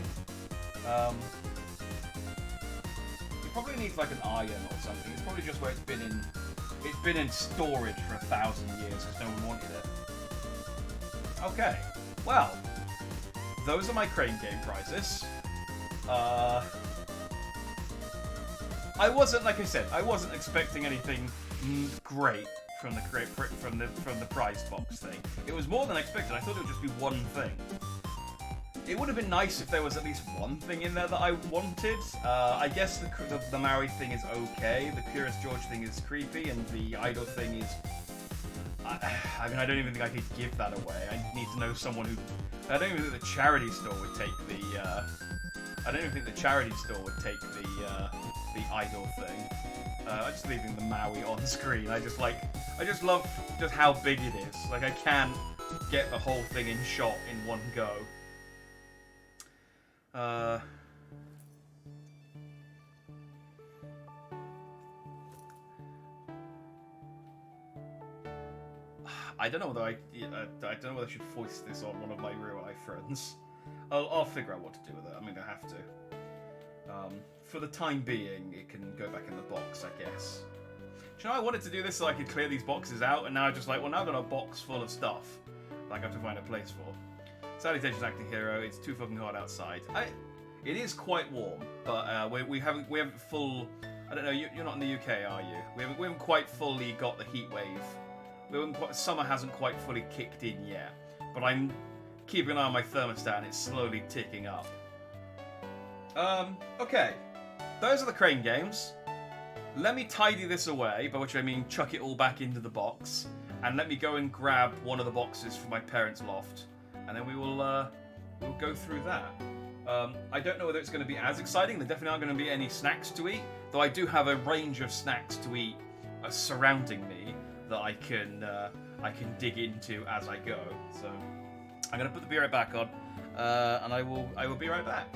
Speaker 1: It probably needs like an iron or something. It's probably just where it's been in storage for 1,000 years because no one wanted it. Okay, well, those are my crane game prizes. I wasn't, like I said, I wasn't expecting anything great from the prize box thing. It was more than expected. I thought it would just be one thing. It would have been nice if there was at least one thing in there that I wanted. I guess the Maui thing is okay. The Curious George thing is creepy, and the Idol thing is. I mean, I don't even think I could give that away. I need to know someone who. I don't even think the charity store would take the. I don't even think the charity store would take the Idol thing. I'm just leaving the Maui on screen. I just love just how big it is. Like, I can't get the whole thing in shot in one go. I don't know whether I don't know whether I should foist this on one of my real life friends. I'll figure out what to do with it. I mean, I have to. For the time being, it can go back in the box, I guess. Do you know, I wanted to do this so I could clear these boxes out, and now I'm just like, well, now I've got a box full of stuff that I have to find a place for. Salutations, acting hero. It's too fucking hot outside. It is quite warm, but we haven't full. I don't know. You're not in the UK, are you? We haven't quite fully got the heat wave. Summer hasn't quite fully kicked in yet, but I'm keeping an eye on my thermostat, and it's slowly ticking up. Okay. Those are the crane games. Let me tidy this away, by which I mean chuck it all back into the box. and let me go and grab one of the boxes from my parents' loft, and then we'll go through that. I don't know whether it's going to be as exciting. There definitely aren't going to be any snacks to eat, though I do have a range of snacks to eat surrounding me that I can dig into as I go. So I'm going to put the beer right back on, and I will be right back.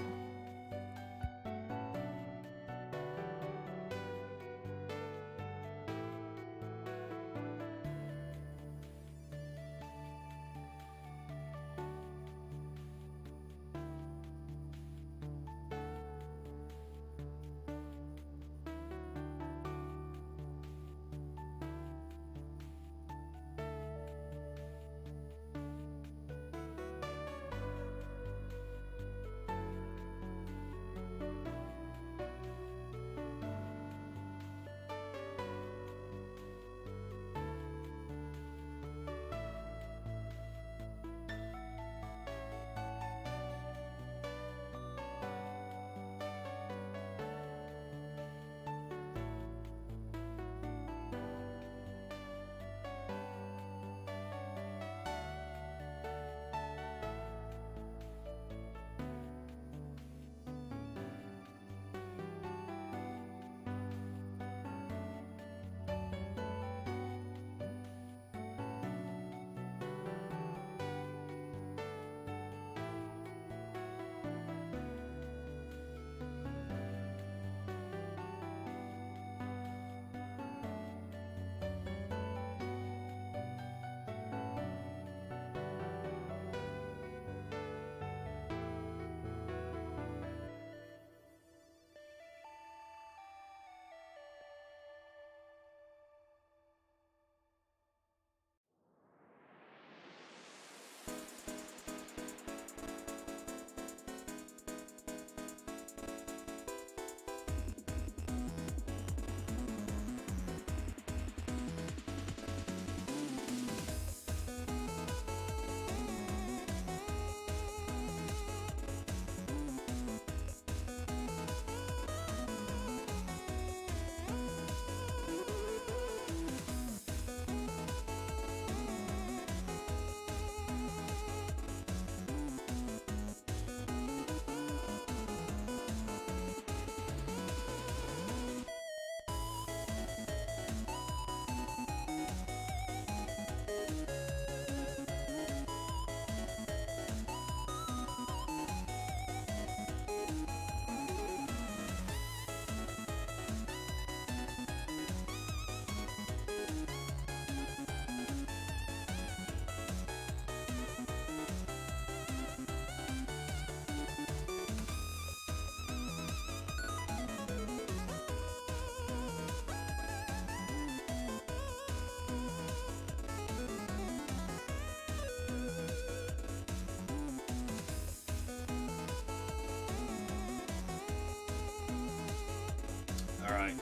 Speaker 1: Alright.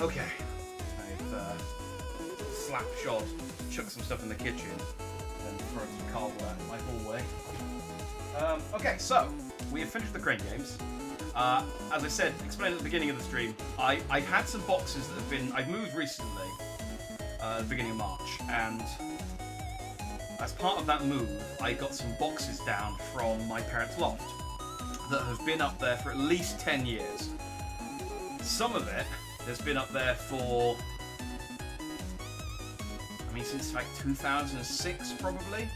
Speaker 1: Okay. I've slapshod, chucked some stuff in the kitchen, and thrown some cardboard out in my hallway. Okay, so, we have finished the crane games. As I said, explained at the beginning of the stream, I've had some boxes that have been... I've moved recently, at the beginning of March, and as part of that move, I got some boxes down from my parents' loft that have been up there for at least 10 years. Some of it has been up there for, I mean, since like 2006 probably.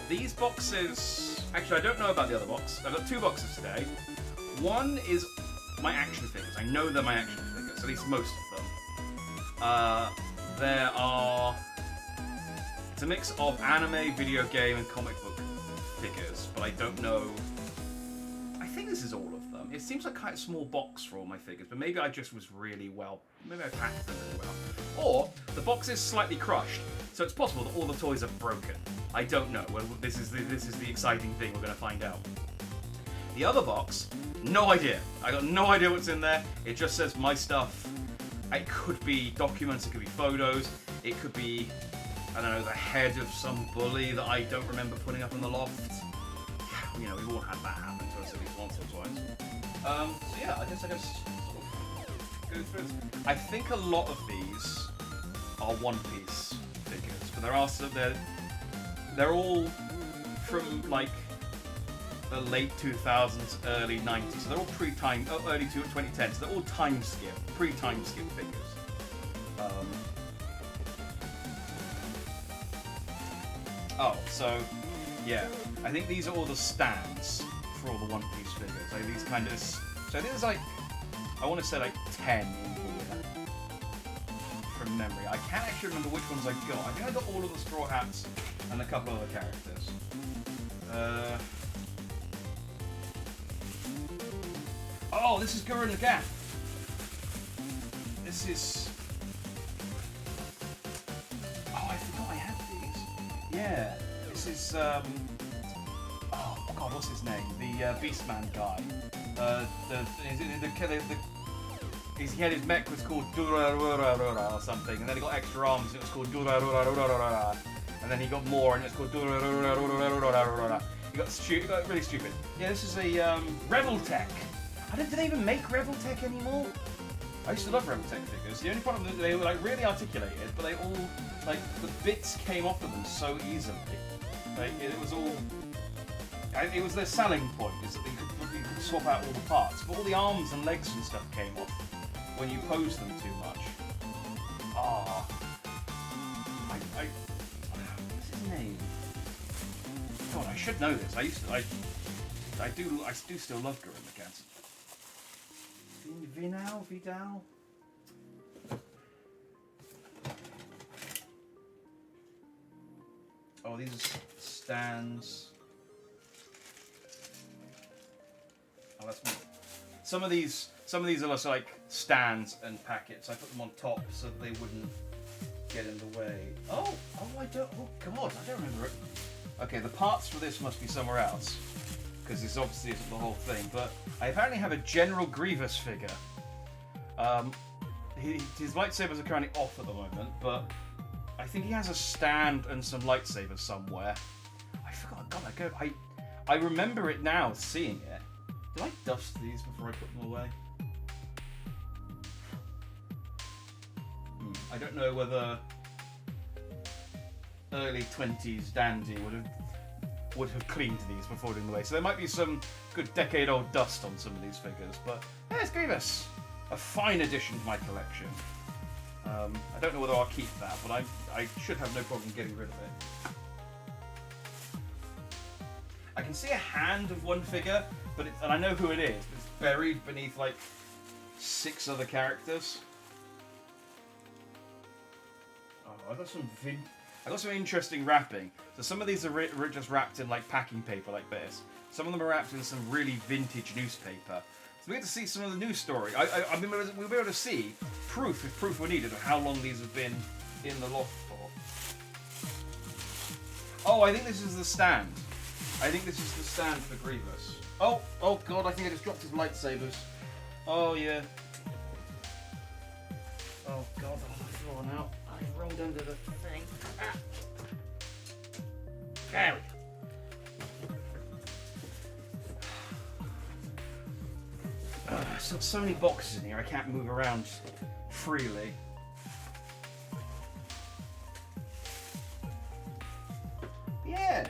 Speaker 1: These boxes, actually I don't know about the other box. I've got two boxes today. One is my action figures. I know they're my action figures, at least most of them. There are, it's a mix of anime, video game, and comic book figures, but I don't know. I think this is all of them. It seems like quite a small box for all my figures, but maybe I just was really well, maybe I packed them really well. Or the box is slightly crushed, so it's possible that all the toys are broken. I don't know. Well, this is the exciting thing. We're going to find out. The other box, no idea. I got no idea what's in there. It just says my stuff. It could be documents, it could be photos, it could be, I don't know, the head of some bully that I don't remember putting up in the loft. Yeah, you know, we've all had that happen to us at least once or twice. So yeah, I guess go through this. I think a lot of these are One Piece figures, but there are some. They're all from like the late 2000s, early 90s. So they're all pre-time, early 2010s. So they're all time skip, pre-time skip figures. Oh, so yeah, I think these are all the stands for all the One Piece figures. Like these kind of. So I think there's like, I want to say like 10 in here from memory. I can't actually remember which ones I got. I think I got all of the Straw Hats and a couple other characters. Oh, this is Gurren Lagann. This is. Oh, I forgot I had these. Yeah, this is. Oh God, what's his name? The Beastman guy. He had his mech was called Durarurarura or something, and then he got extra arms and it was called Durarurarura, and then he got more and it's called Durarurarura. He got really stupid. Yeah, this is a Reveltech. Do they even make Reveltech anymore? I used to love Reveltech figures. The only problem is they were like really articulated, but they all like the bits came off of them so easily. Like it was all. It was their selling point, is that you could swap out all the parts, but all the arms and legs and stuff came off when you posed them too much. Ah, what's his name? God, I should know this. I do still love Gurren Lagann. Vidal. Oh, these are stands. Oh, that's more. Some of these are just like stands and packets. I put them on top so that they wouldn't get in the way. Oh, I don't. Oh God, I don't remember it. Okay, the parts for this must be somewhere else because this obviously isn't the whole thing. But I apparently have a General Grievous figure. His lightsabers are currently off at the moment, but I think he has a stand and some lightsabers somewhere. I forgot. God, I remember it now, seeing it. Did I dust these before I put them away? I don't know whether early 20s Dandy would have cleaned these before putting them away. So there might be some good decade-old dust on some of these figures. But there's Grievous, a fine addition to my collection. I don't know whether I'll keep that, but I should have no problem getting rid of it. I can see a hand of one figure, and I know who it is, but it's buried beneath like 6 other characters. Oh, I got some interesting wrapping. So some of these are just wrapped in like packing paper like this. Some of them are wrapped in some really vintage newspaper. So we get to see some of the news story. I mean, we'll be able to see proof, if proof were needed, of how long these have been in the loft for. Oh, I think this is the stand. I think this is the stand for Grievous. Oh God, I think I just dropped his lightsabers. Oh yeah. Oh God, I've fallen out. I rolled under the thing. Ah. There we go. So many boxes in here, I can't move around freely. Yeah!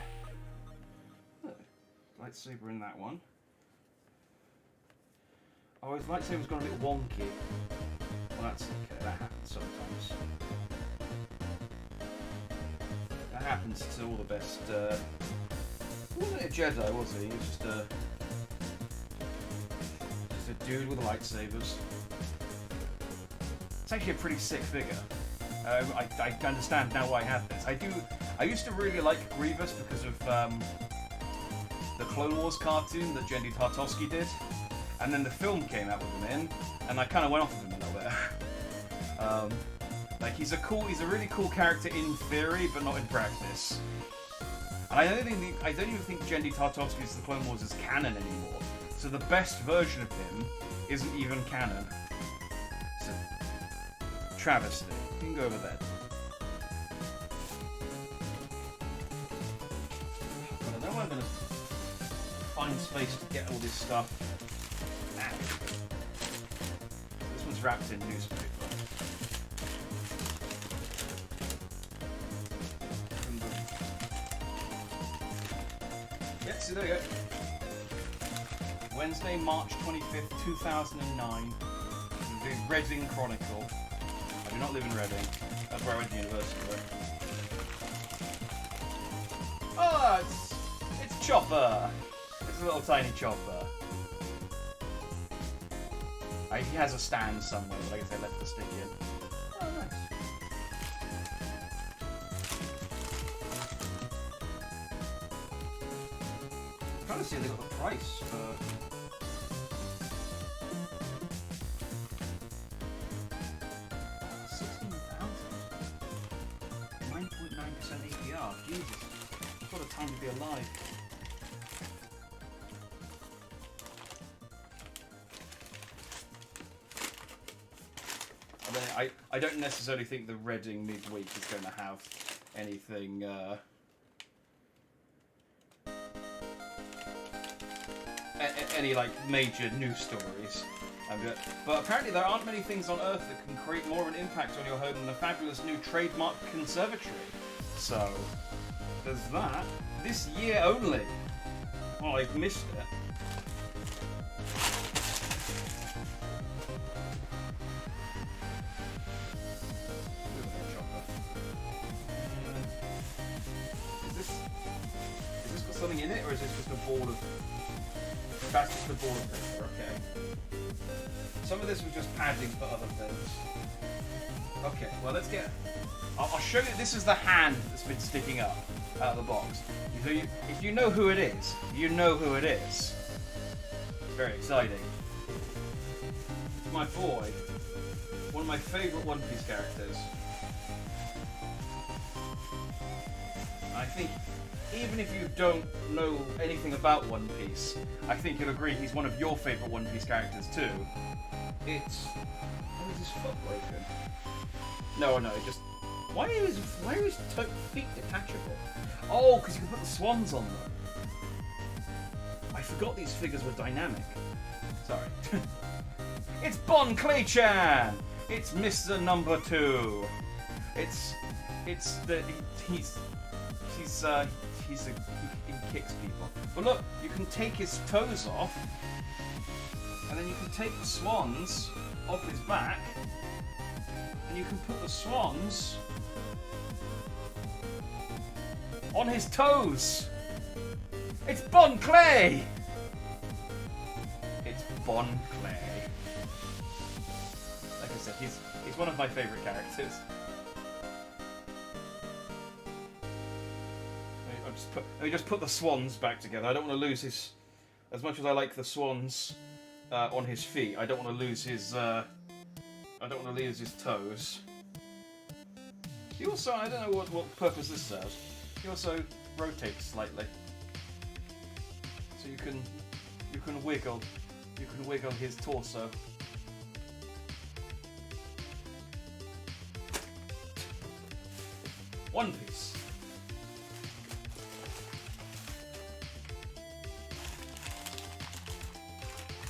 Speaker 1: Look, lightsaber in that one. Oh, his lightsaber's gone a bit wonky. Well, that's okay, that happens sometimes. That happens to all the best. He wasn't a Jedi, was he? He was just a dude with lightsabers. It's actually a pretty sick figure. I understand now why I have this. I used to really like Grievous because of the Clone Wars cartoon that Jendy Tartovsky did, and then the film came out with him in, and I kind of went off of him a little bit. Like he's a really cool character in theory, but not in practice. And I don't even think Jendy Tartovsky's The Clone Wars is canon anymore. So the best version of him isn't even canon. It's a travesty. You can go over there. I don't know where I'm going to find space to get all this stuff. This one's wrapped in newspaper. Yeah, see, there you go. Wednesday, March 25th, 2009. The Reading Chronicle. I do not live in Reading. That's where I went to university, though. Oh, it's Chopper! It's a little tiny Chopper. He has a stand somewhere, but I guess they left the stick in. Oh, nice. I'm trying to see if they got the price for... APR. Jesus. What a time to be alive. I don't necessarily think the Reading midweek is going to have anything any like major news stories. But apparently there aren't many things on Earth that can create more of an impact on your home than a fabulous new trademark conservatory. So, there's that. This year only. Well, I've missed it. Is this got something in it, or is this just a ball of... That's just a ball of paper, okay. Some of this was just padding for other things. Okay, well let's get... I'll show you, this is the hand that's been sticking up out of the box. So if you know who it is, you know who it is. It's very exciting. It's my boy. One of my favourite One Piece characters. I think, even if you don't know anything about One Piece, I think you'll agree he's one of your favourite One Piece characters too. It's... Oh, is his foot broken? No, just... Why are his feet detachable? Oh, because you can put the swans on them. I forgot these figures were dynamic. Sorry. It's Bon Clay-chan! It's Mr. Number 2. He kicks people. But look, you can take his toes off, and then you can take the swans off his back, and you can put the swans on his toes. It's Bon Clay! It's Bon Clay. Like I said, he's one of my favourite characters. Let me just put the swans back together. I don't want to lose his... As much as I like the swans on his feet, I don't want to lose his... I don't want to lose his toes. He also... I don't know what purpose this serves. He also rotates slightly. So you can wiggle his torso. One Piece.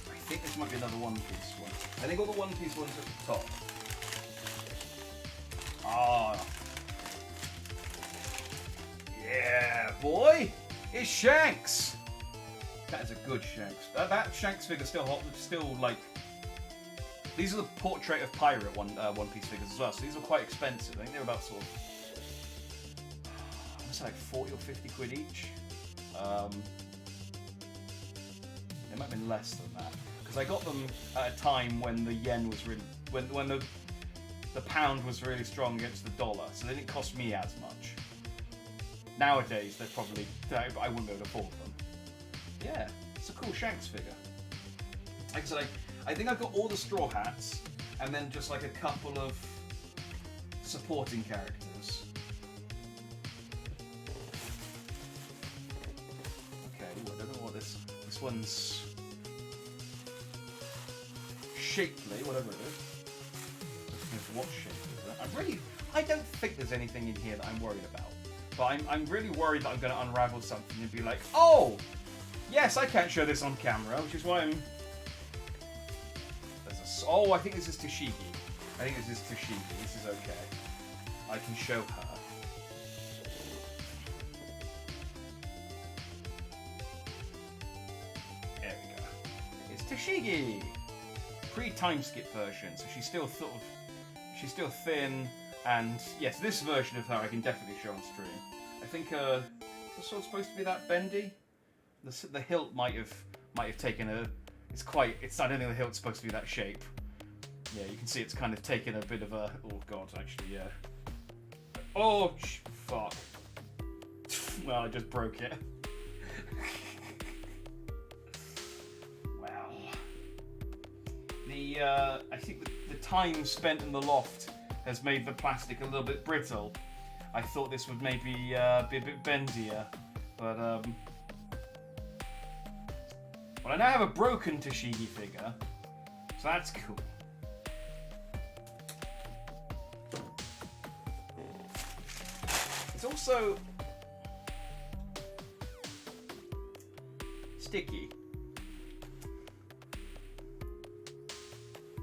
Speaker 1: I think this might be another One Piece one. I think all the One Piece ones at the top. Ah. Yeah, boy! It's Shanks! That is a good Shanks. That Shanks figure still like... These are the portrait of pirate One Piece figures as well, so these are quite expensive. I think they're about sort of... I want to say like 40 or 50 quid each. They might have been less than that. Because I got them at a time when the yen was really... When the pound was really strong against the dollar, so they didn't cost me as much. Nowadays, they're probably... I wouldn't be able to afford them. Yeah, it's a cool Shanks figure. Like I said, I think I've got all the Straw Hats, and then just like a couple of supporting characters. Okay, I don't know what this one's... Shapely, whatever it is. What shape is that? I don't think there's anything in here that I'm worried about. But I'm really worried that I'm going to unravel something and be like, oh! Yes, I can't show this on camera, which is why I'm... There's a else? Oh, I think this is Toshigi. I think this is Toshigi. This is okay. I can show her. There we go. It's Toshigi! Pre-time skip version, so she's still sort of... She's still thin, and yes, this version of her I can definitely show on stream. I think the sword's supposed to be that bendy. The hilt might have taken a. I don't think the hilt's supposed to be that shape. Yeah, you can see it's kind of taken a bit of a. Oh god, actually, yeah. Oh fuck. Well, I just broke it. Wow. I think the time spent in the loft has made the plastic a little bit brittle. I thought this would maybe be a bit bendier, but well, I now have a broken Toshigi figure, so that's cool. It's also sticky.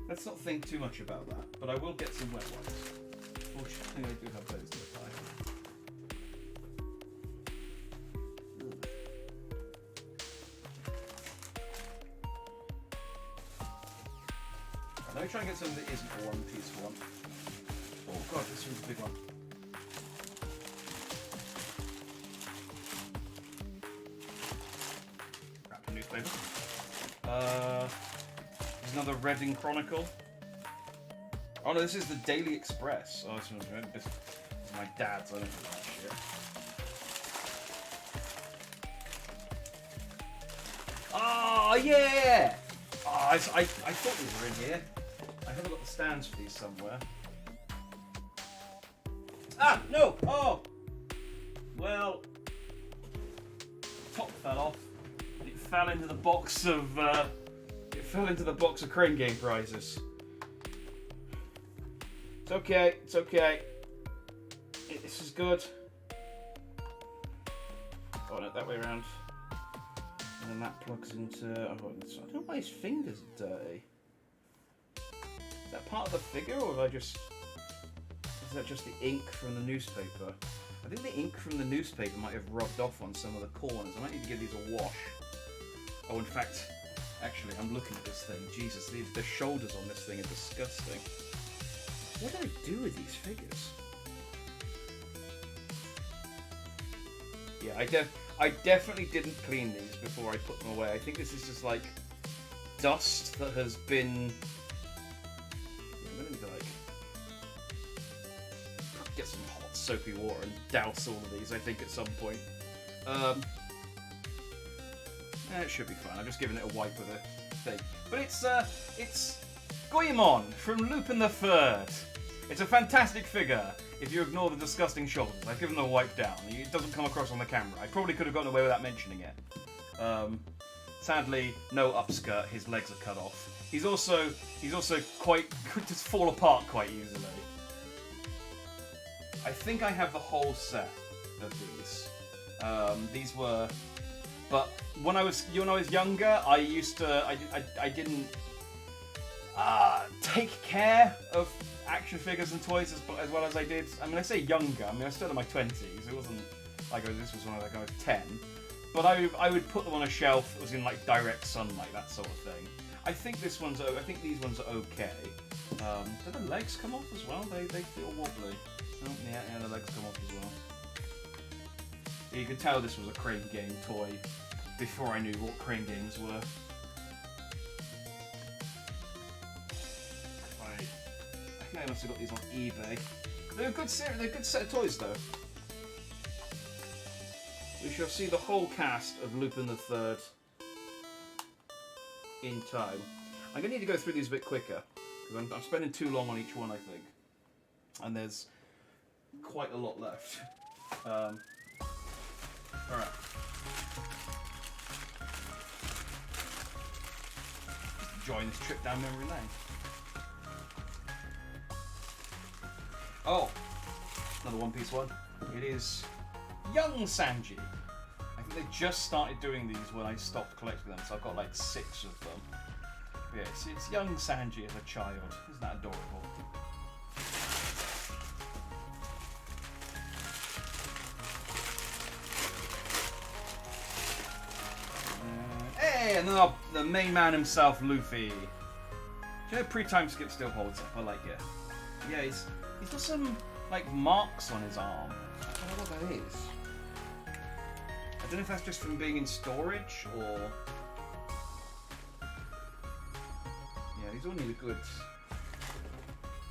Speaker 1: Let's not think too much about that, but I will get some wet wipes. Fortunately, I do have those nearby. Let me try and get something that isn't a one-piece one. Oh god, this one's a big one. Wrapped in newspaper. There's another Reading Chronicle. Oh no, this is the Daily Express. Oh, this is my dad's. I don't know that shit. Oh yeah! Oh, I thought these were in here. I haven't got the stands for these somewhere. Ah, no! Oh! Well, top fell off. It fell into the box of Crane Game prizes. It's okay. It's okay. This is good. Oh no, that way around. And then that plugs into. Oh, I don't know why his fingers are dirty. Is that part of the figure, or is that just the ink from the newspaper? I think the ink from the newspaper might have rubbed off on some of the corners. I might need to give these a wash. Oh, in fact, actually, I'm looking at this thing. Jesus, the shoulders on this thing are disgusting. What do I do with these figures? Yeah, I definitely didn't clean these before I put them away. I think this is just like dust that has been. I'm gonna need to like get some hot soapy water and douse all of these. I think at some point. It should be fine. I'm just giving it a wipe with a thing. But it's Goemon from Lupin the Third. It's a fantastic figure. If you ignore the disgusting shoulders, I've given them a wipe down. It doesn't come across on the camera. I probably could have gotten away without mentioning it. Sadly, no upskirt. His legs are cut off. He's also quite just fall apart quite easily. I think I have the whole set of these. These were, but when I was younger, I didn't take care of action figures and toys as well as I did. I mean, I say younger. I mean, I was still in my 20s. It wasn't like this was when I was 10. But I would put them on a shelf that was in like direct sunlight, that sort of thing. I think these ones are okay. Do the legs come off as well? They feel wobbly. Oh, yeah, the legs come off as well. You could tell this was a Crane Game toy before I knew what Crane Games were. I think I must have got these on eBay. They're a good set of toys though. We shall see the whole cast of Lupin the Third in time. I'm going to need to go through these a bit quicker, because I'm spending too long on each one, I think. And there's quite a lot left. Alright. Join this trip down memory lane. Oh, another One Piece one. It is Young Sanji. I think they just started doing these when I stopped collecting them, so I've got like 6 of them. Yeah, it's young Sanji as a child. Isn't that adorable? Hey, and then the main man himself, Luffy. You know, pre-time skip still holds up. I like it. Yeah, he's got some like marks on his arm. I don't know what that is. I don't know if that's just from being in storage or. Yeah, these all need a good.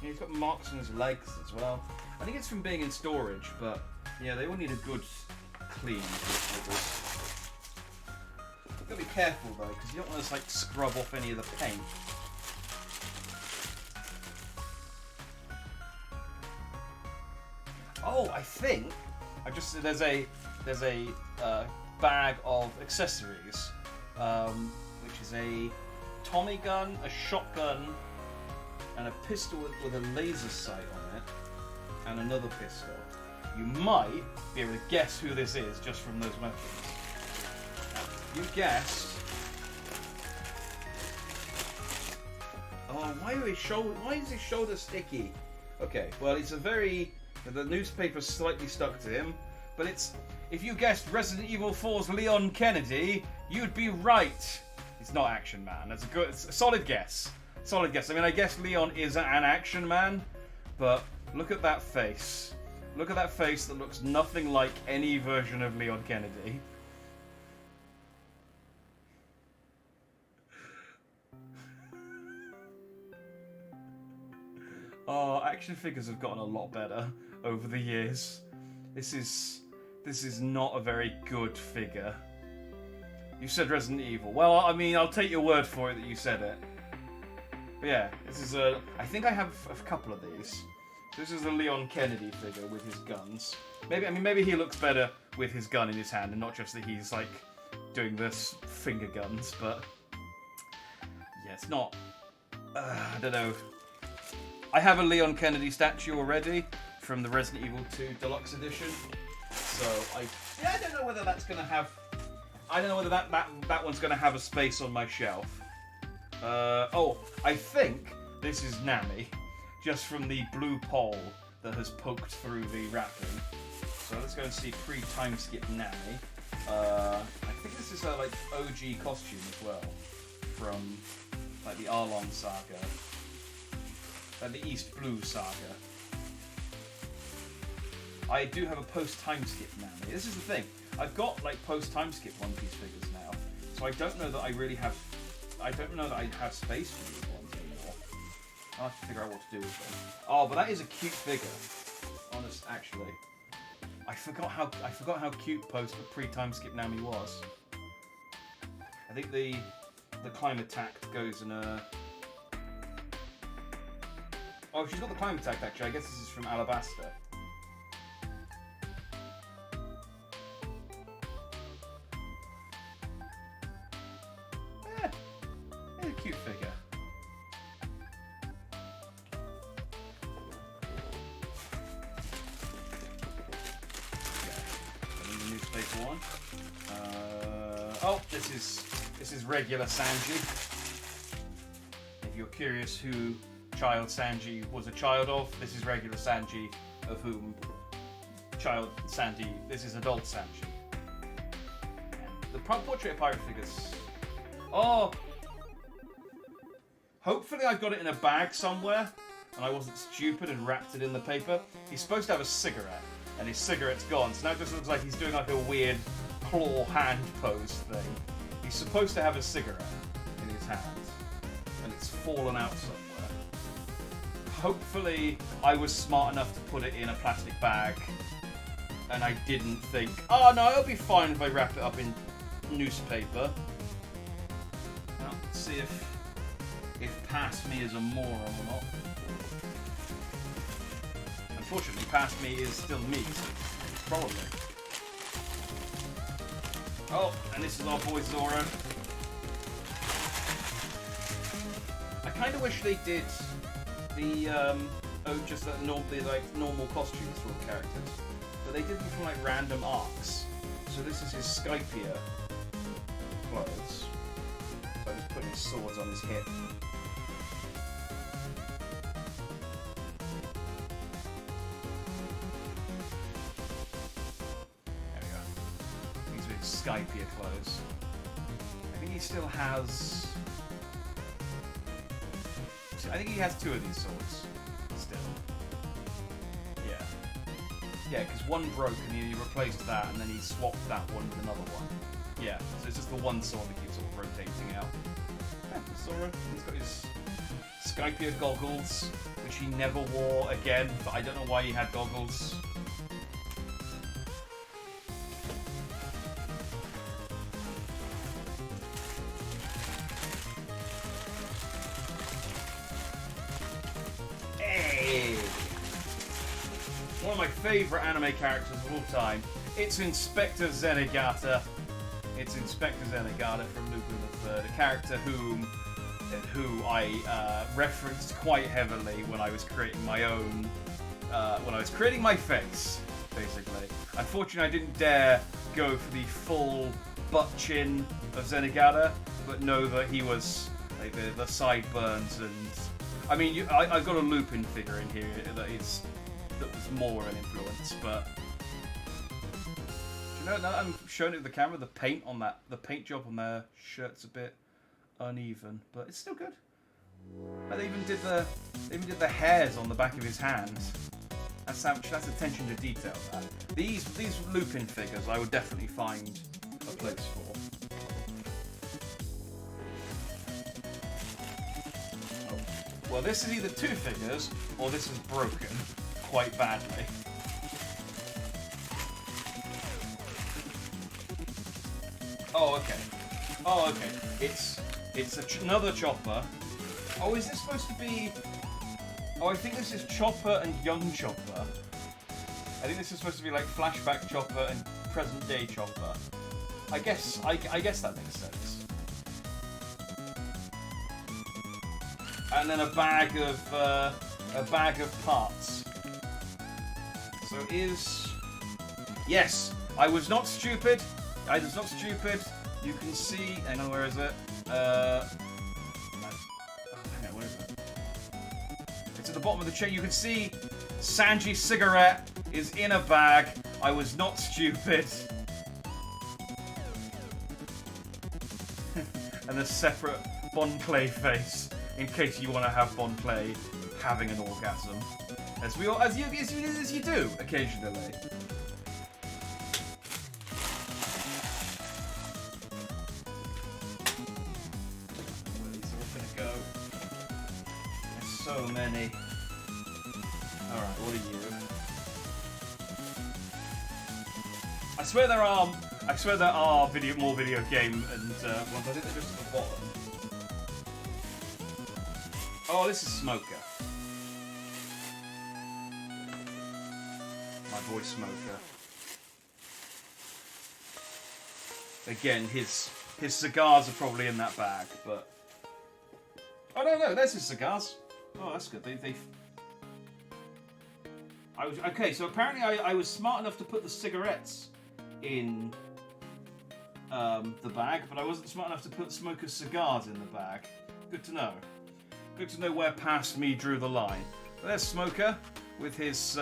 Speaker 1: Yeah, he's got marks on his legs as well. I think it's from being in storage, but yeah, they all need a good clean. You've got to be careful though, because you don't want to like scrub off any of the paint. Oh, I think there's a bag of accessories, which is a Tommy gun, a shotgun, and a pistol with a laser sight on it, and another pistol. You might be able to guess who this is just from those weapons. You guessed. Oh, why is his shoulder sticky? Okay, well, it's a very. The newspaper's slightly stuck to him, but if you guessed Resident Evil 4's Leon Kennedy, you'd be right. It's not Action Man. It's a solid guess. Solid guess. I mean, I guess Leon is an Action Man, but look at that face. Look at that face that looks nothing like any version of Leon Kennedy. Oh, action figures have gotten a lot better over the years. This is not a very good figure. You said Resident Evil. Well, I mean, I'll take your word for it that you said it. But yeah, this is I think I have a couple of these. This is the Leon Kennedy figure with his guns. Maybe he looks better with his gun in his hand and not just that he's like doing this finger guns. But yeah, it's not. I don't know. I have a Leon Kennedy statue already from the Resident Evil 2 Deluxe Edition. So I don't know whether that's gonna have. I don't know whether that one's gonna have a space on my shelf. I think this is Nami, just from the blue pole that has poked through the wrapping. So let's go and see pre-time skip Nami. I think this is her like OG costume as well, from like the Arlong saga, like the East Blue saga. I do have a post-time skip Nami. This is the thing. I've got like post-time skip One Piece figures now, so I don't know that I really have. I don't know that I have space for these ones anymore. I'll have to figure out what to do with them. Oh, but that is a cute figure. Honest, actually, I forgot how cute pre-time skip Nami was. I think the climb attack goes in a. Oh, she's got the climb attack actually. I guess this is from Alabasta. Cute figure. Okay. The newspaper one. Oh, this is regular Sanji. If you're curious who child Sanji was a child of, this is regular Sanji, of whom child Sanji. This is adult Sanji. And the portrait of pirate figures. Oh. Hopefully I got it in a bag somewhere, and I wasn't stupid and wrapped it in the paper. He's supposed to have a cigarette, and his cigarette's gone, so now it just looks like he's doing like a weird claw hand pose thing. He's supposed to have a cigarette in his hand, and it's fallen out somewhere. Hopefully I was smart enough to put it in a plastic bag, and I didn't think, oh no, it'll be fine if I wrap it up in newspaper. Well, let's see if past me is a moron or not. Unfortunately, past me is still me, so probably. Oh, and this is our boy Zoro. I kind of wish they did the just that normal costumes for all the characters, but they did them from like random arcs. So this is his Skypiea clothes. So I just put his sword's on his hip. There we go. These are his Skypier clothes. I think he still has... I think he has 2 of these swords. Still. Yeah. Yeah, because one broke and he replaced that and then he swapped that one with another one. Yeah, so it's just the one sword that keeps sort of rotating out. Yeah, Sora. He's got his Skypier goggles, which he never wore again, but I don't know why he had goggles. Hey! One of my favourite anime characters of all time. It's Inspector Zenigata. It's Inspector Zenigata from Lupin the Third, a character who I referenced quite heavily when I was creating my own, when I was creating my face, basically. Unfortunately, I didn't dare go for the full butt chin of Zenigata, but know that he was like the sideburns and. I mean, I've got a Lupin figure in here that was more an influence, but. No, I'm showing it to the camera. The paint job on their shirt's a bit uneven, but it's still good. They even did the hairs on the back of his hands. That's attention to detail. That these Lupin figures, I would definitely find a place for. Oh. Well, this is either 2 figures or this is broken quite badly. Oh, okay. Oh, okay. It's another Chopper. Oh, is this supposed to be... Oh, I think this is Chopper and young Chopper. I think this is supposed to be like flashback Chopper and present day Chopper. I guess that makes sense. And then a bag of parts. So yes, I was not stupid. I was not stupid. You can see. Hang on, where is it? Hang on, where is it? It's at the bottom of the chain. You can see Sanji's cigarette is in a bag. I was not stupid. And a separate Bon Clay face in case you want to have Bon Clay having an orgasm, as you do occasionally. So many. Alright, what are you? I swear there are more video game and ones. I think they're just at the bottom. Oh, this is Smoker. My boy Smoker. Again, his cigars are probably in that bag, but oh no, there's his cigars. Oh, that's good. So apparently I was smart enough to put the cigarettes in the bag, but I wasn't smart enough to put Smoker's cigars in the bag. Good to know. Good to know where past me drew the line. But there's Smoker with his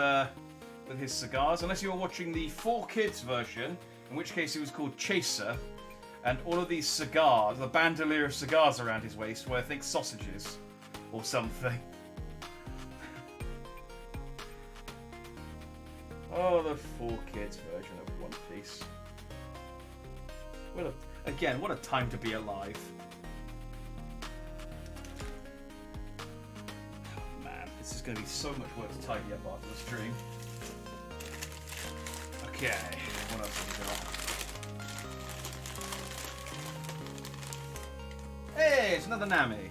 Speaker 1: cigars. Unless you were watching the 4Kids version, in which case it was called Chaser, and all of these cigars, the bandolier of cigars around his waist, were I think sausages. Or something. Oh, the 4Kids version of One Piece. What a time to be alive. Oh, man, this is going to be so much work to tidy up after the stream. Okay, what else have we got? Hey, it's another Nami.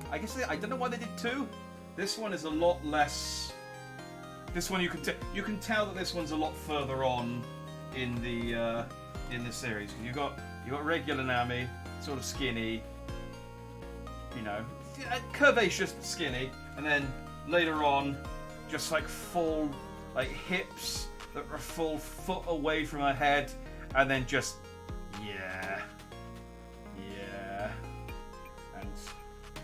Speaker 1: I don't know why they did 2. This one is a lot less. This one you can tell that this one's a lot further on in the series. You got regular Nami, sort of skinny, you know, curvaceous but skinny, and then later on, just like full like hips that are a full foot away from her head, and then just yeah.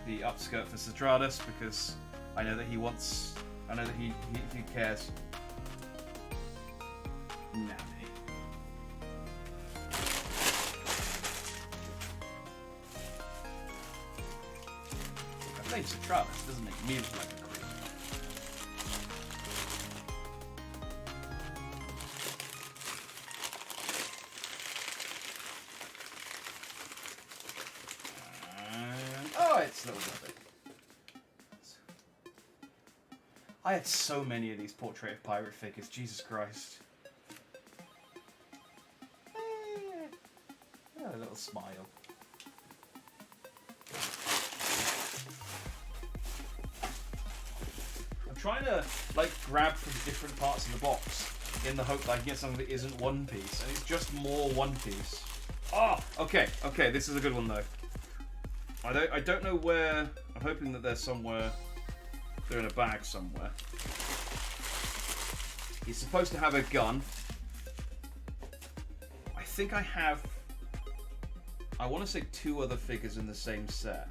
Speaker 1: the upskirt for Citratus because I know that he wants. I know that he cares. Nami. I've named Citratus, doesn't make me look like a creep. Oh, it's little rabbit. I had so many of these Portrait of Pirate figures, Jesus Christ. A little smile. I'm trying to, like, grab from different parts of the box in the hope that I can get something that isn't One Piece, and it's just more One Piece. Oh, okay, this is a good one, though. I don't know where. I'm hoping that they're somewhere. They're in a bag somewhere. He's supposed to have a gun. I think I have. I want to say 2 other figures in the same set.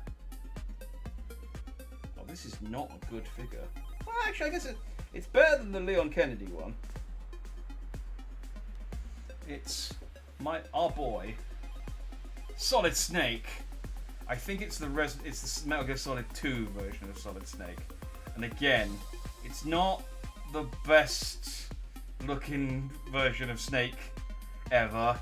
Speaker 1: Oh, this is not a good figure. Well, actually, I guess it's better than the Leon Kennedy one. It's our boy, Solid Snake. I think it's the Metal Gear Solid 2 version of Solid Snake. And again, it's not the best looking version of Snake ever.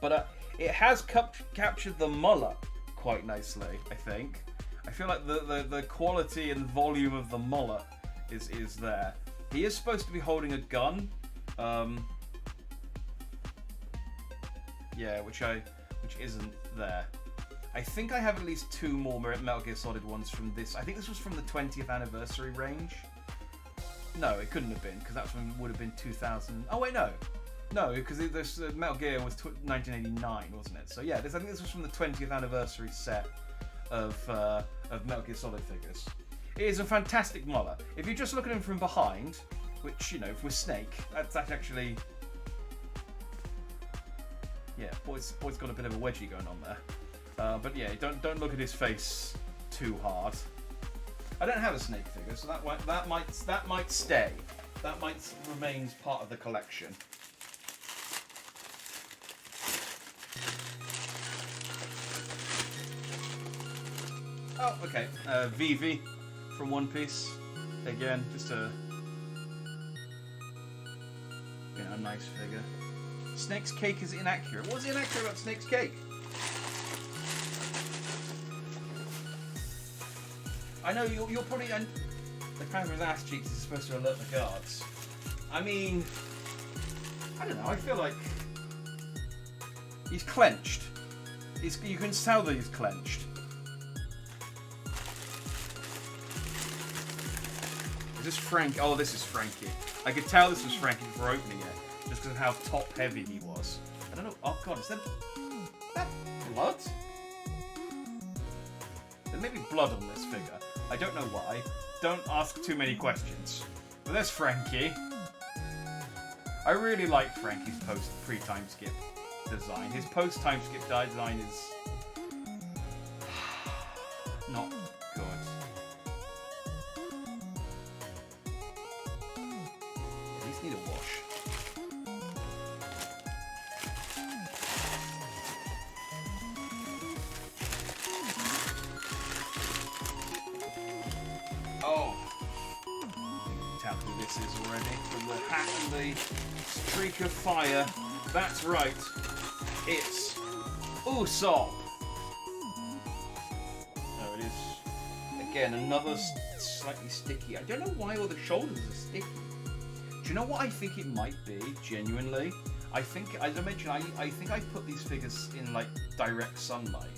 Speaker 1: But it has captured the mullet quite nicely, I think. I feel like the quality and volume of the mullet is there. He is supposed to be holding a gun. Yeah, which isn't there. I think I have at least 2 more Metal Gear Solid ones from this. I think this was from the 20th anniversary range. No, it couldn't have been, because that would have been 2000. Oh wait, no, because this Metal Gear was 1989, wasn't it? So yeah, I think this was from the 20th anniversary set of Metal Gear Solid figures. It is a fantastic mullet. If you just look at him from behind, which with Snake, that's actually. Yeah, boy's got a bit of a wedgie going on there. But yeah, don't look at his face too hard. I don't have a Snake figure, so that might stay. That might remain part of the collection. Oh, okay. Vivi from One Piece. Again, just a nice figure. Snake's cake is inaccurate. What's inaccurate about Snake's cake? I know you're probably. And the crack of his ass cheeks is supposed to alert the guards. I mean, I don't know. I feel like he's clenched. You can tell that he's clenched. Is this Frank? Oh, this is Frankie. I could tell this was Frankie before opening it, just because of how top heavy he was. I don't know. Oh God, is that blood? There may be blood on this figure. I don't know why. Don't ask too many questions. But there's Frankie. I really like Frankie's pre-time skip design. His post-time skip design is not good. These need a wash. Oh, tell who this is already from the hat and the streak of fire. That's right, it's Usopp. Oh, it is again another slightly sticky. I don't know why all the shoulders are sticky. Do you know what I think it might be? Genuinely, I think, as I mentioned, I think I put these figures in like direct sunlight,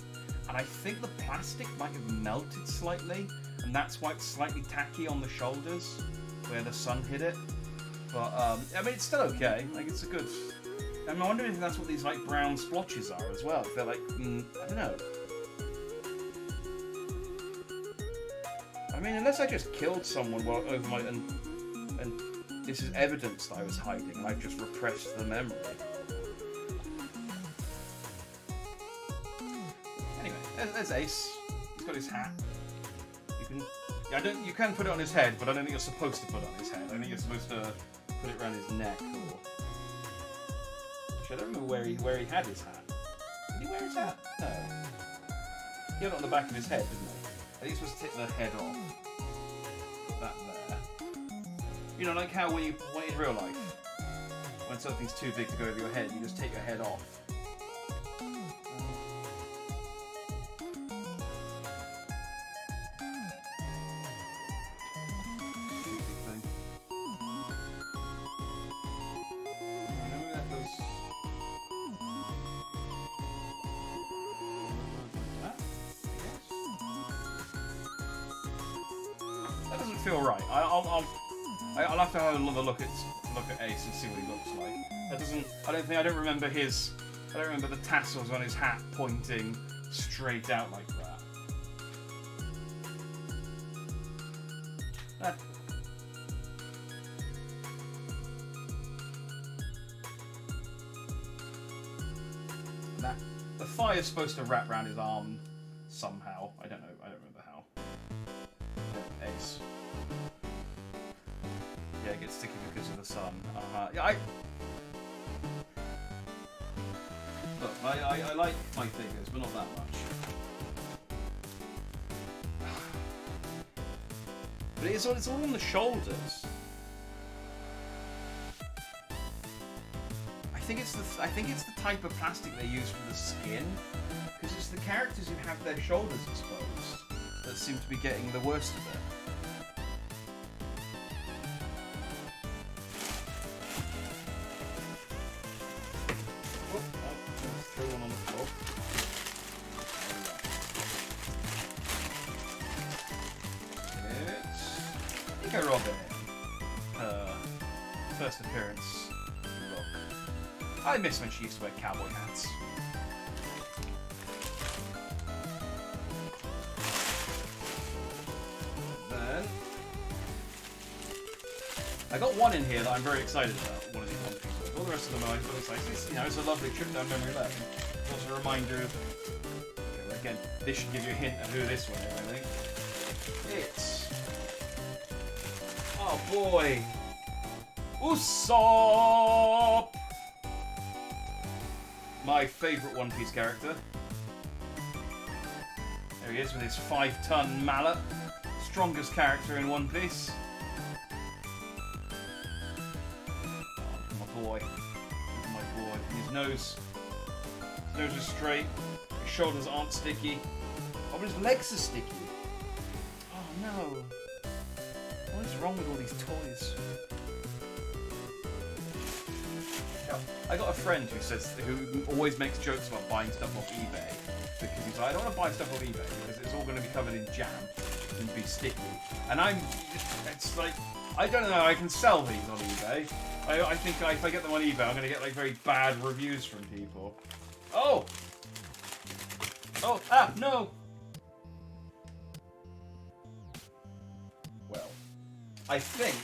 Speaker 1: and I think the plastic might have melted slightly. And that's why it's slightly tacky on the shoulders, where the sun hit it. But, I mean, it's still okay. Like, it's a good. I'm wondering if that's what these, like, brown splotches are as well. If they're like, I don't know. I mean, unless I just killed someone over my. And this is evidence that I was hiding, and I've just repressed the memory. Anyway, there's Ace. He's got his hat. You can, yeah, you can put it on his head, but I don't think you're supposed to put it on his head. I think you're supposed to put it around his neck. Or... Actually, I don't remember where he had his hat. Did he wear his hat? No. He had it on the back of his head, didn't he? I think he's supposed to take the head off. That there. You know, like how when in real life, when something's too big to go over your head, you just take your head off. That doesn't feel right. I'll have to have another look at Ace and see what he looks like. That doesn't. I don't remember the tassels on his hat pointing straight out like that. The fire's supposed to wrap around his arm somehow. I don't know. I don't remember how. Ace. Yeah, it gets sticky because of the sun. Yeah, look, I like my figures, but not that much. But it's all on the shoulders. I think it's the type of plastic they use for the skin, because it's the characters who have their shoulders exposed that seem to be getting the worst of it. Throw one on the floor. I think I robbed it. First appearance. Look. I miss when she used to wear cowboy hats. Then I got one in here that I'm very excited about. One of these One Pieces. All the rest of them are like, it's a lovely trip down memory lane. It's also a reminder of. Okay, well, again, this should give you a hint of who this one is. I think it's. Oh boy. Usopp! My favourite One Piece character. There he is with his 5-ton mallet. Strongest character in One Piece. Oh, my boy. My boy. His nose is straight. His shoulders aren't sticky. Oh, but his legs are sticky. Oh no. What is wrong with all these toys? I got a friend who always makes jokes about buying stuff off eBay, because he's like, I don't want to buy stuff off eBay because it's all going to be covered in jam and be sticky. And it's like, I don't know, I can sell these on eBay. I think if I get them on eBay, I'm going to get like very bad reviews from people. Oh! Oh, no! Well, I think,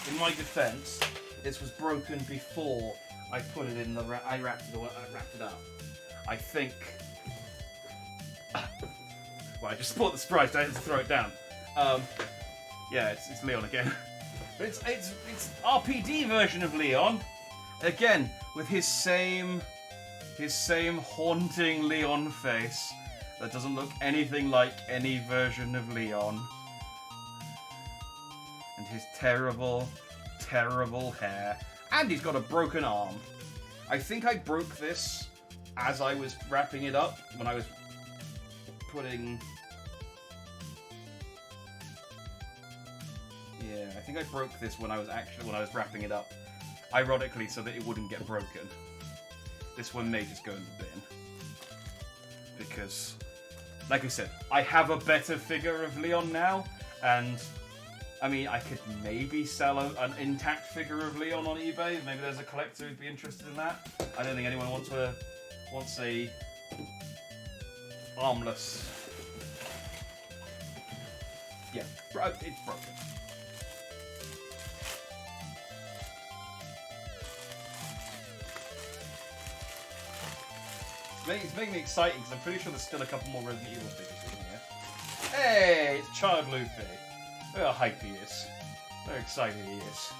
Speaker 1: in my defense, this was broken before I put it in I wrapped it up. I think. Well, I just bought the Sprite. I had to throw it down. Yeah, it's Leon again. But it's RPD version of Leon, again with his same haunting Leon face that doesn't look anything like any version of Leon, and his terrible hair. And he's got a broken arm. I think I broke this as I was wrapping it up, when I was putting... Yeah, I think I broke this when I was wrapping it up. Ironically, so that it wouldn't get broken. This one may just go in the bin. Because, like I said, I have a better figure of Leon now, and... I mean, I could maybe sell an intact figure of Leon on eBay. Maybe there's a collector who'd be interested in that. I don't think anyone wants a armless. Yeah, it's broken. It's making me exciting because I'm pretty sure there's still a couple more Resident Evil figures in here. child Luffy. Look how hype he is. Look how excited he is.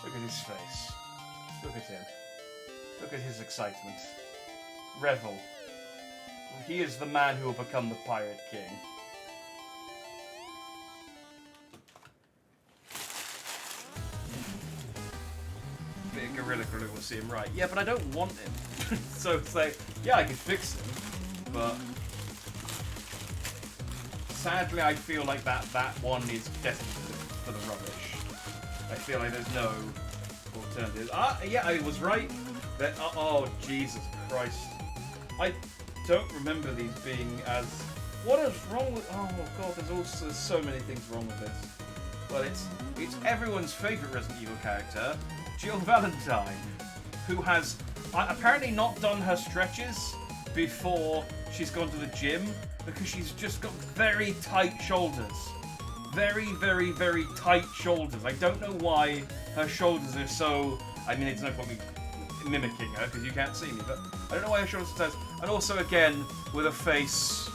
Speaker 1: Look at his face. Look at him. Look at his excitement. Revel. He is the man who will become the Pirate King. Bit of Gorilla Glue will see him right. Yeah, but I don't want him. So it's like, yeah, I could fix him, but sadly I feel like that one is destined for the rubbish. I feel like there's no alternative. Yeah, I was right. That oh, Jesus Christ. I don't remember these being as... What is wrong with... Oh, God, there's so many things wrong with this. Well, it's everyone's favourite Resident Evil character, Jill Valentine, who has apparently not done her stretches before she's gone to the gym, because she's just got very tight shoulders. Very, very, very tight shoulders. I don't know why her shoulders are so... I mean, it's no point me mimicking her, because you can't see me, but I don't know why her shoulders are so tight. And also, again, with a face...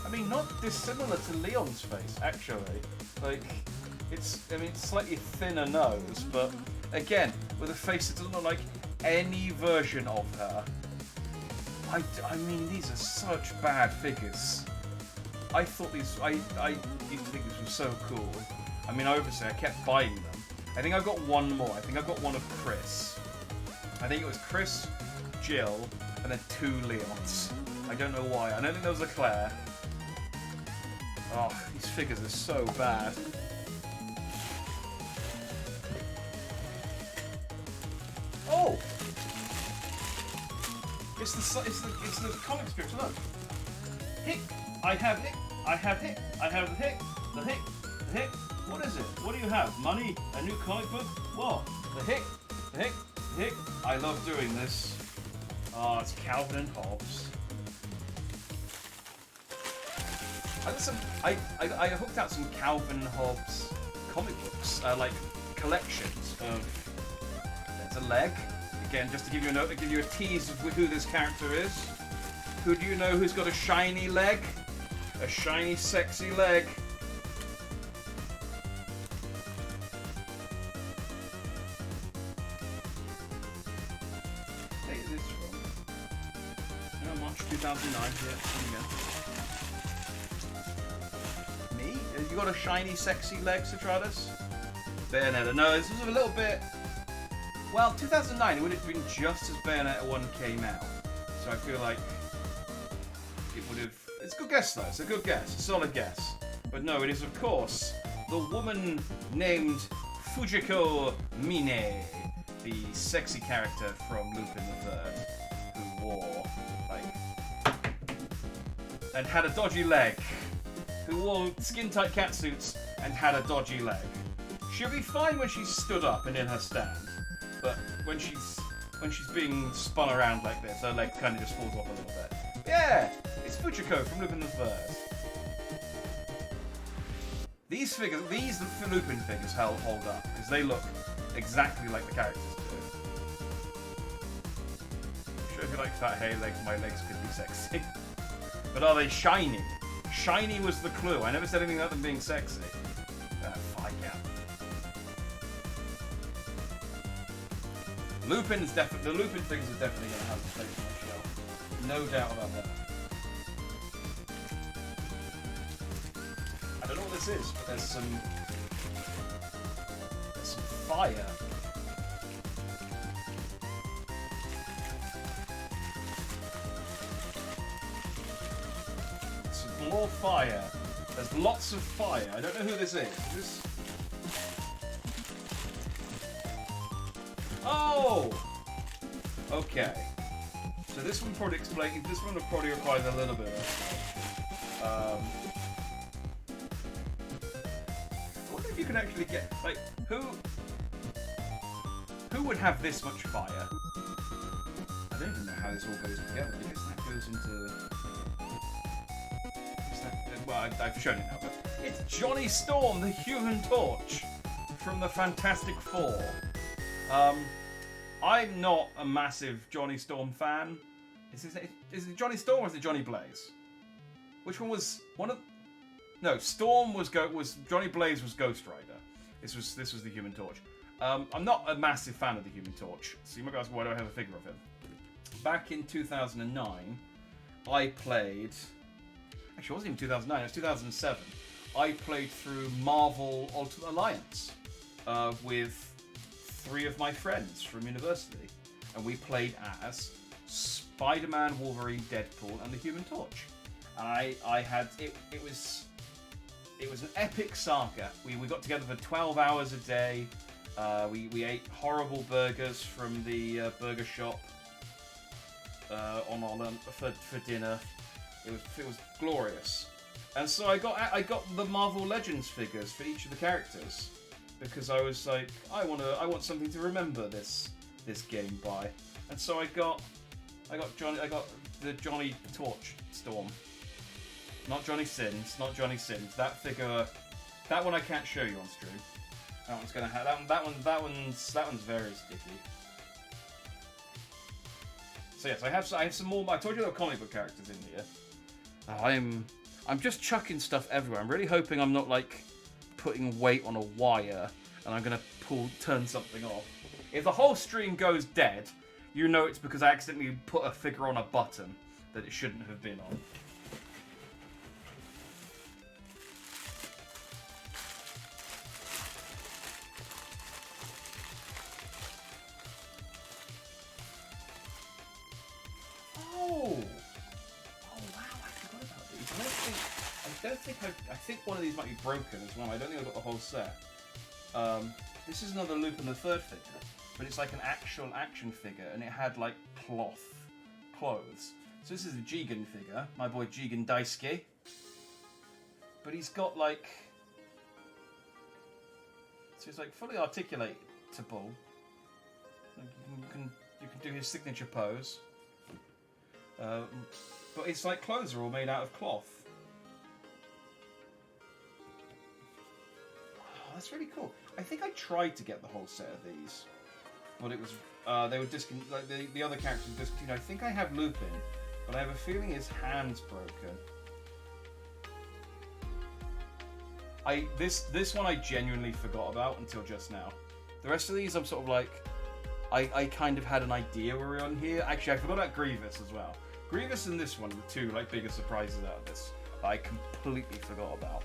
Speaker 1: I mean, not dissimilar to Leon's face, actually. Like, it's slightly thinner nose, but again, with a face that doesn't look like any version of her. I mean, these are such bad figures. I thought these... I used to think this was so cool. I mean, obviously, I kept buying them. I think I've got one more. I think I've got one of Chris. I think it was Chris, Jill, and then 2 Leons. I don't know why. I don't think there was a Claire. Oh, these figures are so bad. Oh! It's the comic strips, look. Hick! I have Hick! I have Hick! I have the Hick! The Hick! The Hick! What is it? What do you have? Money? A new comic book? What? The Hick! The Hick! The Hick! I love doing this. Oh, it's Calvin and Hobbes. I hooked out some Calvin and Hobbes comic books, like collections of... There's a leg. Again, just to give you a note, to give you a tease of who this character is. Who do you know who's got a shiny leg? A shiny, sexy leg. Hey, this from March 2009. Yeah, me? You got a shiny, sexy leg, Citratus? Bayonetta. No, this was a little bit... Well, 2009, it would have been just as Bayonetta 1 came out. So I feel like it would have... It's a good guess, though. It's a good guess. A solid guess. But no, it is, of course, the woman named Fujiko Mine, the sexy character from Lupin the Third, who wore, like... and had a dodgy leg. Who wore skin-tight catsuits and had a dodgy leg. She'll be fine when she's stood up and in her stand. But when she's being spun around like this, her leg kind of just falls off a little bit. Yeah, it's Fujiko from Lupin the Third. These figures, these Lupin figures hold up because they look exactly like the characters do. Sure, if you like fat hair legs, my legs could be sexy. But are they shiny? Shiny was the clue. I never said anything about them being sexy. Fine, yeah. The Lupin things are definitely going to have a place on my shelf. No doubt about that. I don't know what this is, but there's some fire. Some more fire. There's lots of fire. I don't know who this is. This... Oh! Okay. So this one probably explains. This one probably requires a little bit of. I wonder if you can actually get like who would have this much fire? I don't even know how this all goes together. I guess that goes into. Well, I've shown it now, but it's Johnny Storm, the Human Torch, from the Fantastic Four. I'm not a massive Johnny Storm fan. Is it Johnny Storm or is it Johnny Blaze? Which one was one of? No, Storm was Johnny Blaze was Ghost Rider. This was the Human Torch. I'm not a massive fan of the Human Torch, so you might ask why do I have a figure of him. Back in 2009, I played. Actually, it wasn't even 2009. It was 2007. I played through Marvel Ultimate Alliance with 3 of my friends from university, and we played as Spider-Man, Wolverine, Deadpool, and the Human Torch. And I had it was an epic saga. We got together for 12 hours a day. We ate horrible burgers from the burger shop for dinner. It was glorious. And so I got the Marvel Legends figures for each of the characters because I was like, I want something to remember this game by. And so I got the Johnny Torch Storm. Not Johnny Sins. That figure, that one I can't show you on stream. That one's gonna have that one's very sticky. So yes, I have some more. I told you there were comic book characters in here. I'm just chucking stuff everywhere. I'm really hoping I'm not like putting weight on a wire and I'm gonna turn something off. If the whole stream goes dead, you know it's because I accidentally put a figure on a button that it shouldn't have been on. I think one of these might be broken as well. I don't think I've got the whole set. This is another Lupin the Third figure, but it's like an actual action figure, and it had like clothes. So this is a Jigen figure, my boy Jigen Daisuke. But he's got like, so he's like fully articulatable. Like you can do his signature pose. But it's like clothes are all made out of cloth. That's really cool. I think I tried to get the whole set of these, but it was they were discontinued. Like the other characters were discontinued. I think I have Lupin, but I have a feeling his hand's broken. This one I genuinely forgot about until just now. The rest of these I'm sort of like I kind of had an idea we were on here. Actually, I forgot about Grievous as well. Grievous and this one are the two like biggest surprises out of this that I completely forgot about.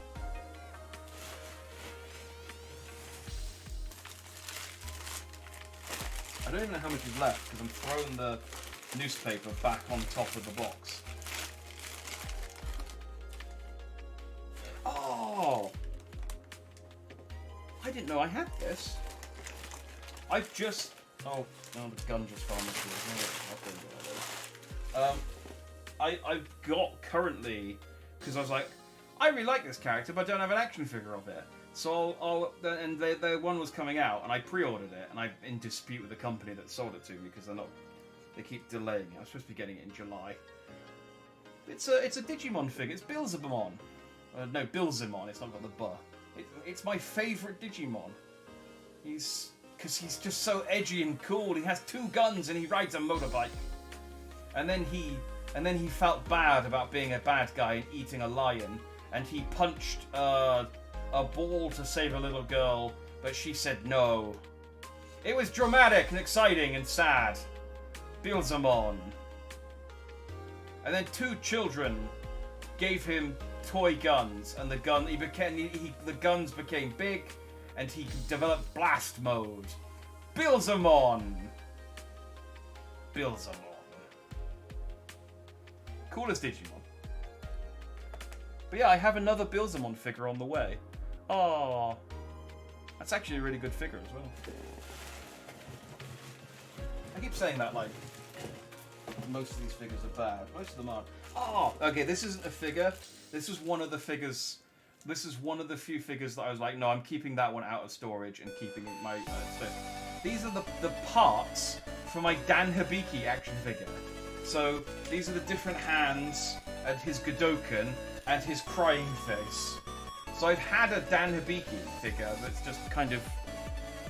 Speaker 1: I don't even know how much is left because I'm throwing the newspaper back on top of the box. Oh! I didn't know I had this. I've just... Oh, no, the gun just fell on the floor. I've got currently... Because I was like, I really like this character, but I don't have an action figure of it. So and the one was coming out, and I pre-ordered it, and I'm in dispute with the company that sold it to me because they keep delaying it. I'm supposed to be getting it in July. It's a Digimon figure. It's Billzamon. No, Billzamon. It's not got the buh. It's my favourite Digimon. Because he's just so edgy and cool. He has 2 guns and he rides a motorbike. And then he felt bad about being a bad guy and eating a lion, and he punched a ball to save a little girl, but she said no. It was dramatic and exciting and sad. Billzamon. And then 2 children gave him toy guns, and the guns became big, and he developed blast mode. Billzamon. Coolest Digimon. But yeah, I have another Billzamon figure on the way. Oh, that's actually a really good figure as well. I keep saying that like most of these figures are bad. Most of them aren't. Oh, okay, this isn't a figure. This is one of the figures. This is one of the few figures that I was like, no, I'm keeping that one out of storage and keeping my stuff. These are the parts for my Dan Hibiki action figure. So these are the different hands and his Godoken and his crying face. So I've had a Dan Hibiki figure that's just kind of,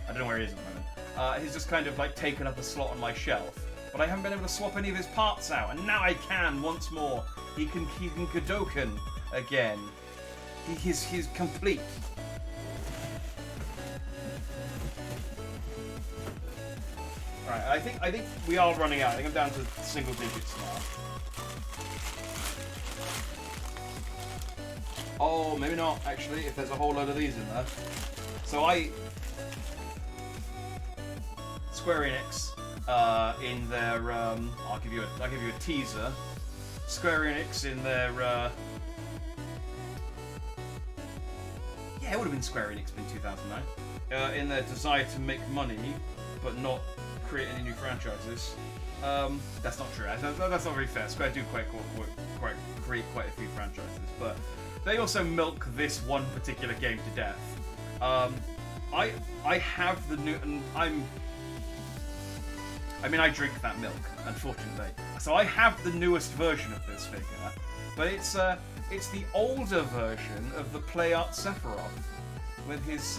Speaker 1: I don't know where he is at the moment. He's just kind of like taken up a slot on my shelf. But I haven't been able to swap any of his parts out, and now I can once more. He can Godoken again. He's complete. Right, I think we are running out. I think I'm down to single digits now. Oh, maybe not actually. If there's a whole load of these in there. So Square Enix, in their I'll give you a teaser. Square Enix in their yeah, it would have been Square Enix in 2009. In their desire to make money, but not create any new franchises. That's not true. That's not very fair. Square do create quite a few franchises, but they also milk this one particular game to death. I have the new, and I drink that milk, unfortunately. So I have the newest version of this figure, but it's the older version of the Play Art Sephiroth with his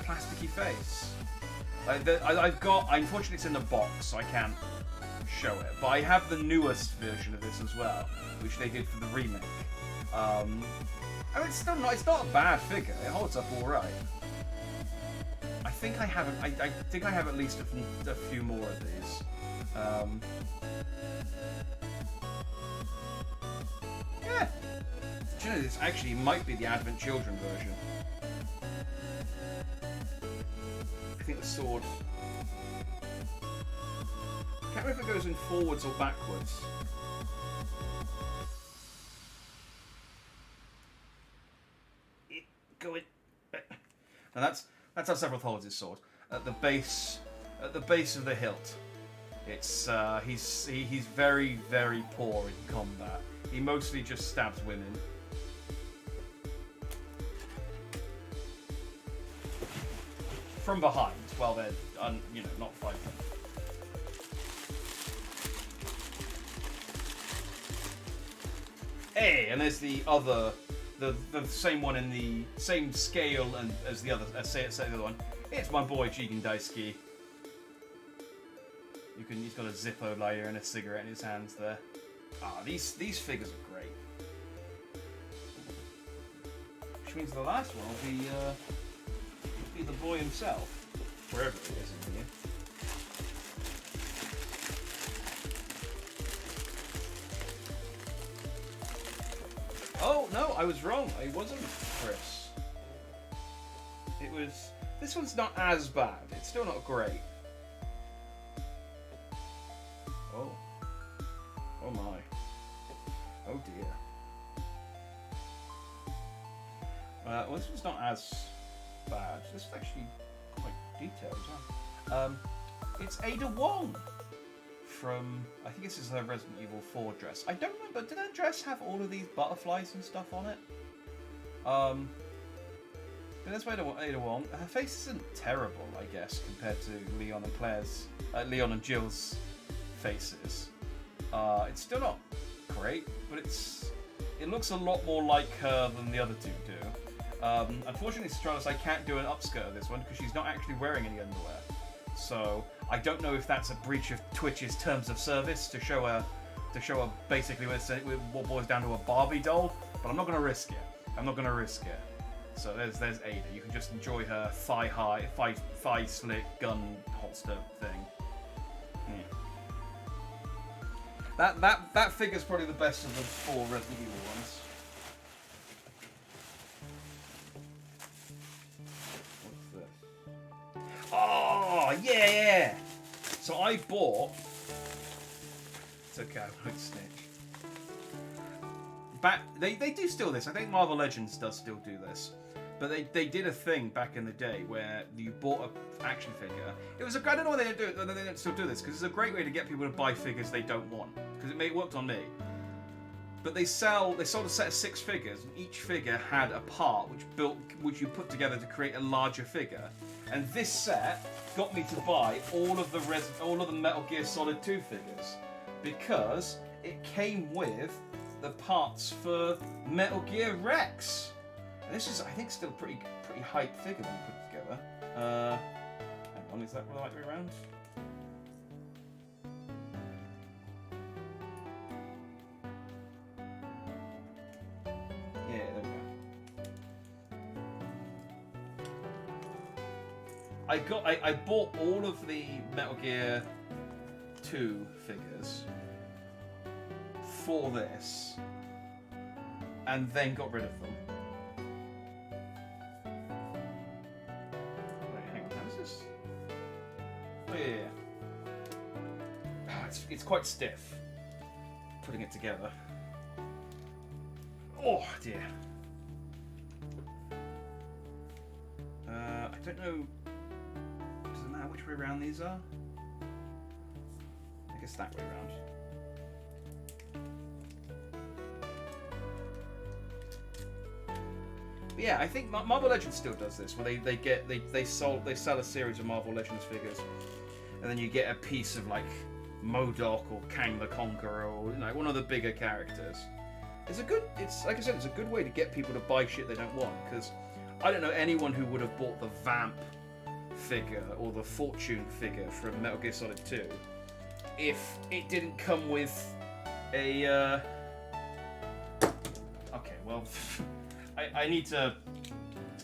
Speaker 1: plasticky face. Unfortunately, it's in a box, so I can't show it. But I have the newest version of this as well, which they did for the remake. It's still not. It's not a bad figure. It holds up all right. I think I have at least a few more of these. Yeah. Do you know, this actually might be the Advent Children version. I think the sword. I can't remember if it goes in forwards or backwards. And that's how Sephiroth holds his sword. At the base of the hilt. It's he's very, very poor in combat. He mostly just stabs women. From behind, while they're not fighting. Hey, and there's the other. The same one in the same scale and as the other. Say the other one. It's my boy Jigen Daisuke. He's got a Zippo lighter and a cigarette in his hands there. These figures are great. Which means the last one will be the boy himself, wherever he is in here. Oh, no, I was wrong. It wasn't Chris. It was... This one's not as bad. It's still not great. Oh. Oh, my. Oh, dear. Well, this one's not as bad. This is actually quite detailed as well. It's Ada Wong. From, I think this is her Resident Evil 4 dress. I don't remember, did her dress have all of these butterflies and stuff on it? But that's why Ada Wong. Her face isn't terrible, I guess, compared to Leon and Jill's faces. It's still not great, but it looks a lot more like her than the other two do. Unfortunately, Stratus, I can't do an upskirt of this one because she's not actually wearing any underwear. So I don't know if that's a breach of Twitch's terms of service to show her basically what boils down to a Barbie doll, but I'm not going to risk it. So there's Ada. You can just enjoy her thigh slit gun holster thing. That figure's probably the best of the 4 Resident Evil ones. Oh, yeah! So I bought... It's okay, I won't snitch. They do still this. I think Marvel Legends does still do this. But they did a thing back in the day where you bought an action figure. It was I don't know why they don't still do this, because it's a great way to get people to buy figures they don't want. Because it worked on me. But they sold a set of 6 figures, and each figure had a part which you put together to create a larger figure. And this set got me to buy all of the Metal Gear Solid 2 figures because it came with the parts for Metal Gear Rex. And this is, I think, still a pretty hype figure that you put together. Hang on, is that the right way around? Yeah, there I bought all of the Metal Gear 2 figures for this, and then got rid of them. Wait, hang on, how's this? Oh yeah. Oh, it's quite stiff putting it together. Oh dear. I don't know. Does it matter which way around these are? I guess that way around. But yeah, I think Marvel Legends still does this, where they sell a series of Marvel Legends figures, and then you get a piece of like MODOK or Kang the Conqueror or one of the bigger characters. It's like I said, it's a good way to get people to buy shit they don't want, because I don't know anyone who would have bought the Vamp figure or the Fortune figure from Metal Gear Solid 2 if it didn't come with a okay, well I need to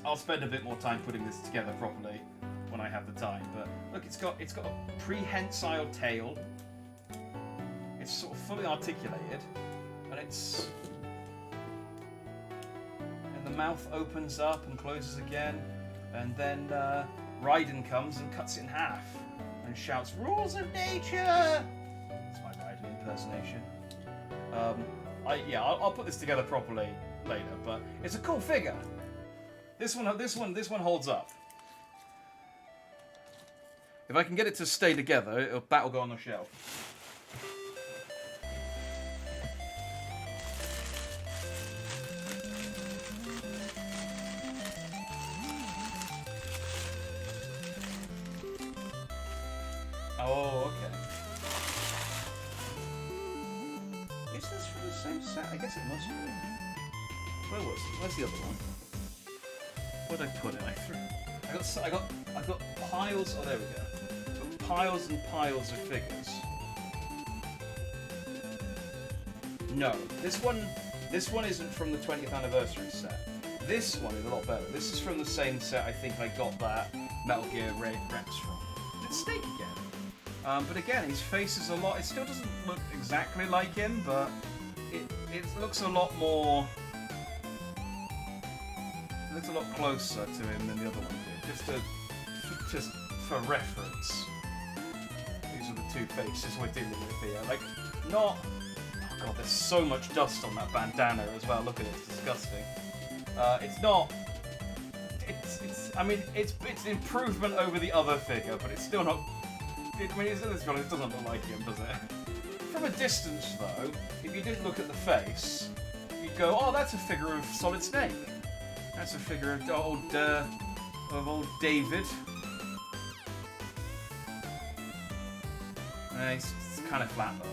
Speaker 1: I'll spend a bit more time putting this together properly when I have the time, but look, it's got a prehensile tail. It's sort of fully articulated, and the mouth opens up and closes again, and then Raiden comes and cuts it in half and shouts, "Rules of nature!" That's my Raiden impersonation. I'll put this together properly later, but it's a cool figure. This one holds up. If I can get it to stay together, that'll go on the shelf. Oh, okay. Is this from the same set? I guess it must be. Where's the other one? Where'd I put it? I got piles. Oh, there we go. Piles and piles of figures. No, this one isn't from the 20th anniversary set. This one is a lot better. This is from the same set I think I got that Metal Gear Rex from. It's Snake again. But again, his face is a lot. It still doesn't look exactly like him, but it looks a lot more. It looks a lot closer to him than the other one did. Just for reference, these are the two faces we're dealing with here. Like, not. Oh god, there's so much dust on that bandana as well. Look at it, it's disgusting. It's not. I mean, it's an improvement over the other figure, but it's still not. It doesn't look like him, does it? From a distance, though, if you didn't look at the face, you'd go, "Oh, that's a figure of Solid Snake. That's a figure of old David." It's kind of flat though.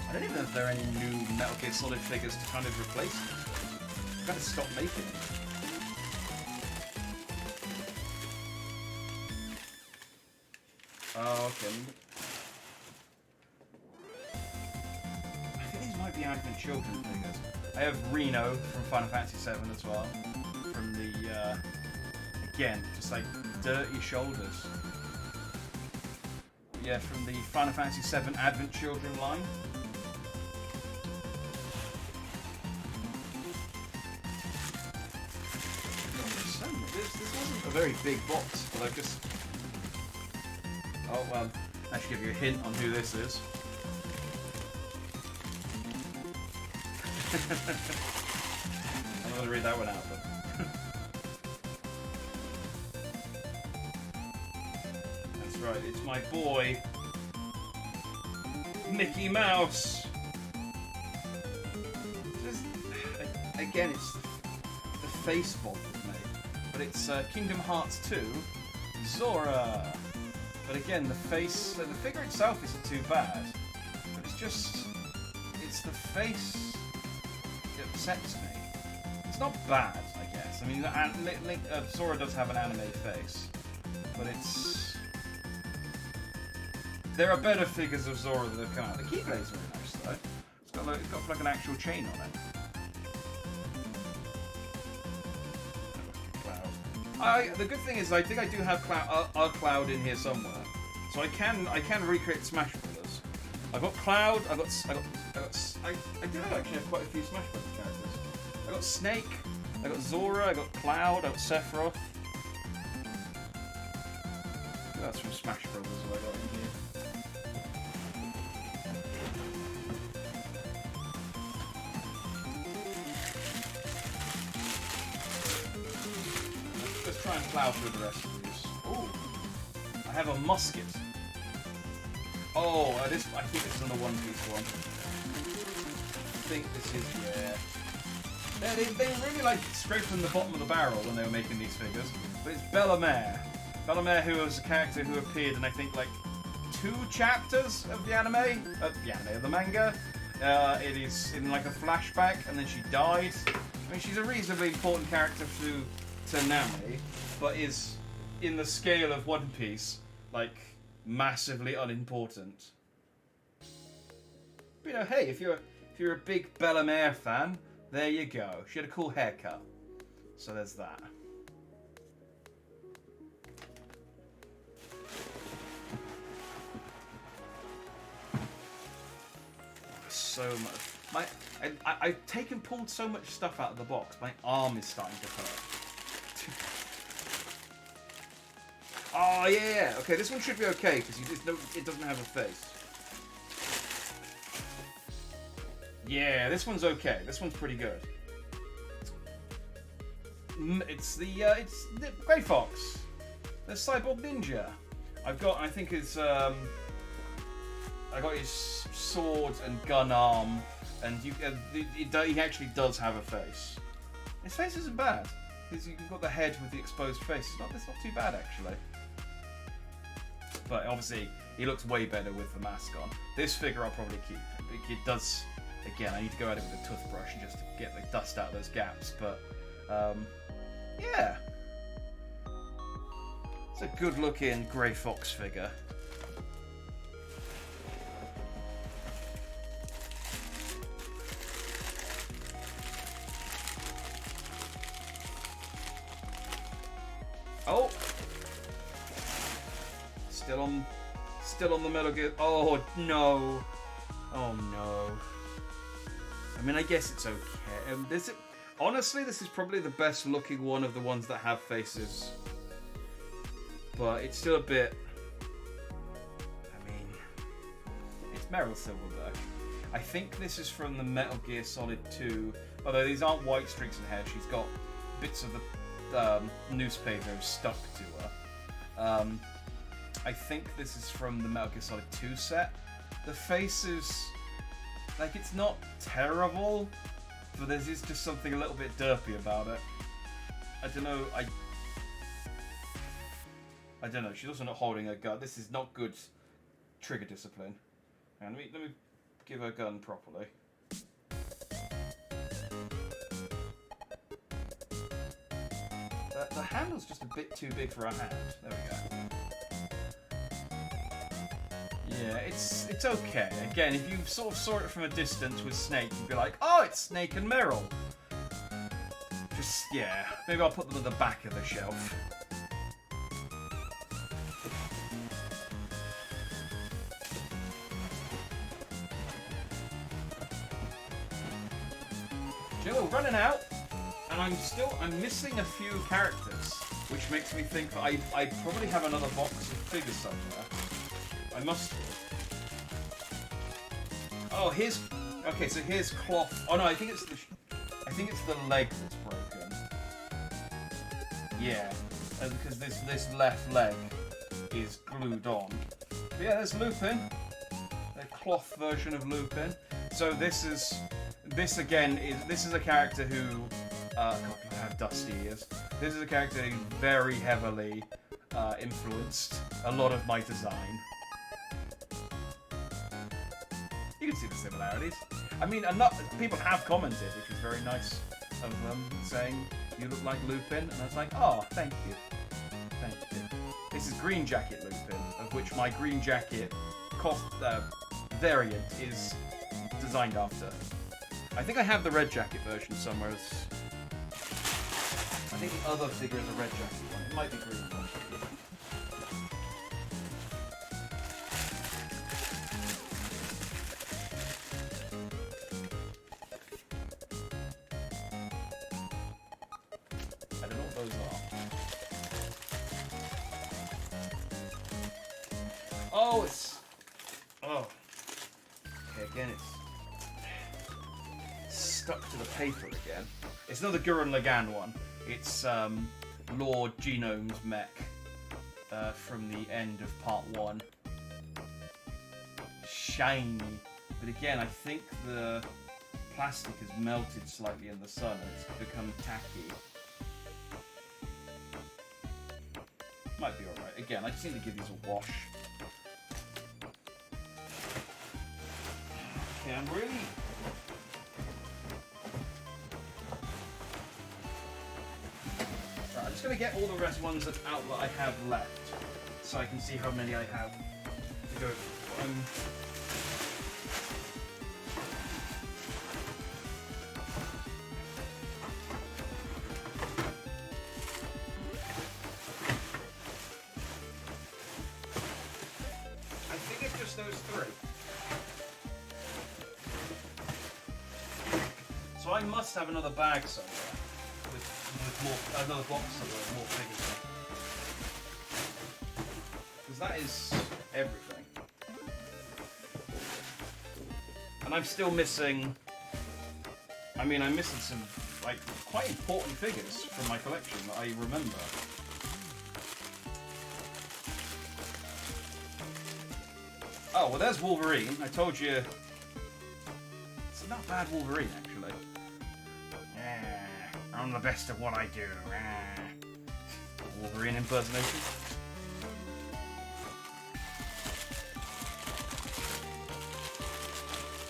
Speaker 1: I don't even know if there are any new Metal Gear Solid figures to kind of replace them. I've got to stop making them. Oh, okay. I think these might be Advent Children figures. I have Reno from Final Fantasy VII as well. From the, again, just like dirty shoulders. Yeah, from the Final Fantasy VII Advent Children line. This wasn't a very big box, but I've just... Oh, well, I should give you a hint on who this is. I'm going to read that one out, but... That's right, it's my boy, Mickey Mouse. Again, it's the face mod that's made. But it's Kingdom Hearts 2, Zora. But again, the face, the figure itself isn't too bad. But it's the face that upsets me. It's not bad, I guess. I mean, Zora does have an anime face, but there are better figures of Zora that have come out. The Keyblade's very nice though. it's got like an actual chain on it. Cloud. The good thing is I think I do have a Cloud in here somewhere, so I can recreate Smash Brothers. I've got Cloud. I do actually have quite a few Smash Brothers characters. I got Snake. I got Zora. I got Cloud. I got Sephiroth. That's from Smash Brothers. What I got in here. Let's try and plow through the rest of these. Ooh, I have a musket. Oh, this. I think this is the One Piece one. I think this is, yeah. They really like scraping the bottom of the barrel when they were making these figures. But it's Bellamere. Bellamere, who was a character who appeared in, I think, like 2 chapters of the anime, of the manga. It is in like a flashback, and then she died. I mean, she's a reasonably important character to Nami, but is, in the scale of One Piece, like, massively unimportant. But, you know, hey, if you're a big Bellamere fan, there you go. She had a cool haircut. So there's that. So much. I've pulled so much stuff out of the box. My arm is starting to hurt. Oh yeah. Okay, this one should be okay because it doesn't have a face. Yeah, this one's okay. This one's pretty good. It's the Grey Fox, the Cyborg Ninja. I think it's I got his sword and gun arm, and he actually does have a face. His face isn't bad. You've got the head with the exposed face. It's not too bad actually. But obviously, he looks way better with the mask on. This figure I'll probably keep. It does. Again, I need to go at it with a toothbrush just to get the dust out of those gaps. But yeah, it's a good-looking Grey Fox figure. Oh, still on the Metal Gear. Oh no! Oh no! I mean, I guess it's okay. Honestly, this is probably the best looking one of the ones that have faces, but it's still a bit. I mean, it's Meryl Silverberg. I think this is from the Metal Gear Solid 2. Although these aren't white streaks in her, she's got bits of the newspaper stuck to her. I think this is from the Metal Gear Solid 2 set. The face is, like, it's not terrible, but there's just something a little bit derpy about it. I don't know, I don't know, she's also not holding her gun. This is not good trigger discipline. And let me give her a gun properly. The handle's just a bit too big for her hand. There we go. Yeah, it's okay. Again, if you sort of saw it from a distance with Snake, you'd be like, oh, it's Snake and Meryl. Just, yeah. Maybe I'll put them at the back of the shelf. Jill, running out. And I'm missing a few characters, which makes me think that I probably have another box of figures somewhere. I must. Oh, okay, so here's cloth. Oh no, I think it's the leg that's broken. Yeah, because this left leg is glued on. But yeah, there's Lupin, a cloth version of Lupin. So this is a character who. God, look how dusty he is. This is a character who very heavily influenced a lot of my design. You can see the similarities. I mean, people have commented, which is very nice of them, saying you look like Lupin, and I was like, oh, thank you. Thank you. This is Green Jacket Lupin, of which my Green Jacket variant is designed after. I think I have the red jacket version somewhere. I think the other figure is a red jacket one. It might be green one. I don't know what those are. Oh, it's... Oh. Okay, again, it's stuck to the paper again. It's another Gurren Lagann one. It's Lord Genome's mech from the end of part 1. Shiny. But again, I think the plastic has melted slightly in the sun and it's become tacky. Might be alright. Again, I just need to give these a wash. Okay, I'm really... Right, I'm just going to get all the rest ones that I have left, so I can see how many I have to go for. I think it's just those 3. So I must have another bag somewhere with more, another box somewhere with more figures in. Because that is everything. And I'm still missing, I mean, I'm missing some, like, quite important figures from my collection that I remember. Oh, well there's Wolverine. I told you. It's not bad Wolverine, actually. I'm the best at what I do. Wolverine impersonation.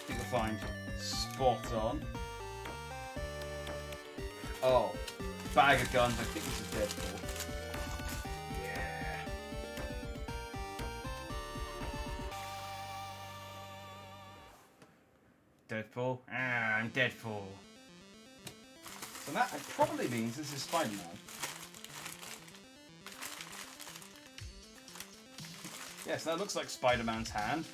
Speaker 1: I think we'll find spot on. Oh, bag of guns. I think this is Deadpool. Yeah. Deadpool. I'm Deadpool. So that probably means this is Spider-Man. Yes, that looks like Spider-Man's hand.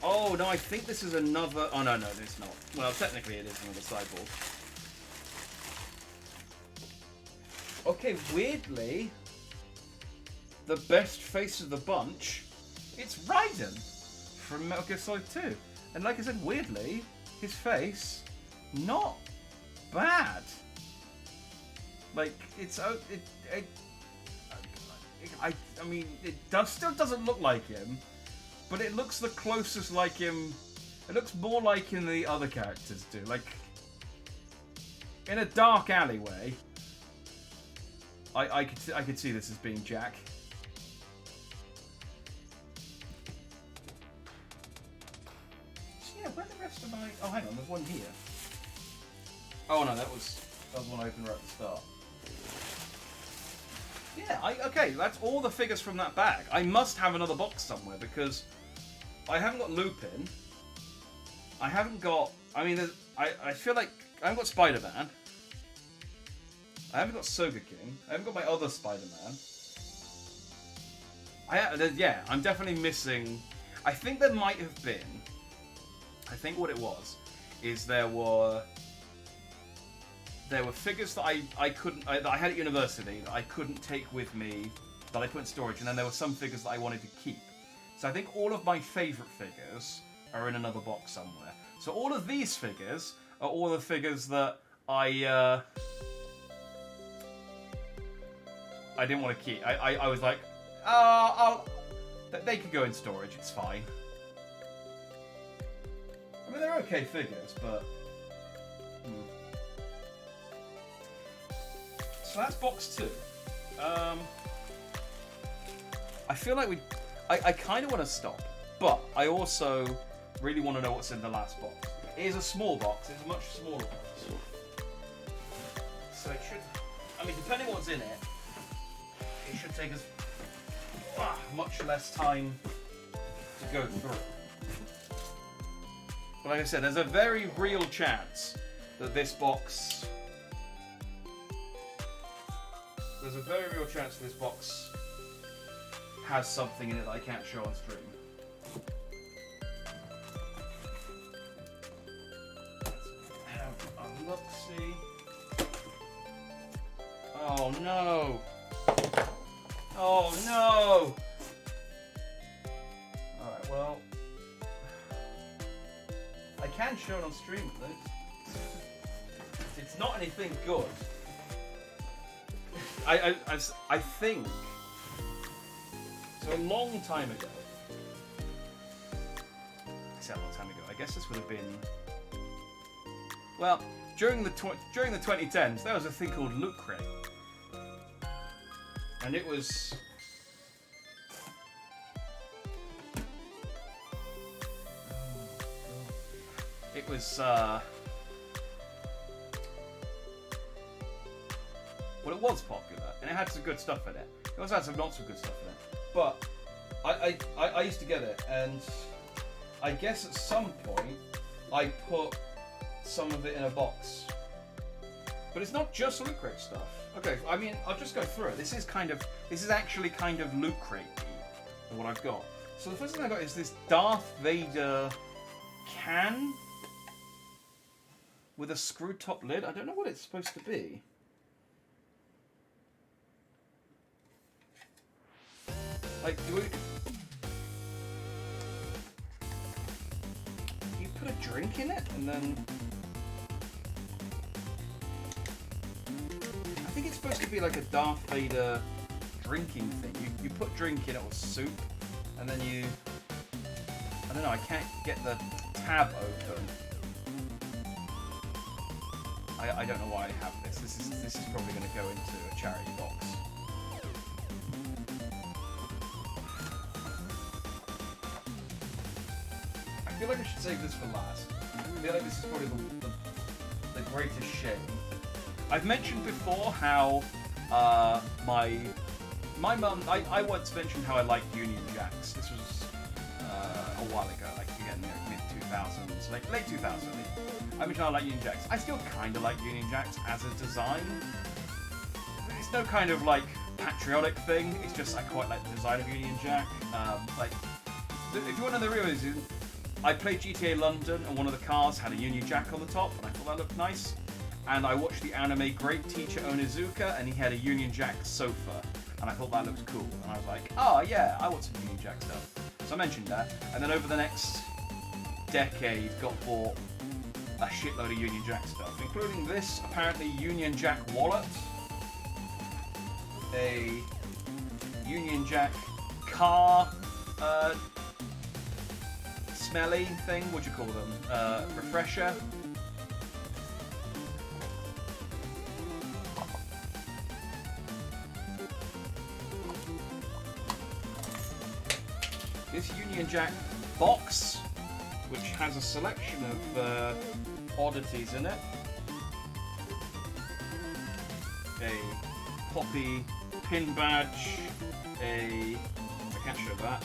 Speaker 1: Oh, no, I think this is another... Oh, no, it's not. Well, technically it is another cyborg. Okay, weirdly, the best face of the bunch, it's Raiden from Metal Gear Solid 2. And like I said, weirdly, his face, not bad. Like, it's... I mean, it still doesn't look like him, but it looks the closest like him. It looks more like him than the other characters do. Like, in a dark alleyway, I could see this as being Jack. So yeah, where the rest of my... Oh, hang on, there's one here. Oh no, that was one I opened right at the start. Yeah, okay, that's all the figures from that bag. I must have another box somewhere because I haven't got Lupin. I haven't got... I mean, I feel like I haven't got Spider-Man. I haven't got Soga King. I haven't got my other Spider-Man. Yeah, I'm definitely missing... I think there might have been... I think what it was is there were figures that I couldn't... that I had at university that I couldn't take with me, that I put in storage, and then there were some figures that I wanted to keep. So I think all of my favourite figures are in another box somewhere. So all of these figures are all the figures that I didn't want to keep. I was like, they could go in storage, it's fine. I mean, they're okay figures, but... So that's box 2. I feel like I kind of want to stop, but I also really want to know what's in the last box. It is a small box. It's a much smaller box. So it should... I mean, depending on what's in it, it should take us much less time to go through. But like I said, there's a very real chance that this box... There's a very real chance this box has something in it that I can't show on stream. Let's have a look-see. Oh no! Oh no! Alright, well... I can show it on stream at least. It's not anything good. I think... So a long time ago... I say a long time ago, I guess this would have been... Well, during the 2010s, there was a thing called Loot Crate. And it was... It was, well, it was popular, and it had some good stuff in it. It also had some not so good stuff in it. But I used to get it, and I guess at some point I put some of it in a box. But it's not just Loot Crate stuff. Okay, I mean, I'll just go through it. This is actually kind of Loot Crate-y, what I've got. So the first thing I got is this Darth Vader can with a screw top lid. I don't know what it's supposed to be. Like, do you put a drink in it and then... I think it's supposed to be like a Darth Vader drinking thing. You put drink in it or soup, and then you... I don't know, I can't get the tab open. I don't know why I have this. This is probably going to go into a charity box. I feel like I should save this for last. I feel like this is probably the greatest shame. I've mentioned before how my mum... I once mentioned how I liked Union Jacks. This was a while ago, like again, mid-2000s, like late 2000s. I mentioned I like Union Jacks. I still kind of like Union Jacks as a design. It's no kind of like patriotic thing. It's just I quite like the design of Union Jack. Like, if you want to know the real reason, I played GTA London and one of the cars had a Union Jack on the top, and I thought that looked nice. And I watched the anime Great Teacher Onizuka, and he had a Union Jack sofa, and I thought that looked cool. And I was like, oh yeah, I want some Union Jack stuff. So I mentioned that, and then over the next decade, got bought a shitload of Union Jack stuff, including this apparently Union Jack wallet, a Union Jack car smelly thing, what do you call them? Refresher. This Union Jack box, which has a selection of oddities in it. A poppy pin badge, I can't show that.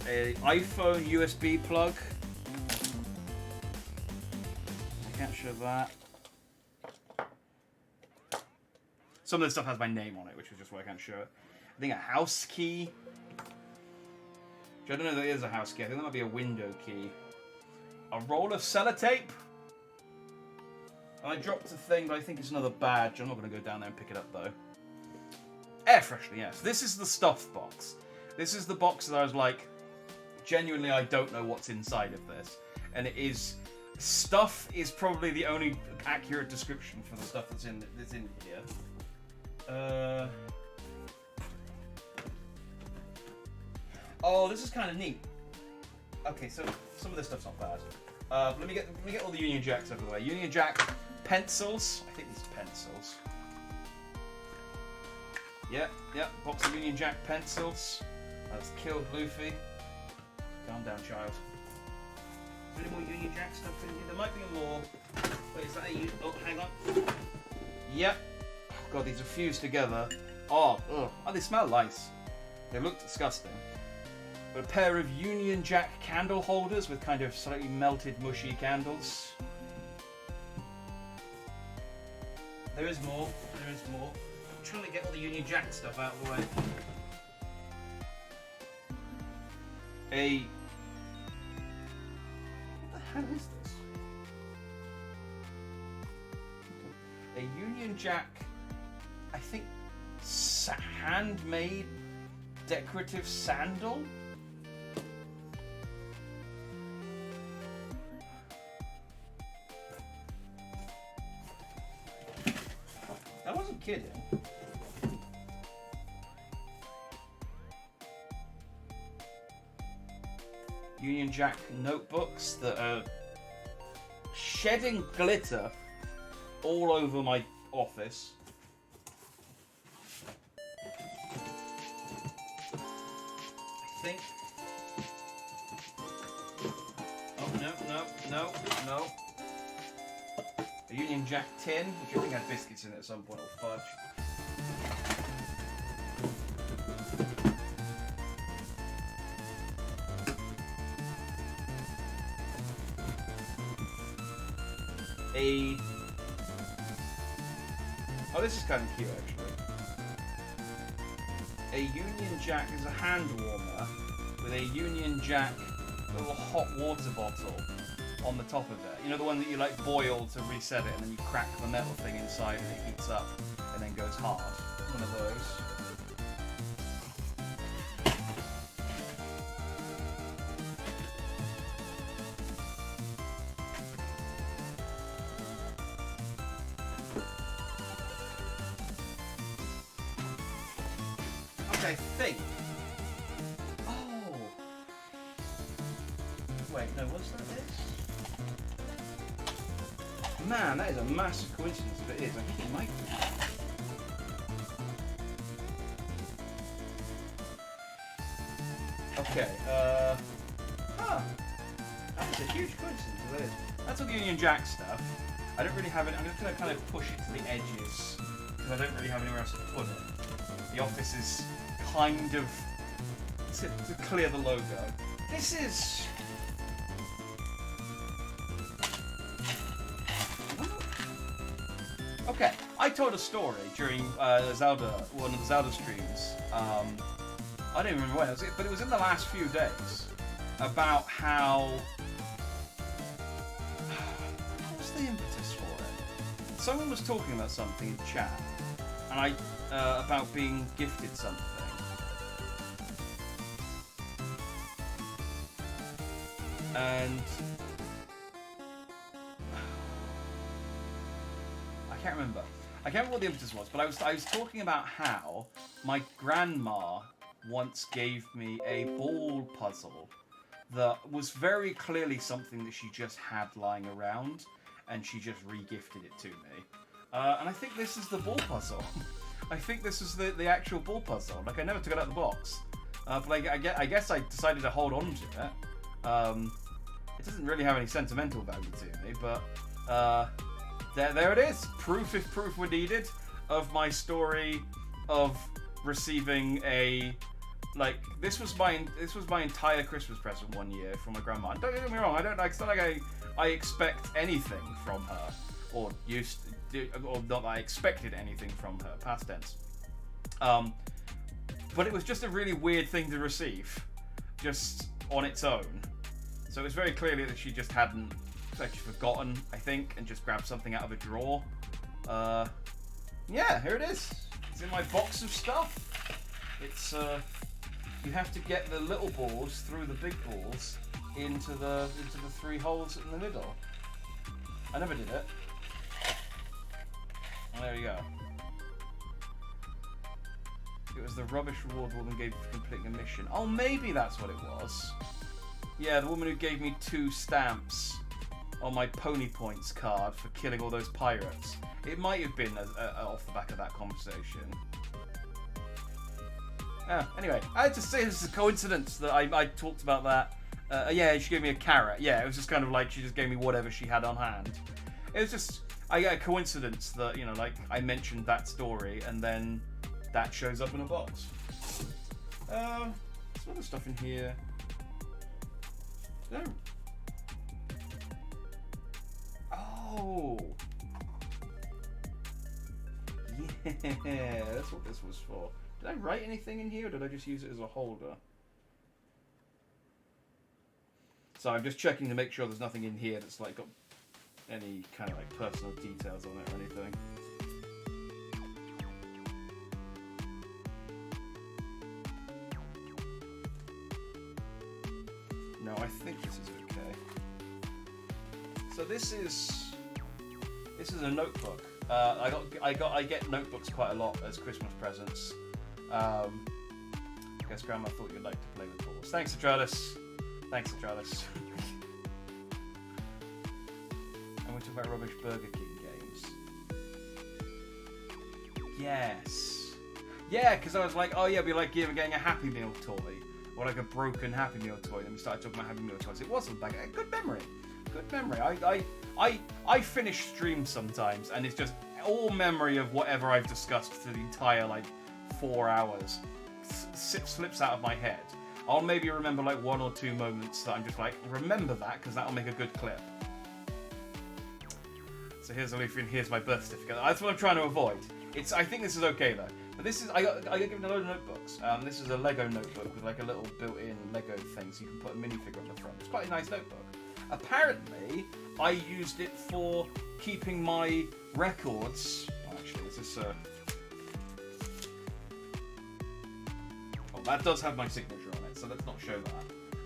Speaker 1: A iPhone USB plug. I can't show that. Some of this stuff has my name on it, which is just why I can't show it. I think a house key. Which I don't know if that is a house key. I think that might be a window key. A roll of sellotape. And I dropped a thing, but I think it's another badge. I'm not going to go down there and pick it up, though. Air freshener, yes. This is the stuff box. This is the box that I was like, genuinely, I don't know what's inside of this. And it is... Stuff is probably the only accurate description for the stuff that's in here. Oh, this is kind of neat. Okay, so some of this stuff's not bad. Let me get all the Union Jacks out of the way. Union Jack pencils. I think these are pencils. Yeah, box of Union Jack pencils. That's killed Luffy. Calm down, child. Any more Union Jack stuff in here? There might be more. Wait, is that a... Oh, hang on. Yep. God, these are fused together. Oh, they smell nice. They look disgusting. But a pair of Union Jack candle holders with kind of slightly melted, mushy candles. There is more. There is more. I'm trying to get all the Union Jack stuff out of the way. What the hell is this? A Union Jack, I think, handmade decorative sandal? I wasn't kidding. Union Jack notebooks that are shedding glitter all over my office. I think. Oh, no. A Union Jack tin, which I think had biscuits in it at some point, or fudge. Oh, this is kind of cute actually. A Union Jack is a hand warmer with a Union Jack little hot water bottle on the top of it. You know, the one that you like boil to reset it and then you crack the metal thing inside and it heats up and then goes hard. One of those. I think. Oh. Wait, no, was that this? Man, that is a massive coincidence if it is. I think it might be. Okay, that's a huge coincidence if it is. That's all the Union Jack stuff. I don't really have it. I'm just going to kind of push it to the edges because I don't really have anywhere else to put it. The office is kind of to clear the logo. This is. Okay, I told a story during one of the Zelda streams. I don't even remember when it was, but it was in the last few days about how. What was the impetus for it? Someone was talking about something in chat, and about being gifted something. And I can't remember. I can't remember what the impetus was, but I was talking about how my grandma once gave me a ball puzzle that was very clearly something that she just had lying around, and she just re-gifted it to me. And I think this is the ball puzzle. I think this is the actual ball puzzle. Like, I never took it out of the box, but I guess I decided to hold on to it. It doesn't really have any sentimental value to me, but there it is. Proof, if proof were needed, of my story of receiving a this was my entire Christmas present one year from my grandma. And don't get me wrong, it's not like I expect anything from her, or not that I expected anything from her. Past tense. But it was just a really weird thing to receive, just on its own. So it was very clearly that she just hadn't actually forgotten, I think, and just grabbed something out of a drawer. Yeah, here it is. It's in my box of stuff. It's you have to get the little balls through the big balls into the 3 holes in the middle. I never did it. Oh, there you go. It was the rubbish reward the woman gave for completing a mission. Oh, maybe that's what it was. Yeah, the woman who gave me 2 stamps on my Pony Points card for killing all those pirates. It might have been off the back of that conversation. Anyway, I had to say this is a coincidence that I talked about that. Yeah, she gave me a carrot. Yeah, it was just kind of like she just gave me whatever she had on hand. It was just a coincidence that, you know, like, I mentioned that story and then that shows up in a box. Some other stuff in here. No. Oh. Yeah, that's what this was for. Did I write anything in here, or did I just use it as a holder? So I'm just checking to make sure there's nothing in here that's like got any kind of like personal details on it or anything. No, I think this is okay. So this is a notebook. I get notebooks quite a lot as Christmas presents. I guess Grandma thought you'd like to play with balls. Thanks, Astralis. Thanks, Astralis. And we talk about rubbish Burger King games. Yes. Yeah, because I was like, oh yeah, it'd be like getting a Happy Meal toy. Or like a broken Happy Meal toy. Then we started talking about Happy Meal toys. It wasn't like a good memory. Good memory. I finish streams sometimes, and it's just all memory of whatever I've discussed for the entire like 4 hours slips out of my head. I'll maybe remember like 1 or 2 moments that I'm just like, remember that because that'll make a good clip. So here's a leaf and here's my birth certificate. That's what I'm trying to avoid. I think this is okay though. But this is I got given a load of notebooks. This is a Lego notebook with like a little built-in Lego thing, so you can put a minifigure on the front. It's quite a nice notebook. Apparently, I used it for keeping my records. Oh, actually, is this Oh, that does have my signature on it, so let's not show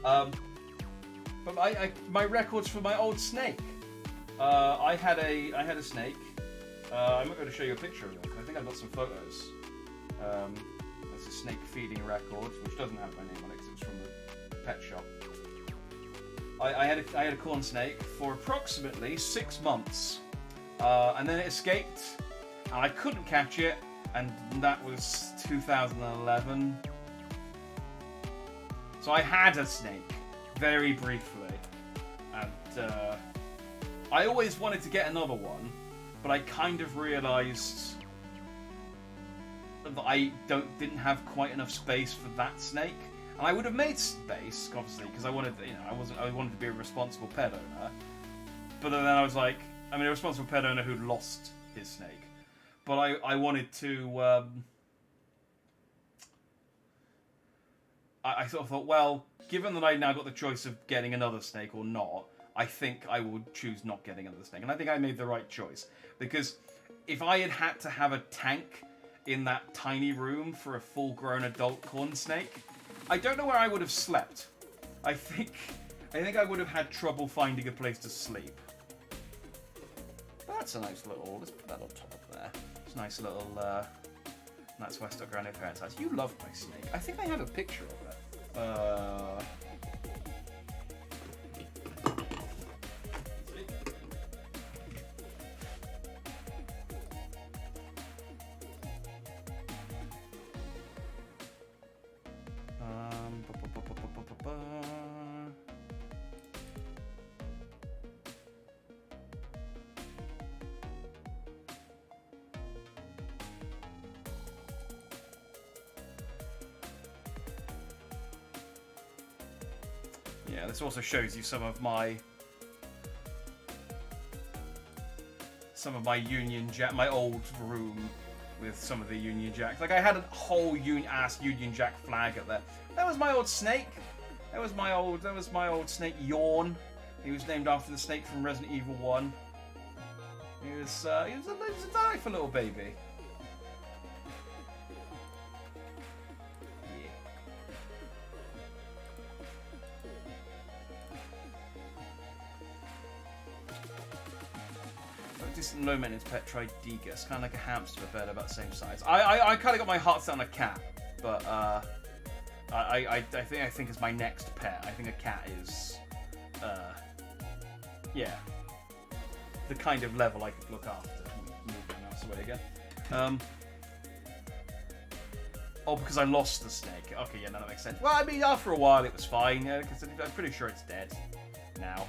Speaker 1: that. But my records for my old snake. I had a snake. I'm not going to show you a picture of it because I think I've got some photos. There's a snake feeding record, which doesn't have my name on it because it's from the pet shop. I had a corn snake for approximately 6 months, and then it escaped, and I couldn't catch it, and that was 2011. So I had a snake, very briefly, and I always wanted to get another one, but I kind of realised that I didn't have quite enough space for that snake. And I would have made space, obviously, because I wanted, I wanted to be a responsible pet owner. But then I was like, a responsible pet owner who'd lost his snake. But I wanted to, I sort of thought, well, given that I now got the choice of getting another snake or not, I think I would choose not getting another snake. And I think I made the right choice. Because if I had to have a tank in that tiny room for a full-grown adult corn snake, I don't know where I would have slept. I think I would have had trouble finding a place to sleep. But that's a nice little. Let's put that on top of there. It's a nice little. That's why I stuck around my parents' house. You love my snake. I think I have a picture of it. Yeah, this also shows you some of my Union Jack, my old room with some of the Union Jacks. Like I had a whole Union Jack flag up there. That was my old snake. That was my old snake Yawn. He was named after the snake from Resident Evil 1. He was a delightful little baby. Decent low maintenance pet, tried Degus. Kind of like a hamster, but they're about the same size. I kind of got my heart set on a cat, but I think it's my next pet. I think a cat is, yeah, the kind of level I could look after. Move my mouse away again. Oh, because I lost the snake. Okay, yeah, no, that makes sense. Well, I mean, after a while it was fine, because I'm pretty sure it's dead now.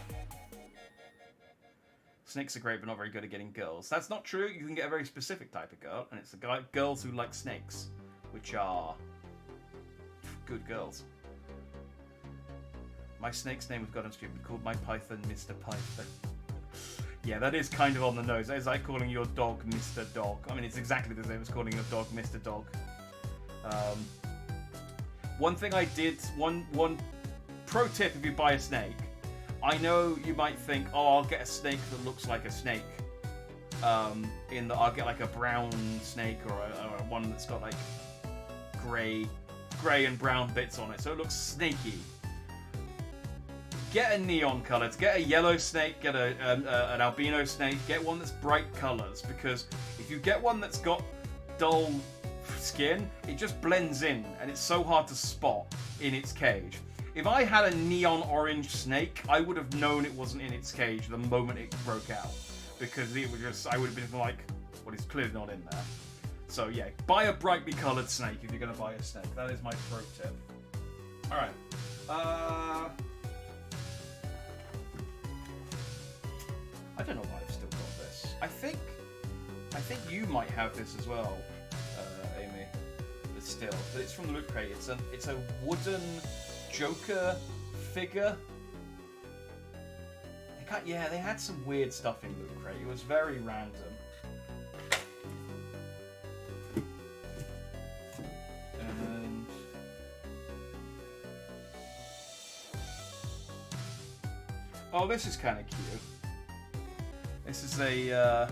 Speaker 1: Snakes are great, but not very good at getting girls. That's not true. You can get a very specific type of girl, and it's the girls who like snakes. which are good girls. My snake's name was God and Stupid, called my python Mr. Python. Yeah, that is kind of on the nose. That is like calling your dog Mr. Dog. I mean, it's exactly the same as calling your dog Mr. Dog. One thing I did, one pro tip if you buy a snake, I know you might think, oh, I'll get a snake that looks like a snake. I'll get like a brown snake or one that's got like grey and brown bits on it, so it looks snaky. Get a neon colours, get a yellow snake, get an albino snake, get one that's bright colours, because if you get one that's got dull skin, it just blends in, and it's so hard to spot in its cage. If I had a neon orange snake, I would have known it wasn't in its cage the moment it broke out, because it would I would have been like, well, it's clearly not in there. So yeah, buy a brightly coloured snake if you're going to buy a snake. That is my pro tip. Alright. I don't know why I've still got this. I think you might have this as well, Amy. But it's from the Loot Crate. It's a wooden Joker figure. They had some weird stuff in Loot Crate. It was very random. And oh, this is kind of cute. This is a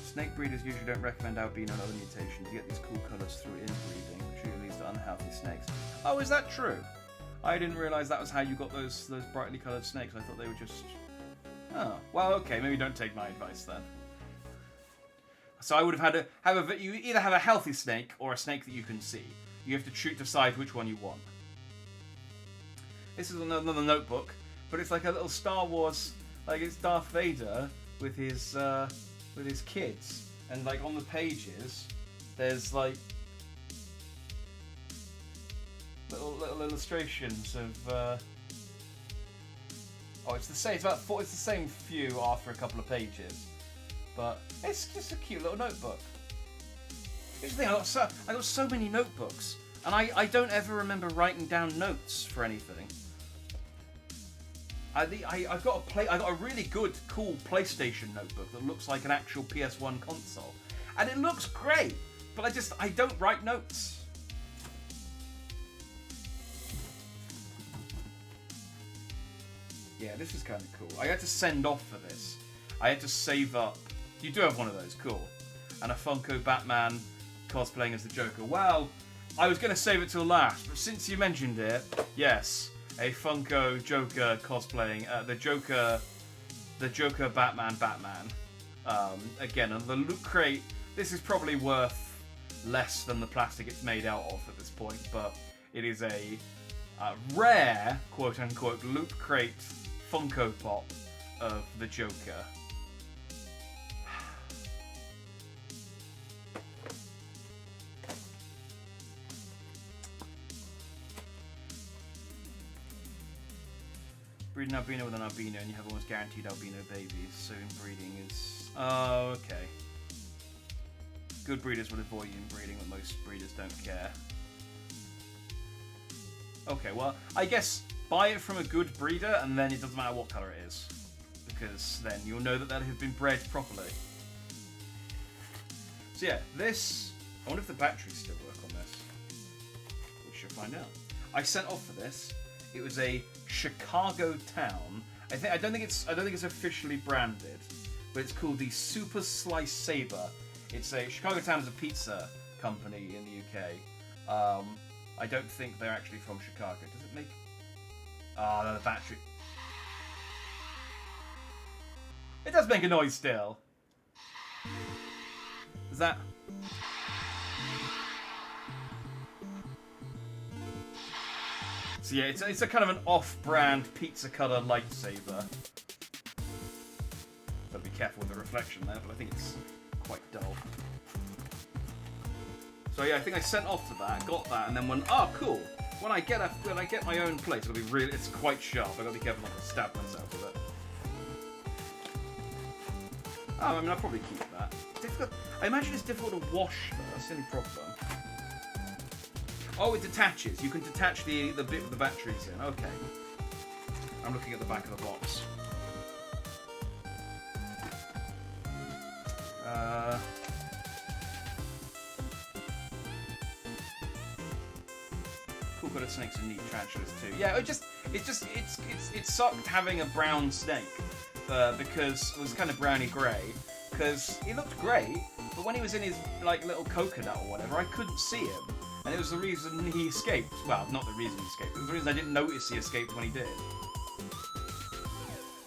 Speaker 1: snake breeders usually don't recommend albino and other mutations. You get these cool colours through inbreeding, which usually leads to unhealthy snakes. Oh, is that true? I didn't realise that was how you got those brightly coloured snakes. I thought they were just... Oh, well, okay, maybe don't take my advice then. So I would have had you either have a healthy snake or a snake that you can see. You have to decide which one you want. This is another notebook, but it's like a little Star Wars, like it's Darth Vader with his kids, and like on the pages, there's like little illustrations of. Oh, it's the same. It's the same few after a couple of pages, but it's just a cute little notebook. Here's the thing: I got so many notebooks, and I don't ever remember writing down notes for anything. I got a really good, cool PlayStation notebook that looks like an actual PS1 console, and it looks great. But I don't write notes. Yeah, this is kind of cool. I had to send off for this. I had to save up. You do have one of those, cool. And a Funko Batman cosplaying as the Joker. Well, I was going to save it till last, but since you mentioned it, yes. A Funko Joker cosplaying the Joker Batman. Again, on the Loot Crate, this is probably worth less than the plastic it's made out of at this point, but it is a rare, quote-unquote, Loot Crate Funko Pop of the Joker. Breed an albino with an albino and you have almost guaranteed albino babies, so inbreeding is... Oh, okay. Good breeders will avoid inbreeding, but most breeders don't care. Okay, well, I guess buy it from a good breeder and then it doesn't matter what colour it is. Because then you'll know that have been bred properly. So yeah, this... I wonder if the batteries still work on this. We should find out. I sent off for this. It was a Chicago Town. I don't think it's officially branded, but it's called the Super Slice Saber. Chicago Town is a pizza company in the UK. I don't think they're actually from Chicago. Does it make? Oh, no, the battery. It does make a noise still. Is that? So yeah, it's a kind of an off-brand pizza cutter lightsaber. Gotta be careful with the reflection there, but I think it's quite dull. So yeah, I think I sent off to that, got that, and then cool. When I get my own place, it's quite sharp. I gotta be careful not to stab myself with it. Oh, I mean, I'll probably keep that. Difficult. I imagine it's difficult to wash, though. That's the only problem. Oh, it detaches. You can detach the bit with the batteries in. Okay. I'm looking at the back of the box. Cool coloured snakes are neat tarantulas too. Yeah, it sucked having a brown snake because it was kind of browny grey. Because he looked great, but when he was in his like little coconut or whatever, I couldn't see him, and it was the reason he escaped. Well, not the reason he escaped. It was the reason I didn't notice he escaped when he did.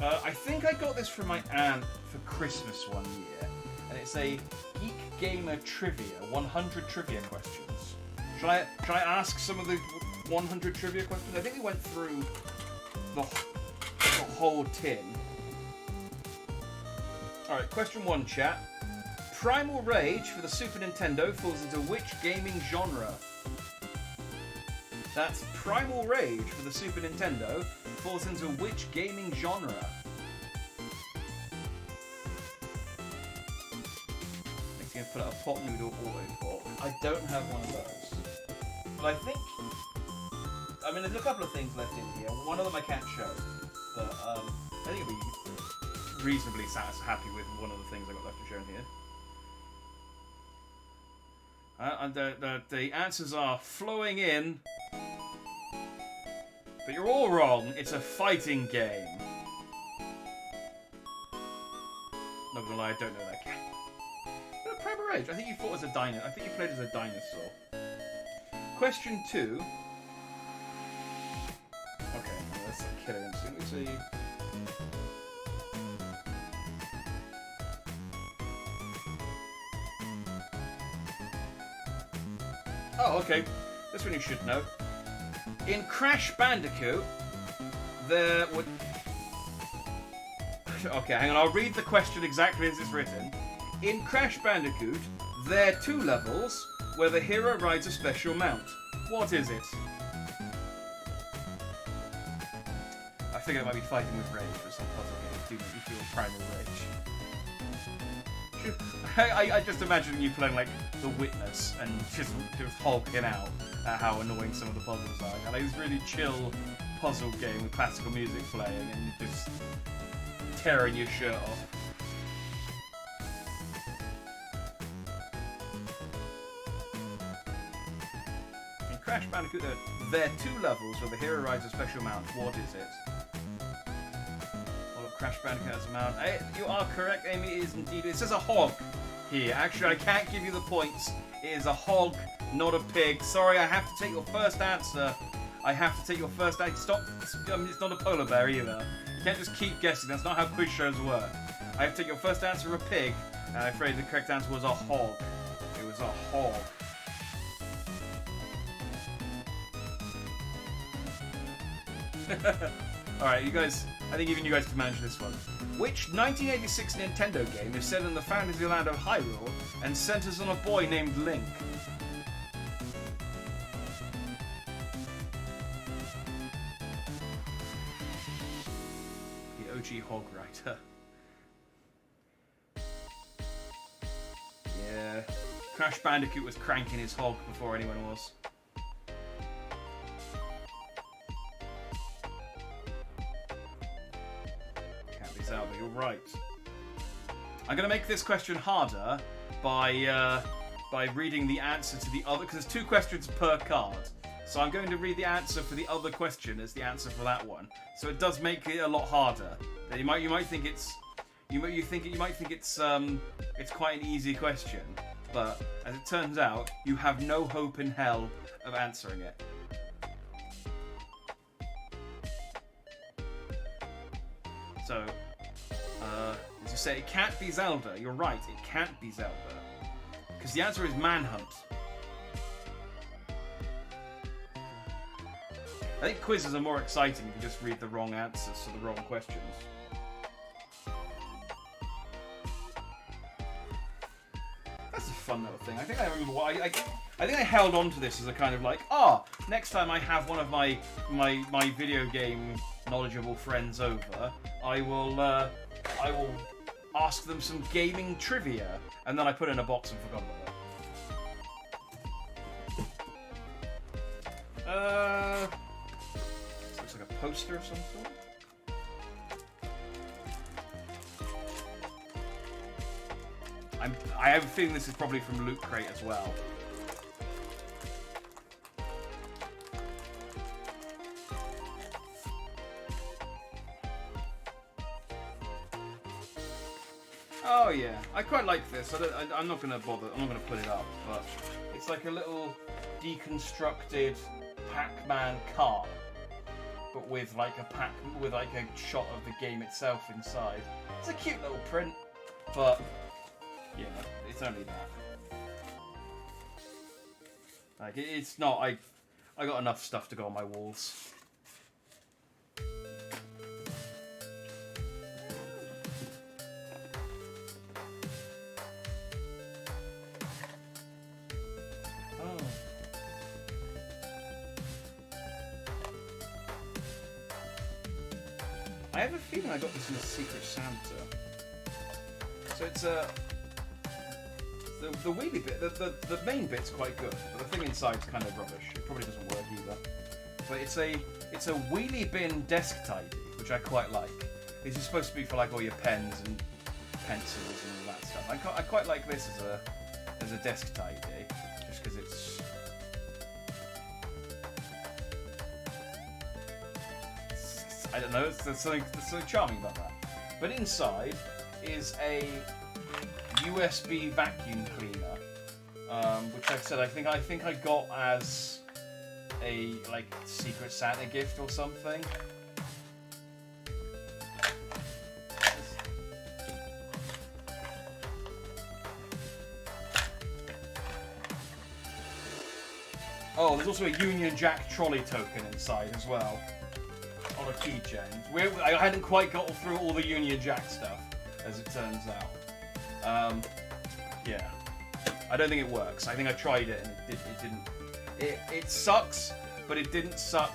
Speaker 1: I think I got this from my aunt for Christmas one year, and it's a Geek Gamer Trivia, 100 trivia questions. Shall I ask some of the 100 trivia questions? I think we went through the whole tin. Alright, question 1, chat. Primal Rage for the Super Nintendo falls into which gaming genre? That's Primal Rage for the Super Nintendo falls into which gaming genre? Next thing, put out a pot noodle auto pot. I don't have one of those. But I think... I mean, there's a couple of things left in here. One of them I can't show. But I think it'll be reasonably happy with one of the things I got left to show in here. And the answers are flowing in. But you're all wrong. It's a fighting game. Not gonna lie, I don't know that game. But Primal Rage. I think you fought as a dinosaur. I think you played as a dinosaur. Question 2. Okay, well, that's a killer instinct. Let's see. Oh, okay. This one you should know. In Crash Bandicoot, there would... Okay, hang on. I'll read the question exactly as it's written. In Crash Bandicoot, there are 2 levels where the hero rides a special mount. What is it? I figured it might be fighting with rage for some puzzle game. Do make you feel primal rage. I just imagine you playing like The Witness and just hulking out at how annoying some of the puzzles are. And like this really chill puzzle game with classical music playing and just tearing your shirt off. In Crash Bandicoot, there are 2 levels where the hero rides a special mount. What is it? Crash Bandicoot has a mount. You are correct, Amy. It is indeed. It says a hog here. Actually, I can't give you the points. It is a hog, not a pig. Sorry, I have to take your first answer. I have to take your first answer. Stop. It's not a polar bear either. You can't just keep guessing. That's not how quiz shows work. I have to take your first answer, a pig. And I'm afraid the correct answer was a hog. It was a hog. Alright, you guys... I think even you guys can manage this one. Which 1986 Nintendo game is set in the fantasy land of Hyrule and centers on a boy named Link? The OG Hog Writer. Yeah. Crash Bandicoot was cranking his hog before anyone was. Zelda, you're right. I'm going to make this question harder by reading the answer to the other, because there's 2 questions per card. So I'm going to read the answer for the other question as the answer for that one. So it does make it a lot harder. You might think it's it's quite an easy question, but as it turns out, you have no hope in hell of answering it. So. As you say, it can't be Zelda. You're right, it can't be Zelda. Because the answer is Manhunt. I think quizzes are more exciting if you just read the wrong answers to the wrong questions. That's a fun little thing. I think I remember why. I think I held on to this as a kind of like, next time I have one of my video game knowledgeable friends over, I will ask them some gaming trivia, and then I put it in a box and forgot about it. This looks like a poster of some sort. I have a feeling this is probably from Loot Crate as well. Oh yeah, I quite like this. I'm not gonna bother. I'm not gonna put it up, but it's like a little deconstructed Pac-Man cart, but with like a shot of the game itself inside. It's a cute little print, but yeah, it's only that. Like it's not. I got enough stuff to go on my walls. I have a feeling I got this in a Secret Santa. So it's the wheelie bit, the main bit's quite good, but the thing inside's kind of rubbish. It probably doesn't work either. But it's a wheelie bin desk tidy, which I quite like. This is supposed to be for like all your pens and pencils and all that stuff. I quite like this as a desk tidy, just because it's. I don't know, there's something charming about that. But inside is a USB vacuum cleaner, which like I said, I think I got as a like Secret Santa gift or something. Oh, there's also a Union Jack trolley token inside as well. On a keychain. I hadn't quite got through all the Union Jack stuff, as it turns out. Yeah. I don't think it works. I think I tried it and it didn't. It sucks, but it didn't suck.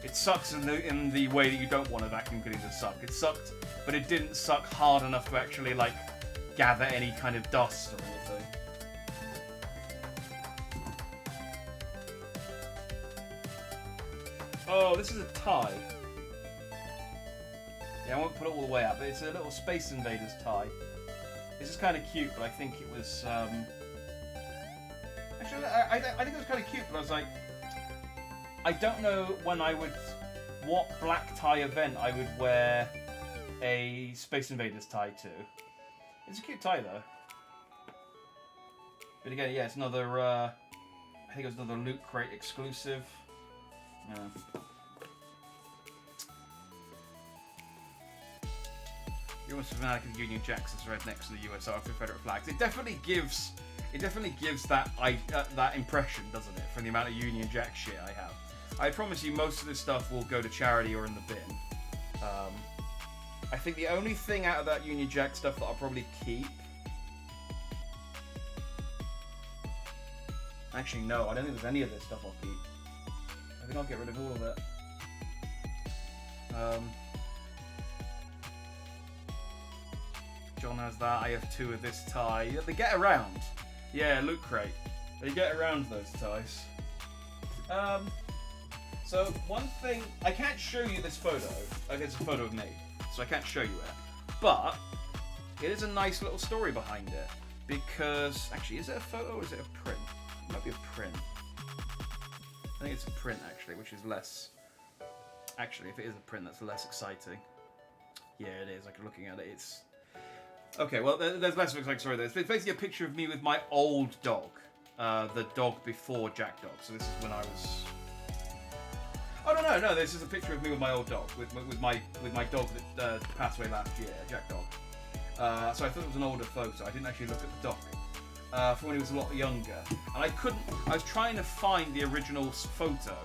Speaker 1: It sucks in the way that you don't want a vacuum cleaner to suck. It sucked, but it didn't suck hard enough to actually like gather any kind of dust or anything. Oh, this is a tie. Yeah, I won't put it all the way up, but it's a little Space Invaders tie. This is kind of cute, but I think it was. Actually, I think it was kind of cute, but I was like, I don't know what black tie event I would wear a Space Invaders tie to. It's a cute tie though. But again, yeah, it's another. I think it was another Loot Crate exclusive. Yeah. You're almost fanatic of the Union Jacks that's right next to the USR Confederate flags. It definitely gives that impression, doesn't it? From the amount of Union Jack shit I have. I promise you, most of this stuff will go to charity or in the bin. I think the only thing out of that Union Jack stuff that I'll probably keep. Actually, no, I don't think there's any of this stuff I'll keep. I think I'll get rid of all of it. John has that. I have 2 of this tie. They get around. Yeah, Loot Crate. They get around those ties. So one thing, I can't show you this photo. Like, it's a photo of me, so I can't show you it. But it is a nice little story behind it. Because actually, is it a photo or is it a print? It might be a print. I think it's a print actually, which is less. Actually, if it is a print, that's less exciting. Yeah, it is. Like looking at it, it's. Okay, well, there's less of a story there. It's basically a picture of me with my old dog. The dog before Jack Dog. So this is when I was... Oh, no, this is a picture of me with my old dog. With my dog that passed away last year, Jack Dog. So I thought it was an older photo. I didn't actually look at the dog. From when he was a lot younger. And I was trying to find the original photo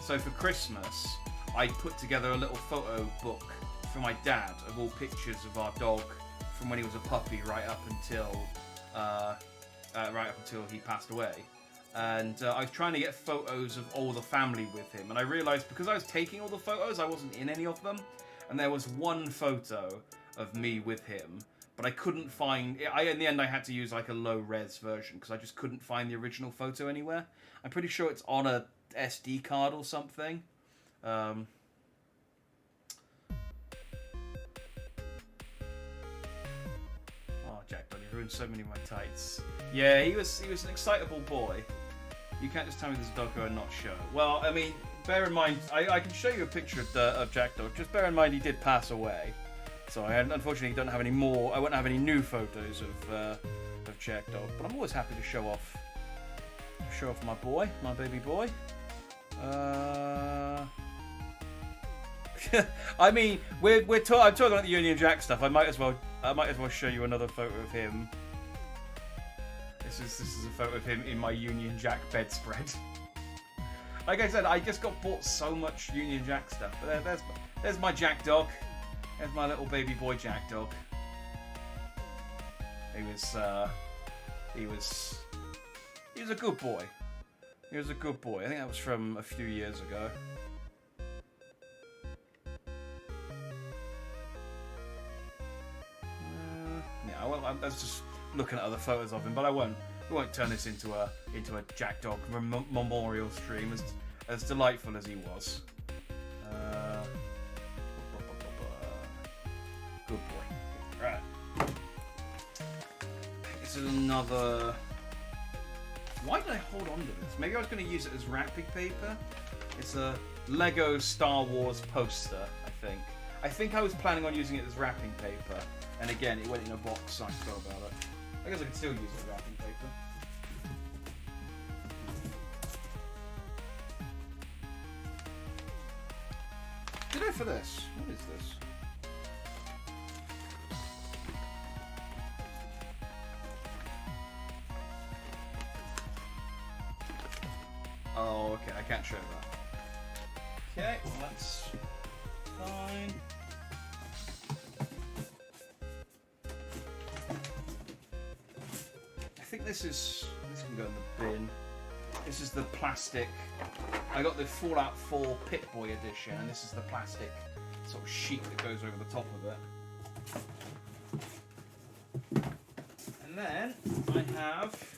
Speaker 1: So for Christmas, I put together a little photo book for my dad of all pictures of our dog from when he was a puppy right up until he passed away. And I was trying to get photos of all the family with him, and I realised because I was taking all the photos, I wasn't in any of them, and there was one photo of me with him, but I couldn't find. In the end, I had to use like a low-res version because I just couldn't find the original photo anywhere. I'm pretty sure it's on a SD card or something. Oh, Jack Dog, you ruined so many of my tights. Yeah, he was an excitable boy. You can't just tell me there's a Doggo and not show it. Well, I mean, bear in mind, I can show you a picture of Jack Dog. Just bear in mind he did pass away. So I unfortunately don't have any more. I won't have any new photos of Jack Dog. But I'm always happy to show off my boy, my baby boy. I mean, I'm talking about the Union Jack stuff. I might as well show you another photo of him. This is a photo of him in my Union Jack bedspread. Like I said, I just got bought so much Union Jack stuff. But there's my Jack Dog. There's my little baby boy Jack Dog. He was a good boy. He was a good boy. I think that was from a few years ago. Yeah, well, I was just looking at other photos of him, but we won't turn this into a Jack Dog memorial stream. As delightful as he was. Good boy. Right. This is another. Why did I hold on to this? Maybe I was going to use it as wrapping paper. It's a Lego Star Wars poster, I think. I think I was planning on using it as wrapping paper. And again, it went in a box, so I forgot about it. I guess I could still use it as wrapping paper. Did I for this? What is this? Oh, okay, I can't show that. Okay, well that's fine. I think this can go in the bin. This is the plastic. I got the Fallout 4 Pip-Boy edition, and this is the plastic sort of sheet that goes over the top of it. And then I have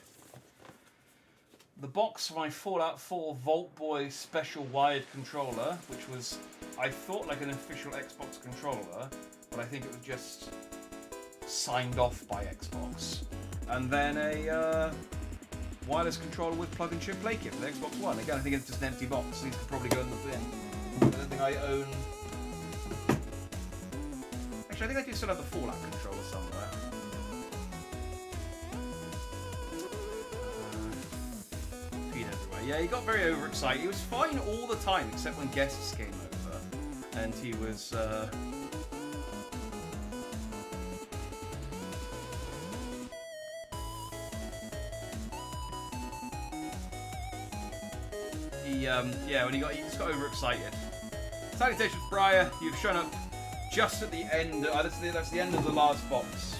Speaker 1: the box for my Fallout 4 Vault Boy special wired controller, which was, I thought, like an official Xbox controller, but I think it was just signed off by Xbox. And then a wireless controller with plug-and-chip play kit for the Xbox One. Again, I think it's just an empty box. These could probably go in the bin. I don't think I own. Actually, I think I do still have the Fallout controller somewhere. Yeah, he got very overexcited. He was fine all the time, except when guests came over. And he was, when he just got overexcited. Salutations, Briar. You've shown up just at the end. That's the end of the last box.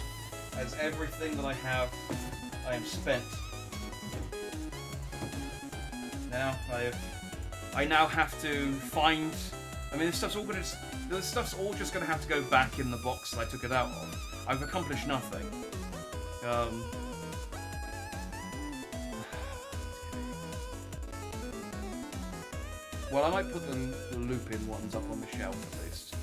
Speaker 1: As everything that I have, I am spent. Now I now have to find. I mean, this stuff's all just gonna have to go back in the box that I took it out of. I've accomplished nothing. Well, I might put the loop-in ones up on the shelf at least.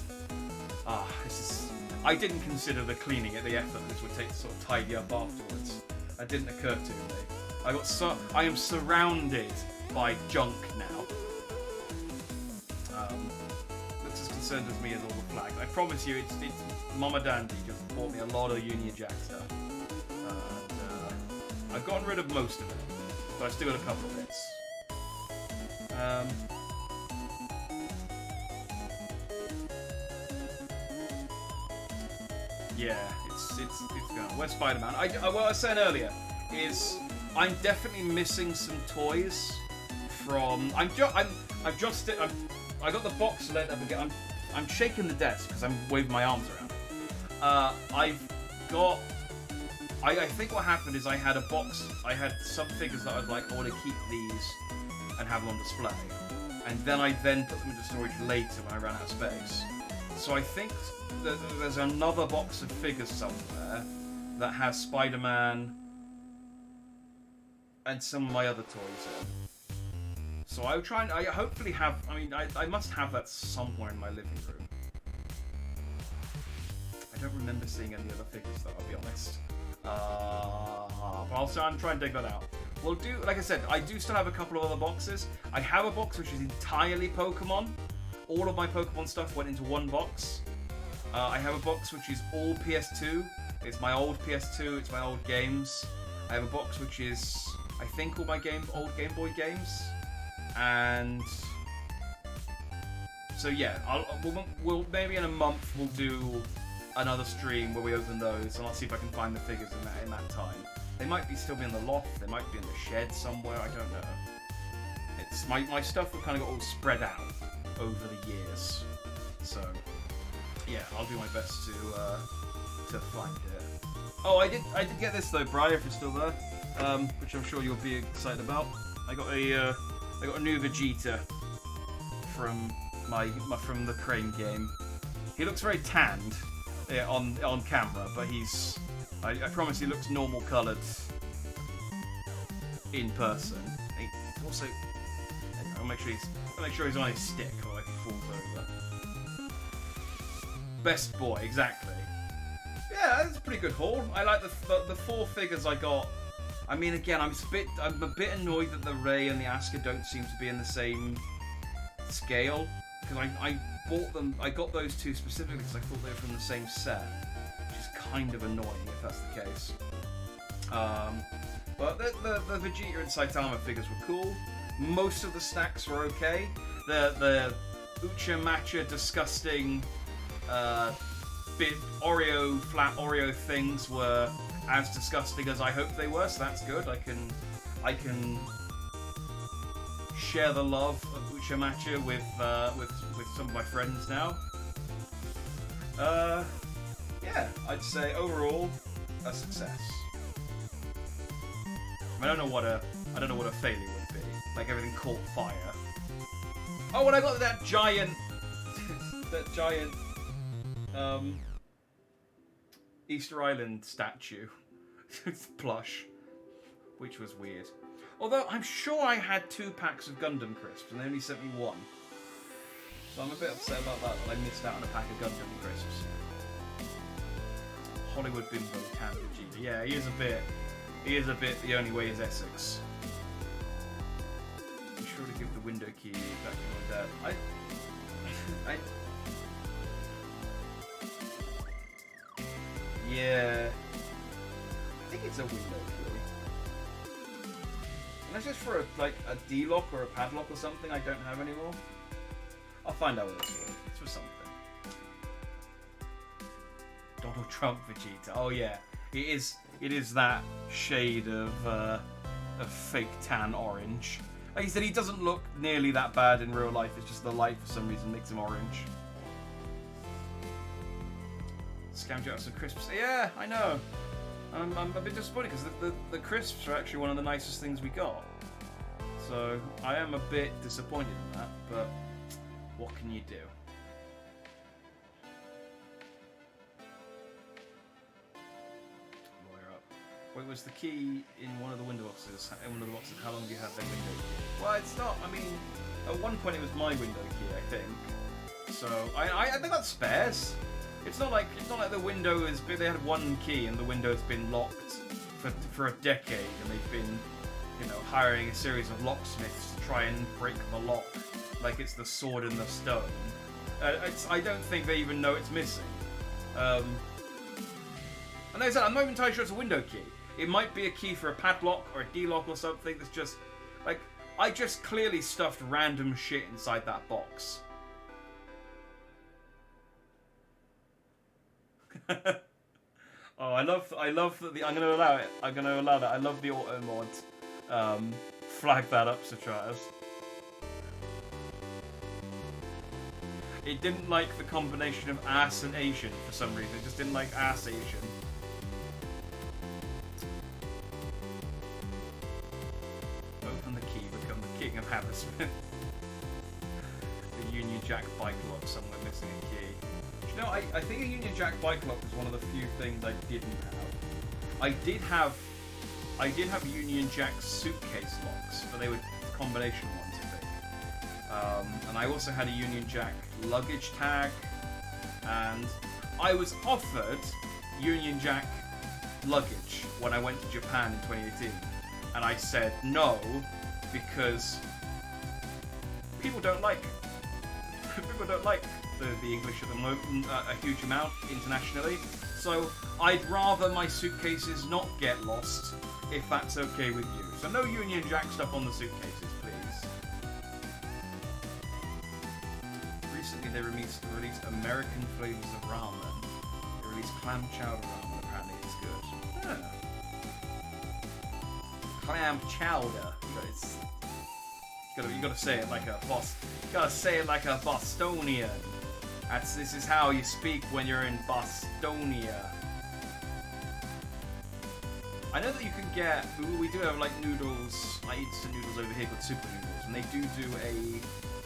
Speaker 1: I didn't consider the cleaning it, the effort this would take to sort of tidy up afterwards. That didn't occur to me. I am surrounded by junk now. That's as concerned as me as all the flags. I promise you, it's Mama Dandy just bought me a lot of Union Jack stuff. And I've gotten rid of most of it, but I've still got a couple of bits. Yeah, it's gone. Where's Spider-Man? What I was saying earlier is I'm definitely missing some toys from. I got the box let up again. I'm shaking the desk because I'm waving my arms around. I think what happened is I had a box. I had some figures that I was like, I want to keep these and have them on display, and then I put them into storage later when I ran out of space. So I think that there's another box of figures somewhere that has Spider-Man and some of my other toys in. So I'll try and I hopefully have. I mean, I must have that somewhere in my living room. I don't remember seeing any other figures, though. I'll be honest. But I'll try and dig that out. We'll do, like I said, I do still have a couple of other boxes. I have a box which is entirely Pokemon. All of my Pokemon stuff went into one box. I have a box which is all PS2. It's my old PS2. It's my old games. I have a box which is, I think, all my old Game Boy games. And so yeah, we'll maybe in a month we'll do another stream where we open those, and I'll see if I can find the figures in that time. They might still be in the loft. They might be in the shed somewhere. I don't know. It's my stuff will kind of got all spread out over the years. So yeah, I'll do my best to find it. Oh, I did get this though, Brian, if you're still there, which I'm sure you'll be excited about. I got a new Vegeta from from the Crane game. He looks very tanned on camera, but I promise he looks normal coloured in person. He also, I'll make sure he's on his stick or he falls over. Best boy, exactly. Yeah, that's a pretty good haul. I like the 4 figures I got. I mean, again, I'm a bit annoyed that the Ray and the Asuka don't seem to be in the same scale, because I bought them. I got those 2 specifically because I thought they were from the same set, which is kind of annoying if that's the case. But the Vegeta and Saitama figures were cool. Most of the stacks were okay. The Ucha Matcha disgusting bit flat Oreo things were as disgusting as I hoped they were, so that's good. I can share the love of Ucha Matcha with some of my friends now. Yeah, I'd say overall a success. I don't know what a failure would be. Like everything caught fire. Oh, and I got that giant Easter Island statue plush, which was weird. Although I'm sure I had 2 packs of Gundam crisps and they only sent me 1, so I'm a bit upset about that. I missed out on a pack of Gundam crisps. Hollywood Bimbo can Vegeta. Yeah, he is a bit. The only way is Essex. Be sure to give the window key back to my dad. Yeah, I think it's a window key. Unless it's for a D-lock or a padlock or something I don't have anymore. I'll find out what it's for. It's for something. Donald Trump Vegeta. Oh yeah, it is that shade of fake tan orange. Like he said, he doesn't look nearly that bad in real life. It's just the light for some reason makes him orange. Scammed you out some crisps. Yeah, I know. I'm a bit disappointed because the crisps are actually one of the nicest things we got. So I am a bit disappointed in that, but what can you do? Lawyer up. Wait, was the key in one of the window boxes? In one of the boxes, how long do you have that window key? Well, it's not. I mean, at one point it was my window key, I think. So I think that's spares. It's not like the window is. They had 1 key and the window's been locked for a decade, and they've been, hiring a series of locksmiths to try and break the lock, like it's the sword in the stone. I don't think they even know it's missing. And like I said, I'm not even entirely sure it's a window key. It might be a key for a padlock or a D-lock or something. That's just like I just clearly stuffed random shit inside that box. Oh, I love that I'm gonna allow it. I'm gonna allow that. I love the auto mod. Flag that up, Satras. It didn't like the combination of ass and Asian for some reason. It just didn't like ass Asian. Open the key, become the king of Hammersmith. The Union Jack bike lock, somewhere missing a key. You know, I think a Union Jack bike lock was one of the few things I didn't have. I did have Union Jack suitcase locks, but they were combination ones, I think. And I also had a Union Jack luggage tag, and I was offered Union Jack luggage when I went to Japan in 2018, and I said no because people don't like the English at the moment a huge amount internationally. So I'd rather my suitcases not get lost, if that's okay with you. So no Union Jack stuff on the suitcases, please. Recently they released American flavors of ramen. They released clam chowder ramen. Apparently it's good. Yeah. Clam chowder. You gotta say it like a boss. You gotta say it like a Bostonian. This is how you speak when you're in Bostonia. I know that you can get. We do have like noodles. I eat some noodles over here called super noodles, and they do a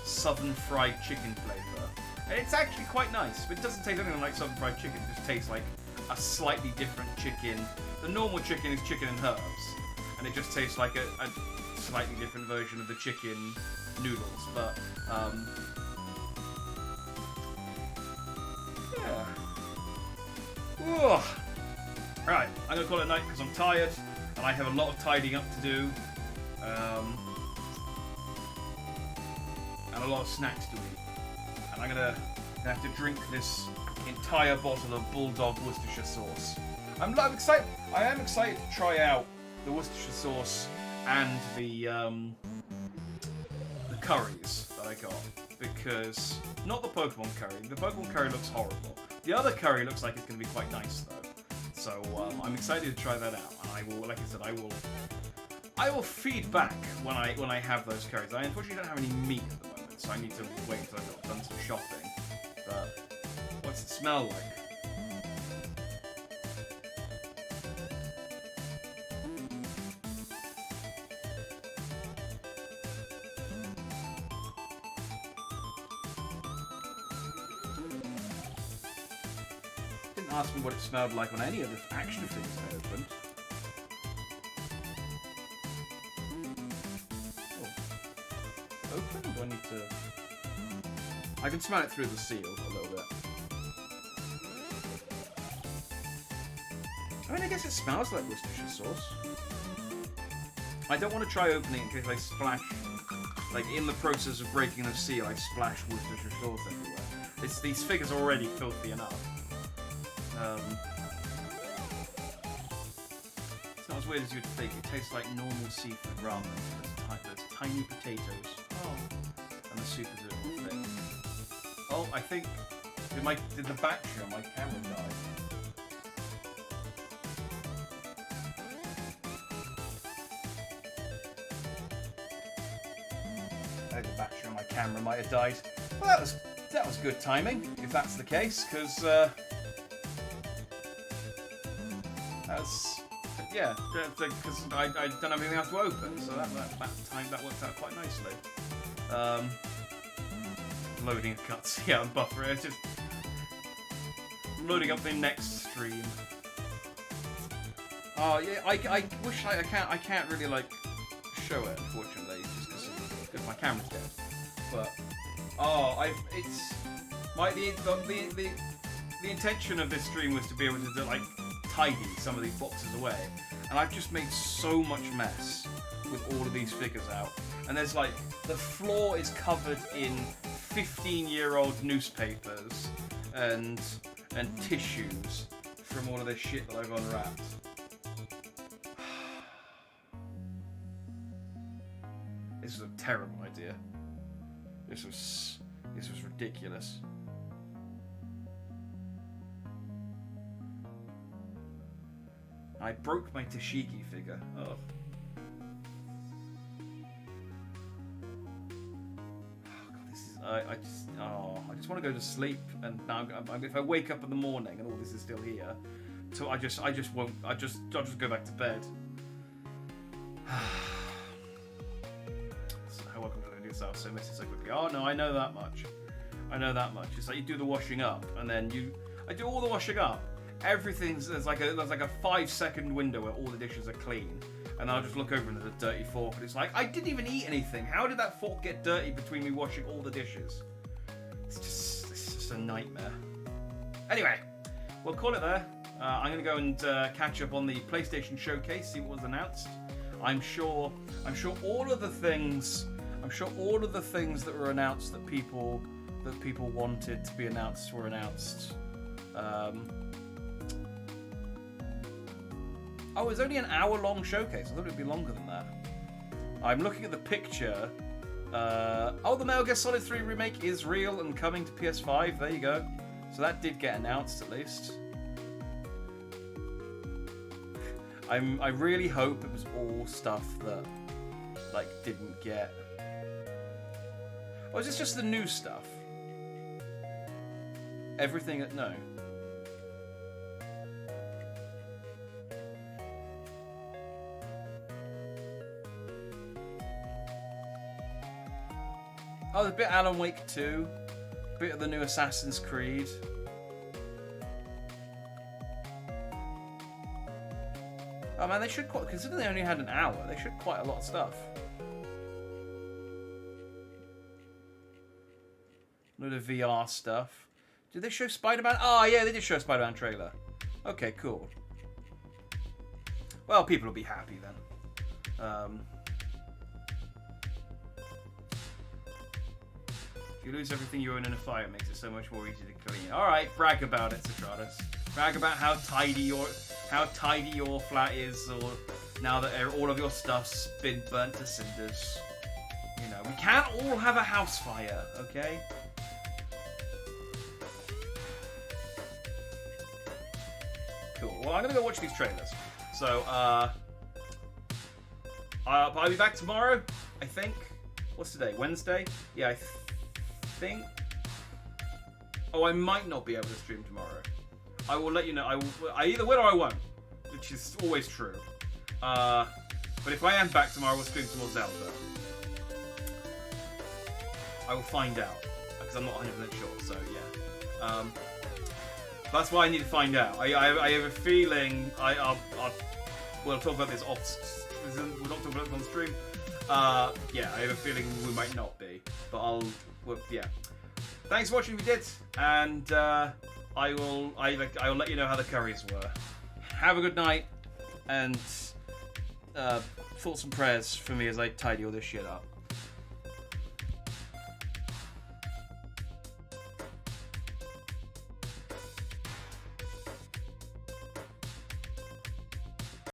Speaker 1: southern fried chicken flavor. And it's actually quite nice, but it doesn't taste anything like southern fried chicken. It just tastes like a slightly different chicken. The normal chicken is chicken and herbs, and it just tastes like a slightly different version of the chicken noodles. But yeah. Ugh. Right, I'm gonna call it night because I'm tired and I have a lot of tidying up to do, and a lot of snacks to eat. And I'm gonna have to drink this entire bottle of Bulldog Worcestershire sauce. I'm excited. I am excited to try out the Worcestershire sauce and the curries that I got, because not the Pokemon curry. The Pokemon curry looks horrible. The other curry looks like it's going to be quite nice though. So I'm excited to try that out. And I will, like I said, I will feed back when I have those curries. I unfortunately don't have any meat at the moment, so I need to wait until I've done some shopping. But what's it smell like? Ask me what it smelled like on any of the action figures I opened. Oh. Open? Or do I need to... I can smell it through the seal a little bit. I mean, I guess it smells like Worcestershire sauce. I don't want to try opening it in case I splash... Like, in the process of breaking the seal, I splash Worcestershire sauce everywhere. These figures are already filthy enough. It's not as weird as you'd think. It tastes like normal seafood ramen. There's tiny potatoes. Oh. And the soup is a little thick. Oh, I think... Did the battery on my camera die? I think the battery on my camera might have died. Well, that was good timing, if that's the case, because... yeah, because I don't have anything else to open, so that worked out quite nicely. Loading a cuts, yeah, I'm buffering. It's just loading up the next stream. Oh yeah, I wish I can't really like show it, unfortunately, just because my camera's dead. But the intention of this stream was to be able to like tidy some of these boxes away, and I've just made so much mess with all of these figures out. And there's like, the floor is covered in 15-year-old newspapers and tissues from all of this shit that I've unwrapped. This was a terrible idea. This was ridiculous. I broke my Tashiki figure. Oh. I just want to go to sleep, and now if I wake up in the morning and all this is still here, so I just won't. I'll just go back to bed. So how welcome to do this? I was so messy so quickly. Oh no, I know that much. I know that much. It's like you do the washing up, and then I do all the washing up. There's like a 5-second window where all the dishes are clean, and I'll just look over and there's a dirty fork, and it's like, I didn't even eat anything. How did that fork get dirty between me washing all the dishes? It's just a nightmare. Anyway, we'll call it there. I'm gonna go and catch up on the PlayStation Showcase, see what was announced. I'm sure all of the things that were announced that people wanted to be announced were announced. Oh, it's only an hour-long showcase. I thought it would be longer than that. I'm looking at the picture. Oh, the Metal Gear Solid 3 remake is real and coming to PS5. There you go. So that did get announced, at least. I really hope it was all stuff that, like, didn't get... Or is this just the new stuff? Everything... No. Oh, there's a bit of Alan Wake 2. A bit of the new Assassin's Creed. Oh man, they should quite... Considering they only had an hour, they should quite a lot of stuff. A load of VR stuff. Did they show Spider-Man? Oh yeah, they did show a Spider-Man trailer. Okay, cool. Well, people will be happy then. If you lose everything you own in a fire, it makes it so much more easy to clean. Alright, brag about it, Citratus. Brag about how tidy your flat is, or now that all of your stuff's been burnt to cinders. You know, we can't all have a house fire, okay? Cool. Well, I'm gonna go watch these trailers. So, I'll be back tomorrow, I think. What's today? Wednesday? Yeah, I think. Oh, I might not be able to stream tomorrow. I will let you know. I either will or I won't, which is always true. But if I am back tomorrow, we'll stream some more Zelda. I will find out, because I'm not 100% sure, so yeah. That's why I need to find out. I have a feeling we'll talk about this off. We're not talking about it on stream. Yeah, I have a feeling we might not be, but yeah. Thanks for watching if you did, and I will let you know how the curries were. Have a good night, and thoughts and prayers for me as I tidy all this shit up.